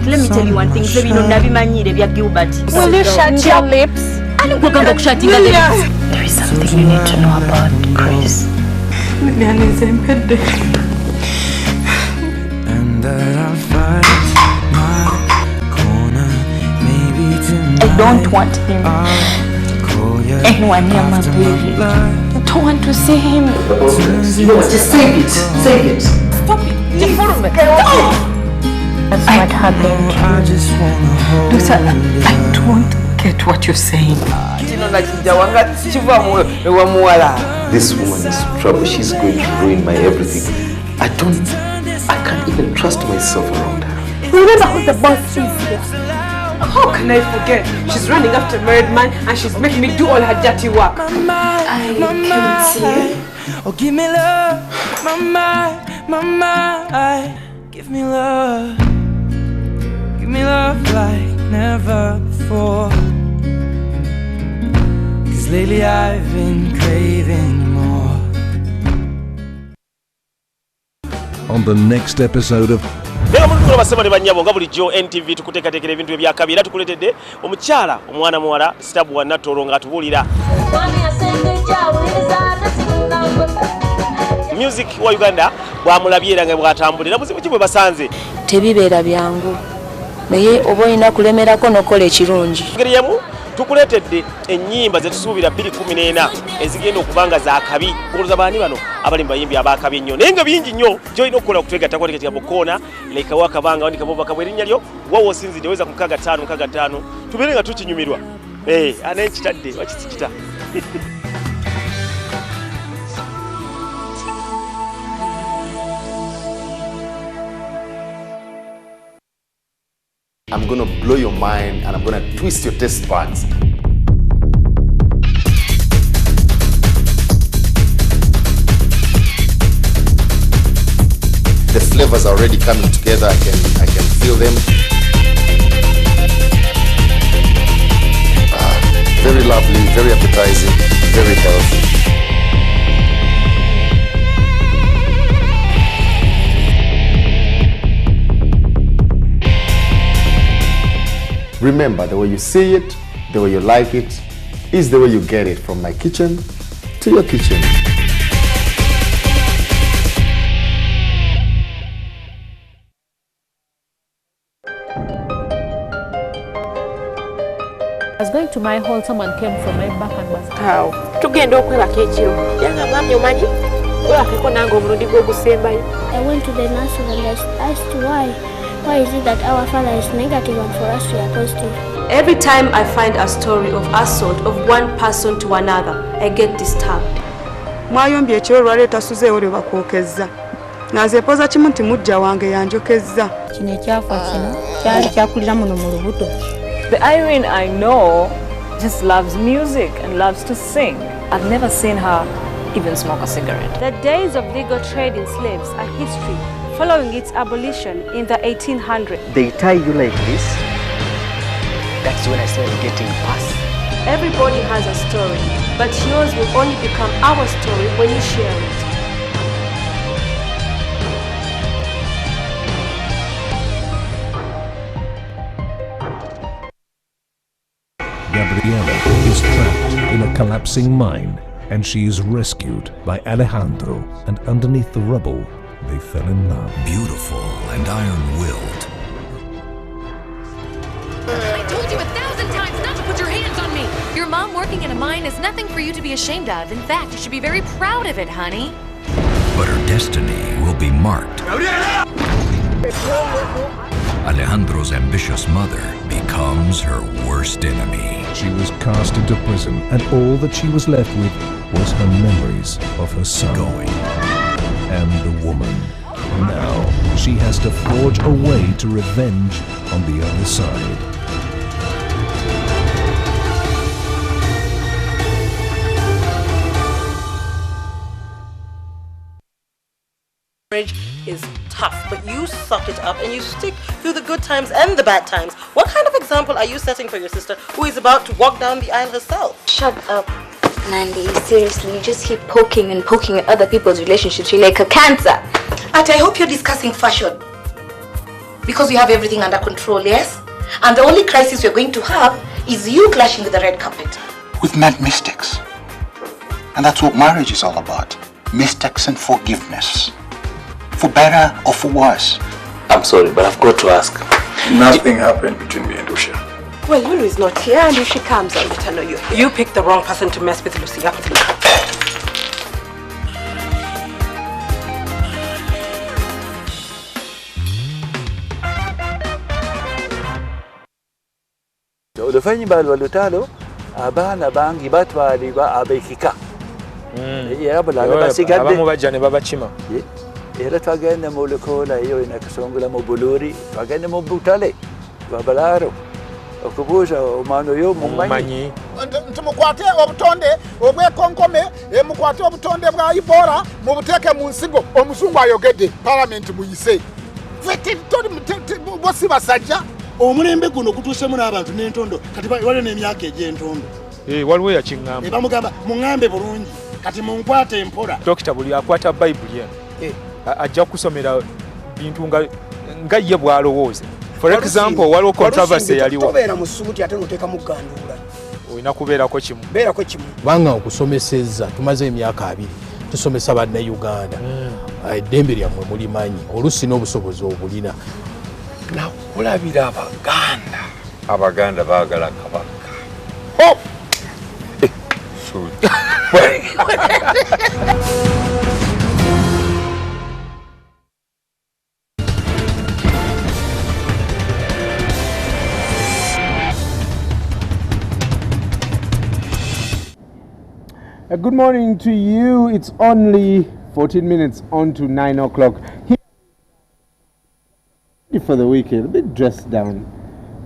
Let me tell you one thing. Will you shut your lips? There is something you need to know about Chris. I don't want him anyone near my baby. I don't want to see him. Just save it. Save it. Stop it. That's what happened. Doctor, I don't get what you're saying. This woman is trouble. She's going to ruin my everything. I can't even trust myself around her. Remember who the boss is here. How can I forget? She's running after a married man and she's making me do all her dirty work. I can't see you. Oh, give me love, mama, give me love. Give me love like never before. 'Cause lately I've been craving more. On the next episode of Lero mulukulu basema banyabo nga bulijjo NTV tukuteekateekera ebintu ebyakabi era tukuletedde omukyala omwana muwala Stabu wa Natoro nga atubulira music wa Uganda bwamulabye era nga bwatambulira buzibu ki bwe basanze tebibeera byangu naye oba olina kulemerako n'okola ekirungi ngeri yemu tukuletedde ennyimba zetusuubira 2014 ezigenda okubanga za kabi okuloza baani bano abali mu bayimbi abakabi ennyo naye nga bingi nnyo gyolina okukola okutegatta kwatekatika bokona lekawo akabanga wandika bobaka bwerinnya lyo wawo osinzidde weza ku 65 tubeere nga tukinyumirwa anekitadde wakisikita I'm going to blow your mind and I'm going to twist your taste buds. The flavors are already coming together. I can feel them. Very lovely, very appetizing, very healthy. Remember, the way you see it, the way you like it, is the way you get it from my kitchen to your kitchen. I was going to my hall, someone came from my back and was How? Tugenda okwebaka ekiro. Yanga mwami omanyi? Webakeko nange omulundi gw'ogusembayo. I went to the nurses and I asked why. Why is it that our father is negative and for us we are positive? Every time I find a story of assault of one person to another, I get disturbed. Mwayombye ekiro lwaleeta suzeewo lwe bakwokezza. Nazeepoza kimu nti mujja wange yanjokezza. Kino ekyafa kino kyali kyakulira muno mu lubuto. The Irene I know just loves music and loves to sing. I've never seen her even smoke a cigarette. The days of legal trade in slaves are history, following its abolition in the 1800s. They tie you like this. That's when I started getting past. Everybody has a story, but yours will only become our story when you share it. Gabriela is trapped in a collapsing mine, and she is rescued by Alejandro, and underneath the rubble, they fell in love. Beautiful and iron-willed. I told you 1,000 times not to put your hands on me! Your mom working in a mine is nothing for you to be ashamed of. In fact, you should be very proud of it, honey. But her destiny will be marked. Alejandro's ambitious mother becomes her worst enemy. She was cast into prison, and all that she was left with was her memories of her son and the woman. Now she has to forge a way to revenge on the other side. Marriage is tough, but you suck it up and you stick through the good times and the bad times. What kind of example are you setting for your sister who is about to walk down the aisle herself? Shut up, Nandi. Seriously, you just keep poking and poking at other people's relationships. You're like a cancer. Ati, I hope you're discussing fashion. Because you have everything under control, yes? And the only crisis you're going to have is you clashing with the red carpet. We've met mistakes. And that's what marriage is all about. Mistakes and forgiveness. For better or for worse. I'm sorry, but I've got to ask. Nothing happened between me and Lucia. Well, Lulu's not here, and if she comes, I'll let her know you're here. You picked the wrong person to mess with, Lucia. Oluvannyuma lwa lutalo abaana bangi batwalibwa ab'ekika era bulanga basigadde abamu bajja ne babakima era twagenda mu Lukola eyo ina Kasongola mu Buluri twagenda mu Butale Babalaaro okubuuza omwana oyo mumanyi nti mukwate obutonde obwekonkome mukwate obutonde bwa Ibora mubuteeke mu nsigo omuzungu ayogedde palamenti muyise bosi basajja omulembe guno gutuusemu n'abantu n'entondo kati waliwo n'emyaka egy'entondo waliwo yakiŋŋamba bamugamba muŋŋambe bulungi kati munkwate empola dokita buli akwata bayibuli eno ajja kusomera bintu nga ye bw'alowooza. For example, waliwo controversy yaliwo tobeera mu ssuuti ate n'oteeka mu gganduula olina kubeerako kimu kubanga okusobesezza tumaze emyaka 2 tusomesa bannayuganda eddembe lyammwe mulimanyi oluusi n'obusobozi obulina Olabira Abaganda baagala kabaka. Good morning to you. It's only 14 minutes on to 9 o'clock. For the weekend, a bit dressed down.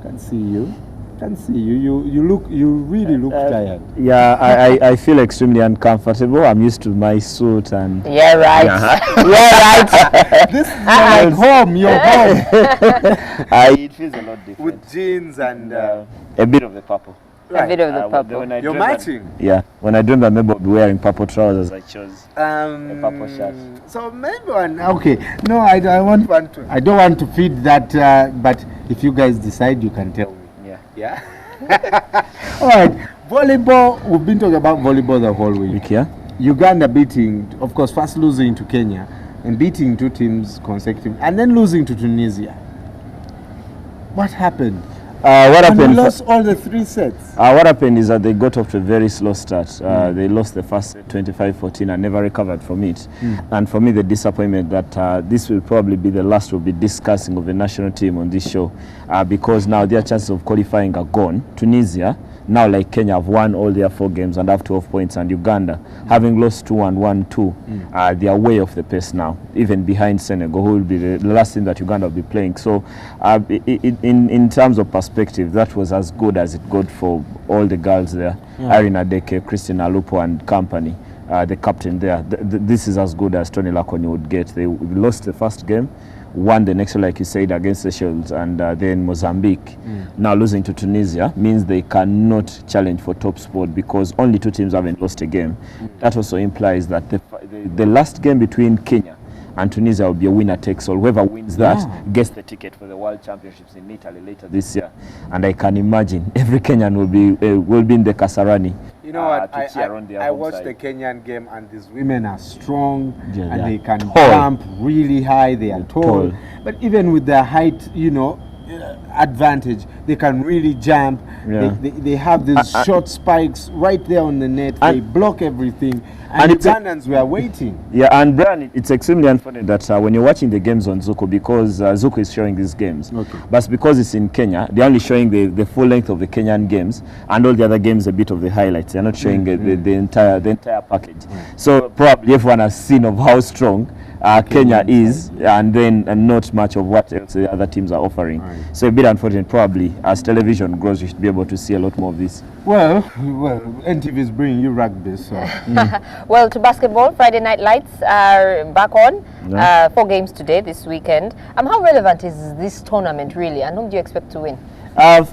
Can't see you. You really look tired. Yeah, I feel extremely uncomfortable. I'm used to my suit and Yeah, right. Yeah, right. This is like home. You're home. It feels a lot different. With jeans and a bit of the purple. Right. A bit of the purple. You're matching. Yeah. When I dreamed that maybe I'll be wearing purple trousers, I chose a purple shirt. So maybe one. Okay. No, I don't want to feed that. But if you guys decide, you can tell me. Yeah. Yeah. All right. Volleyball, we've been talking about volleyball the whole week. Yeah. Uganda beating, of course, first losing to Kenya and beating 2 teams consecutively and then losing to Tunisia. What happened? What happened? And they lost all the 3 sets. What happened is that they got off to a very slow start. They lost the first set 25-14 and never recovered from it. And for me, the disappointment that this will probably be the last we'll be discussing of the national team on this show, because now their chances of qualifying are gone. Tunisia, now like Kenya, have won all their 4 games and have 12 points, and Uganda, having lost 2 and won 2, they are way off the pace now, even behind Senegal, who will be the last team that Uganda will be playing. So in terms of perspective, that was as good as it got for all the girls there. Irene Adeke, Christine Alupo and company, the captain there. This is as good as Tony Lakoni would get. They lost the first game, won the next one, like you said, against Seychelles and then Mozambique. Now losing to Tunisia means they cannot challenge for top spot because only 2 teams haven't lost a game. That also implies that the last game between Kenya and Tunisia will be a winner takes all. Whoever wins that gets the ticket for the World Championships in Italy later this year. And I can imagine every Kenyan will be in the Kasarani. You know what? I watched the Kenyan game, and these women are strong, and they can jump really high. They are tall. But even with their height, you know, advantage, they can really jump. They have these short spikes right there on the net. They block everything. And Ugandans were waiting. Yeah, and Brian, it's extremely unfortunate that when you're watching the games on Zuko, because Zuko is showing these games, but because it's in Kenya, they're only showing the full length of the Kenyan games, and all the other games a bit of the highlights. They're not showing the entire package. So probably everyone has seen of how strong Kenya is, and then not much of what else the other teams are offering. So a bit unfortunate. Probably as television grows, you should be able to see a lot more of this. Well, NTV is bringing you rugby, so. Well, to basketball, Friday Night Lights are back on. 4 games today, this weekend. How relevant is this tournament really, and whom do you expect to win?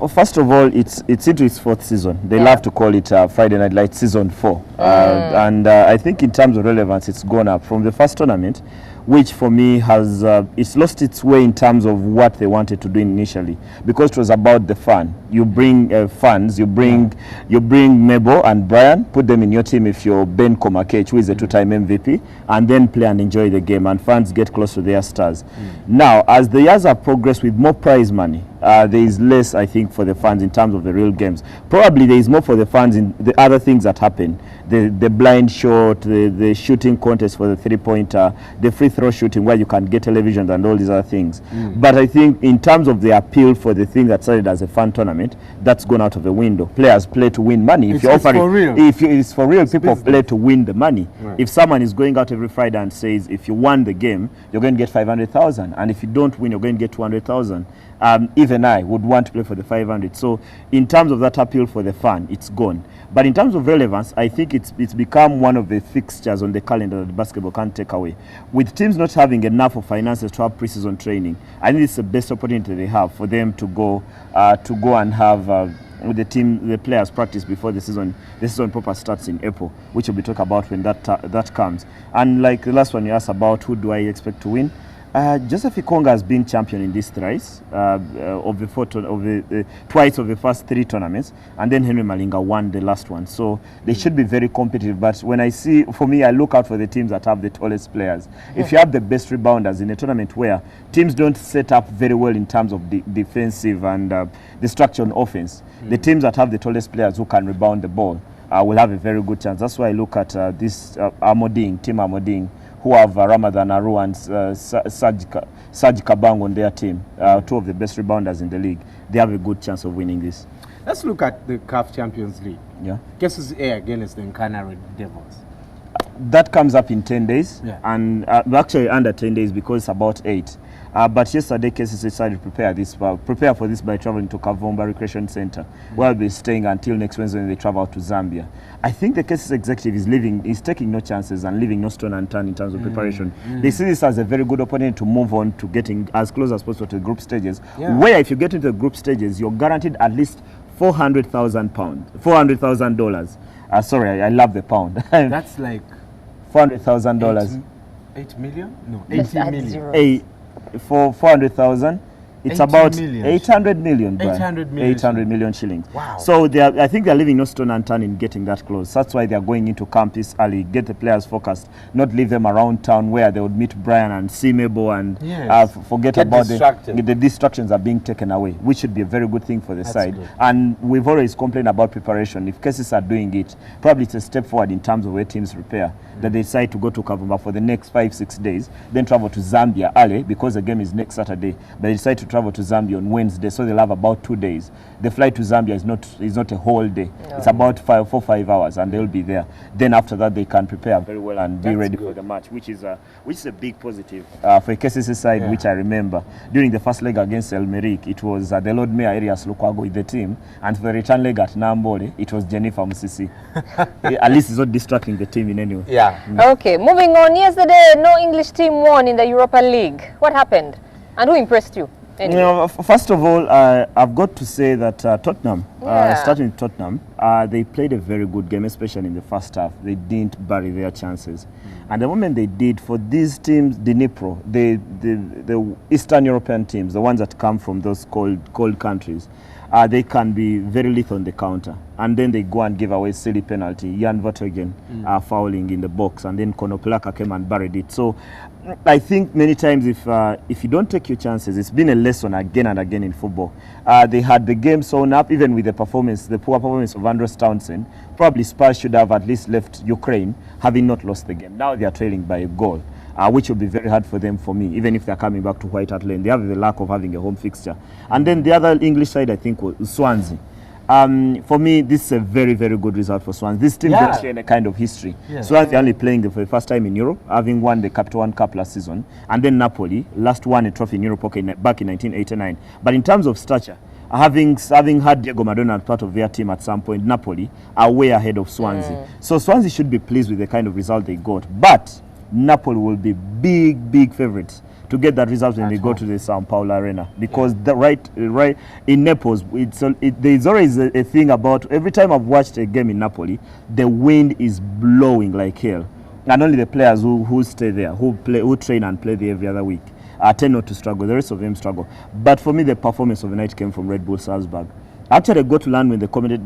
First of all, it's into its 4th season. They love to call it Friday Night Lights Season 4. And I think in terms of relevance, it's gone up from the first tournament, which for me has it's lost its way in terms of what they wanted to do initially, because it was about the fun. You bring fans, you bring Mabel and Brian, put them in your team if you're Ben Komakech, who is a 2-time MVP, and then play and enjoy the game, and fans get close to their stars. Now, as the years have progressed with more prize money, there is less, I think, for the fans in terms of the real games. Probably there is more for the fans in the other things that happen. The blind shot, the shooting contest for the 3-pointer, the free throw shooting where you can get television and all these other things. But I think in terms of the appeal for the thing that started as a fun tournament, that's gone out of the window. Players play to win money. If it's for real. It's for real, people play to win the money. If someone is going out every Friday and says, if you won the game, you're going to get 500,000, and if you don't win, you're going to get 200,000. Even I would want to play for the 500. So in terms of that appeal for the fan, it's gone. But in terms of relevance, I think it's become one of the fixtures on the calendar that basketball can't take away. With teams not having enough of finances to have pre-season training, I think it's the best opportunity they have for them to go and have with the players practice before the season proper starts in April, which will be talked about when that comes. And like the last one you asked about, who do I expect to win? Joseph Ikonga has been champion in this thrice twice of the first 3 tournaments, and then Henry Malinga won the last one. So they should be very competitive. But when I look out for the teams that have the tallest players. If you have the best rebounders in a tournament where teams don't set up very well in terms of defensive and the structure on offense, the teams that have the tallest players who can rebound the ball will have a very good chance. That's why I look at this Team Amoding, who have Ramadan Aru and Saj Kabang on their team, 2 of the best rebounders in the league. They have a good chance of winning this. Let's look at the CAF Champions League. Cases A against the Nkana Red Devils. That comes up in 10 days, and actually under 10 days because it's about 8. But yesterday, Cases decided to prepare for this by traveling to Kavomba Recreation Center, where they'll be staying until next Wednesday when they travel out to Zambia. I think the Cases executive is taking no chances and leaving no stone unturned in terms of preparation. They see this as a very good opportunity to move on to getting as close as possible to the group stages, where if you get into the group stages, you're guaranteed at least $400,000. Sorry, I love the pound. That's like $400,000. 8 million? No, 80 million. For 400,000, It's about million. 800 million, Brian. 800 million. 800 million shillings. Wow. So I think they're leaving no stone unturned in getting that close. That's why they're going into camp this early, get the players focused, not leave them around town where they would meet Brian and see Mabel and forget Get about distracted. the distractions are being taken away, which should be a very good thing for the That's side. good. And we've always complained about preparation. If cases are doing it, probably it's a step forward in terms of where teams prepare, that they decide to go to Kavumba for the next 5-6 days, then travel to Zambia early because the game is next Saturday. But they decide to travel to Zambia on Wednesday, so they'll have about 2 days. The flight to Zambia is not a whole day. No. It's about 4-5 hours, and they'll be there. Then after that, they can prepare very well and be ready for the match, which is a big positive for a KCC side, which I remember during the first leg against El Merrick, it was the Lord Mayor Arias Lukwago with the team, and for the return leg at Nambole, it was Jennifer Musisi. At least it's not distracting the team in any way. Okay, moving on. Yesterday, no English team won in the Europa League. What happened? And who impressed you? Anyway. You know, first of all, I've got to say that Tottenham, starting with Tottenham, they played a very good game, especially in the first half. They didn't bury their chances. And the moment they did, for these teams, Dnipro, the Eastern European teams, the ones that come from those cold countries, they can be very lethal on the counter. And then they go and give away silly penalty. Jan Vertonghen fouling in the box, and then Konoplaka came and buried it. So I think many times if you don't take your chances, it's been a lesson again and again in football. They had the game sewn up, even with the poor performance of Andros Townsend. Probably Spurs should have at least left Ukraine, having not lost the game. Now they are trailing by a goal. Which will be very hard for them, for me, even if they're coming back to White Hart Lane. They have the lack of having a home fixture. And then the other English side, I think, was Swansea. For me, this is a very, very good result for Swansea. This team don't share any kind of history. Swansea only playing for the first time in Europe, having won the Capital One Cup last season. And then Napoli, last won a trophy in Europe back in 1989. But in terms of stature, having had Diego Maradona as part of their team at some point, Napoli are way ahead of Swansea. So Swansea should be pleased with the kind of result they got. But Napoli will be big favorites to get that result when they go to the São Paulo Arena, because right in Naples, there's always a thing about every time I've watched a game in Napoli, the wind is blowing like hell, and only the players who stay there, who train and play there every other week, tend not to struggle. The rest of them struggle. But for me, the performance of the night came from Red Bull Salzburg. Actually, I got to learn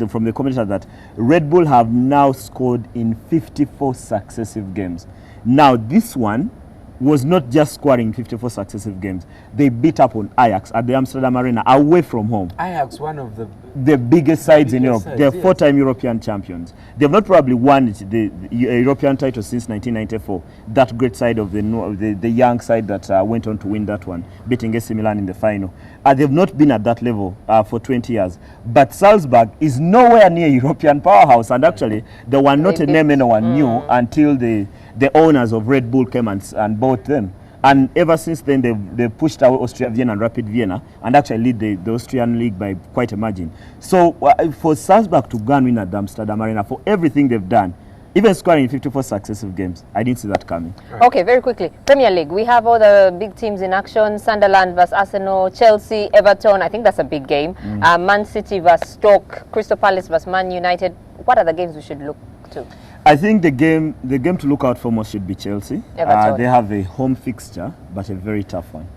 from the commentator that Red Bull have now scored in 54 successive games. Now, this one was not just scoring 54 successive games. They beat up on Ajax at the Amsterdam Arena away from home. Ajax, one of the biggest sides in Europe. They're four-time European champions. They've not probably won the European title since 1994. That great side of the young side that went on to win that one, beating AC Milan in the final. They've not been at that level for 20 years. But Salzburg is nowhere near European powerhouse, and actually they were not a name anyone knew until the owners of Red Bull came and bought them. And ever since then, they've pushed away Austria Vienna and Rapid Vienna and actually lead the Austrian league by quite a margin. So for Salzburg to go and win at the Amsterdam Arena, for everything they've done, even scoring 54 successive games, I didn't see that coming. Okay, very quickly. Premier League, we have all the big teams in action. Sunderland versus Arsenal, Chelsea, Everton. I think that's a big game. Man City versus Stoke, Crystal Palace versus Man United. What are the games we should look to? I think the game to look out for most should be Chelsea. They have a home fixture, but a very tough one.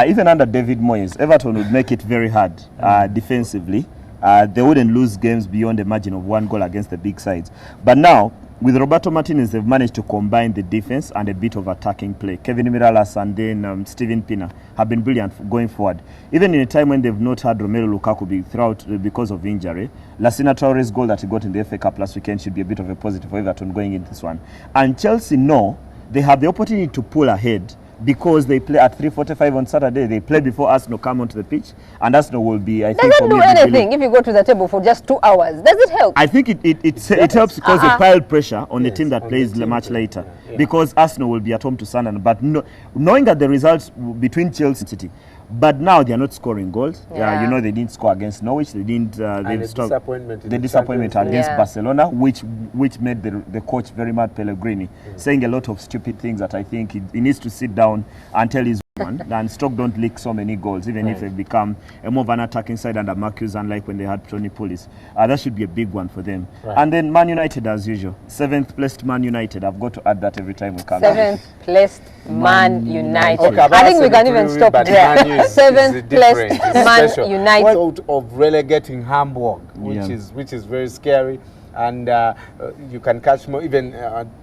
Even under David Moyes, Everton would make it very hard defensively. They wouldn't lose games beyond a margin of 1 goal against the big sides. But now, with Roberto Martinez, they've managed to combine the defense and a bit of attacking play. Kevin Miralas and then Steven Pienaar have been brilliant going forward. Even in a time when they've not had Romelu Lukaku throughout because of injury, Lassina Traore's goal that he got in the FA Cup last weekend should be a bit of a positive for Everton going into this one. And Chelsea know they have the opportunity to pull ahead, because they play at 3:45 on Saturday. They play before Arsenal come onto the pitch, and Arsenal will be, I think, doesn't do anything if you go to the table for just 2 hours. Does it help? I think it helps because they pile pressure on the team that plays much later, because Arsenal will be at home to Sunderland. But knowing that the results between Chelsea and City, but now they are not scoring goals. You know, they didn't score against Norwich. They didn't. The disappointment against Barcelona, which made the coach very mad, Pellegrini, saying a lot of stupid things that I think he needs to sit down and tell his And Stoke don't leak so many goals, even if they become a more of an attacking side under Marcus, unlike when they had Tony Pulis. That should be a big one for them. And then Man United, as usual, 7th placed Man United. I've got to add that every time we come. 7th placed Man United. Okay, I think we can even stop there. 7th placed Man United. Out of relegating Hamburg, which is very scary. And you can catch more, even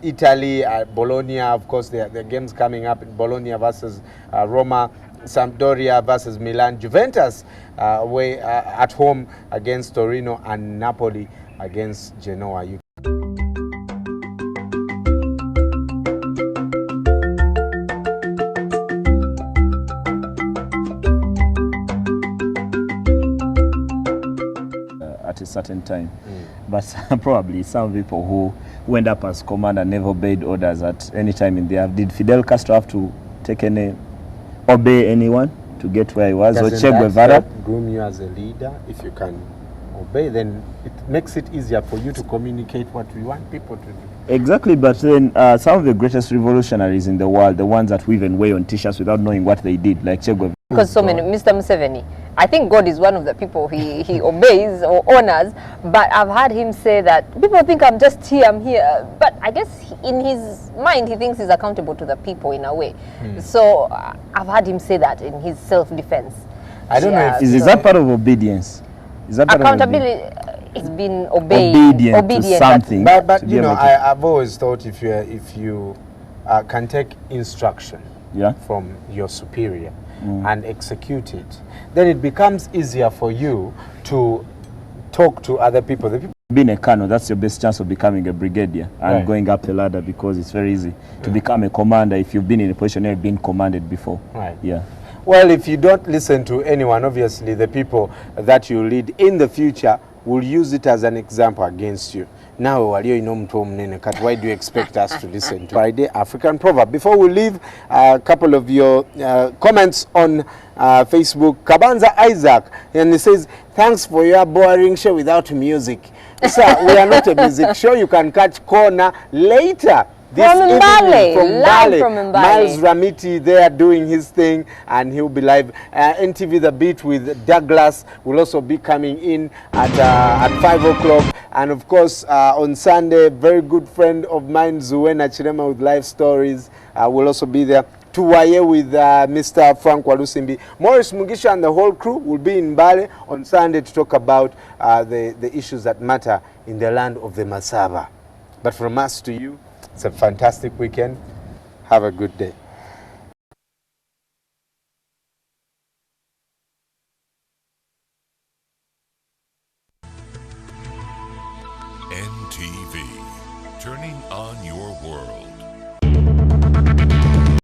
Italy, Bologna, of course, there are games coming up. Bologna versus Roma, Sampdoria versus Milan, Juventus away at home against Torino, and Napoli against Genoa. At a certain time. But probably some people who went up as commander never obeyed orders at any time in there. Did Fidel Castro have to obey anyone to get where he was? Or Che Guevara? Groom you as a leader. If you can obey, then it makes it easier for you to communicate what we want people to do. Exactly, but then some of the greatest revolutionaries in the world, the ones that we even wear on t-shirts without knowing what they did, like Che Guevara. Because so many, Mr. Museveni, I think God is one of the people he obeys or honors, but I've heard him say that people think I'm just here, I'm here, but I guess in his mind he thinks he's accountable to the people in a way. So I've heard him say that in his self-defense. I don't know if is that part of obedience? Is that part accountability? It's been obedient to something. But you know, I've always thought if you can take instruction from your superior and execute it, then it becomes easier for you to talk to other people. Being a colonel, that's your best chance of becoming a brigadier and going up the ladder, because it's very easy to become a commander if you've been in a position where you've been commanded before. Yeah. Well, if you don't listen to anyone, obviously the people that you lead in the future will use it as an example against you. Now, why do you expect us to listen to Friday African Proverb? Before we leave, a couple of your comments on Facebook. Kabanza Isaac, and he says, thanks for your boring show without music. Sir, we are not a music show. You can catch Corner later. This from Mbale, from Mbale. Miles Ramiti there doing his thing, and he'll be live. NTV The Beat with Douglas will also be coming in at 5 o'clock. And of course, on Sunday, very good friend of mine, Zuena Chirema with Life Stories, will also be there. Tuwaye with Mr. Frank Walusimbi. Morris Mugisha and the whole crew will be in Mbale on Sunday to talk about the issues that matter in the land of the Masaba. But from us to you, it's a fantastic weekend. Have a good day. NTV, turning on your world.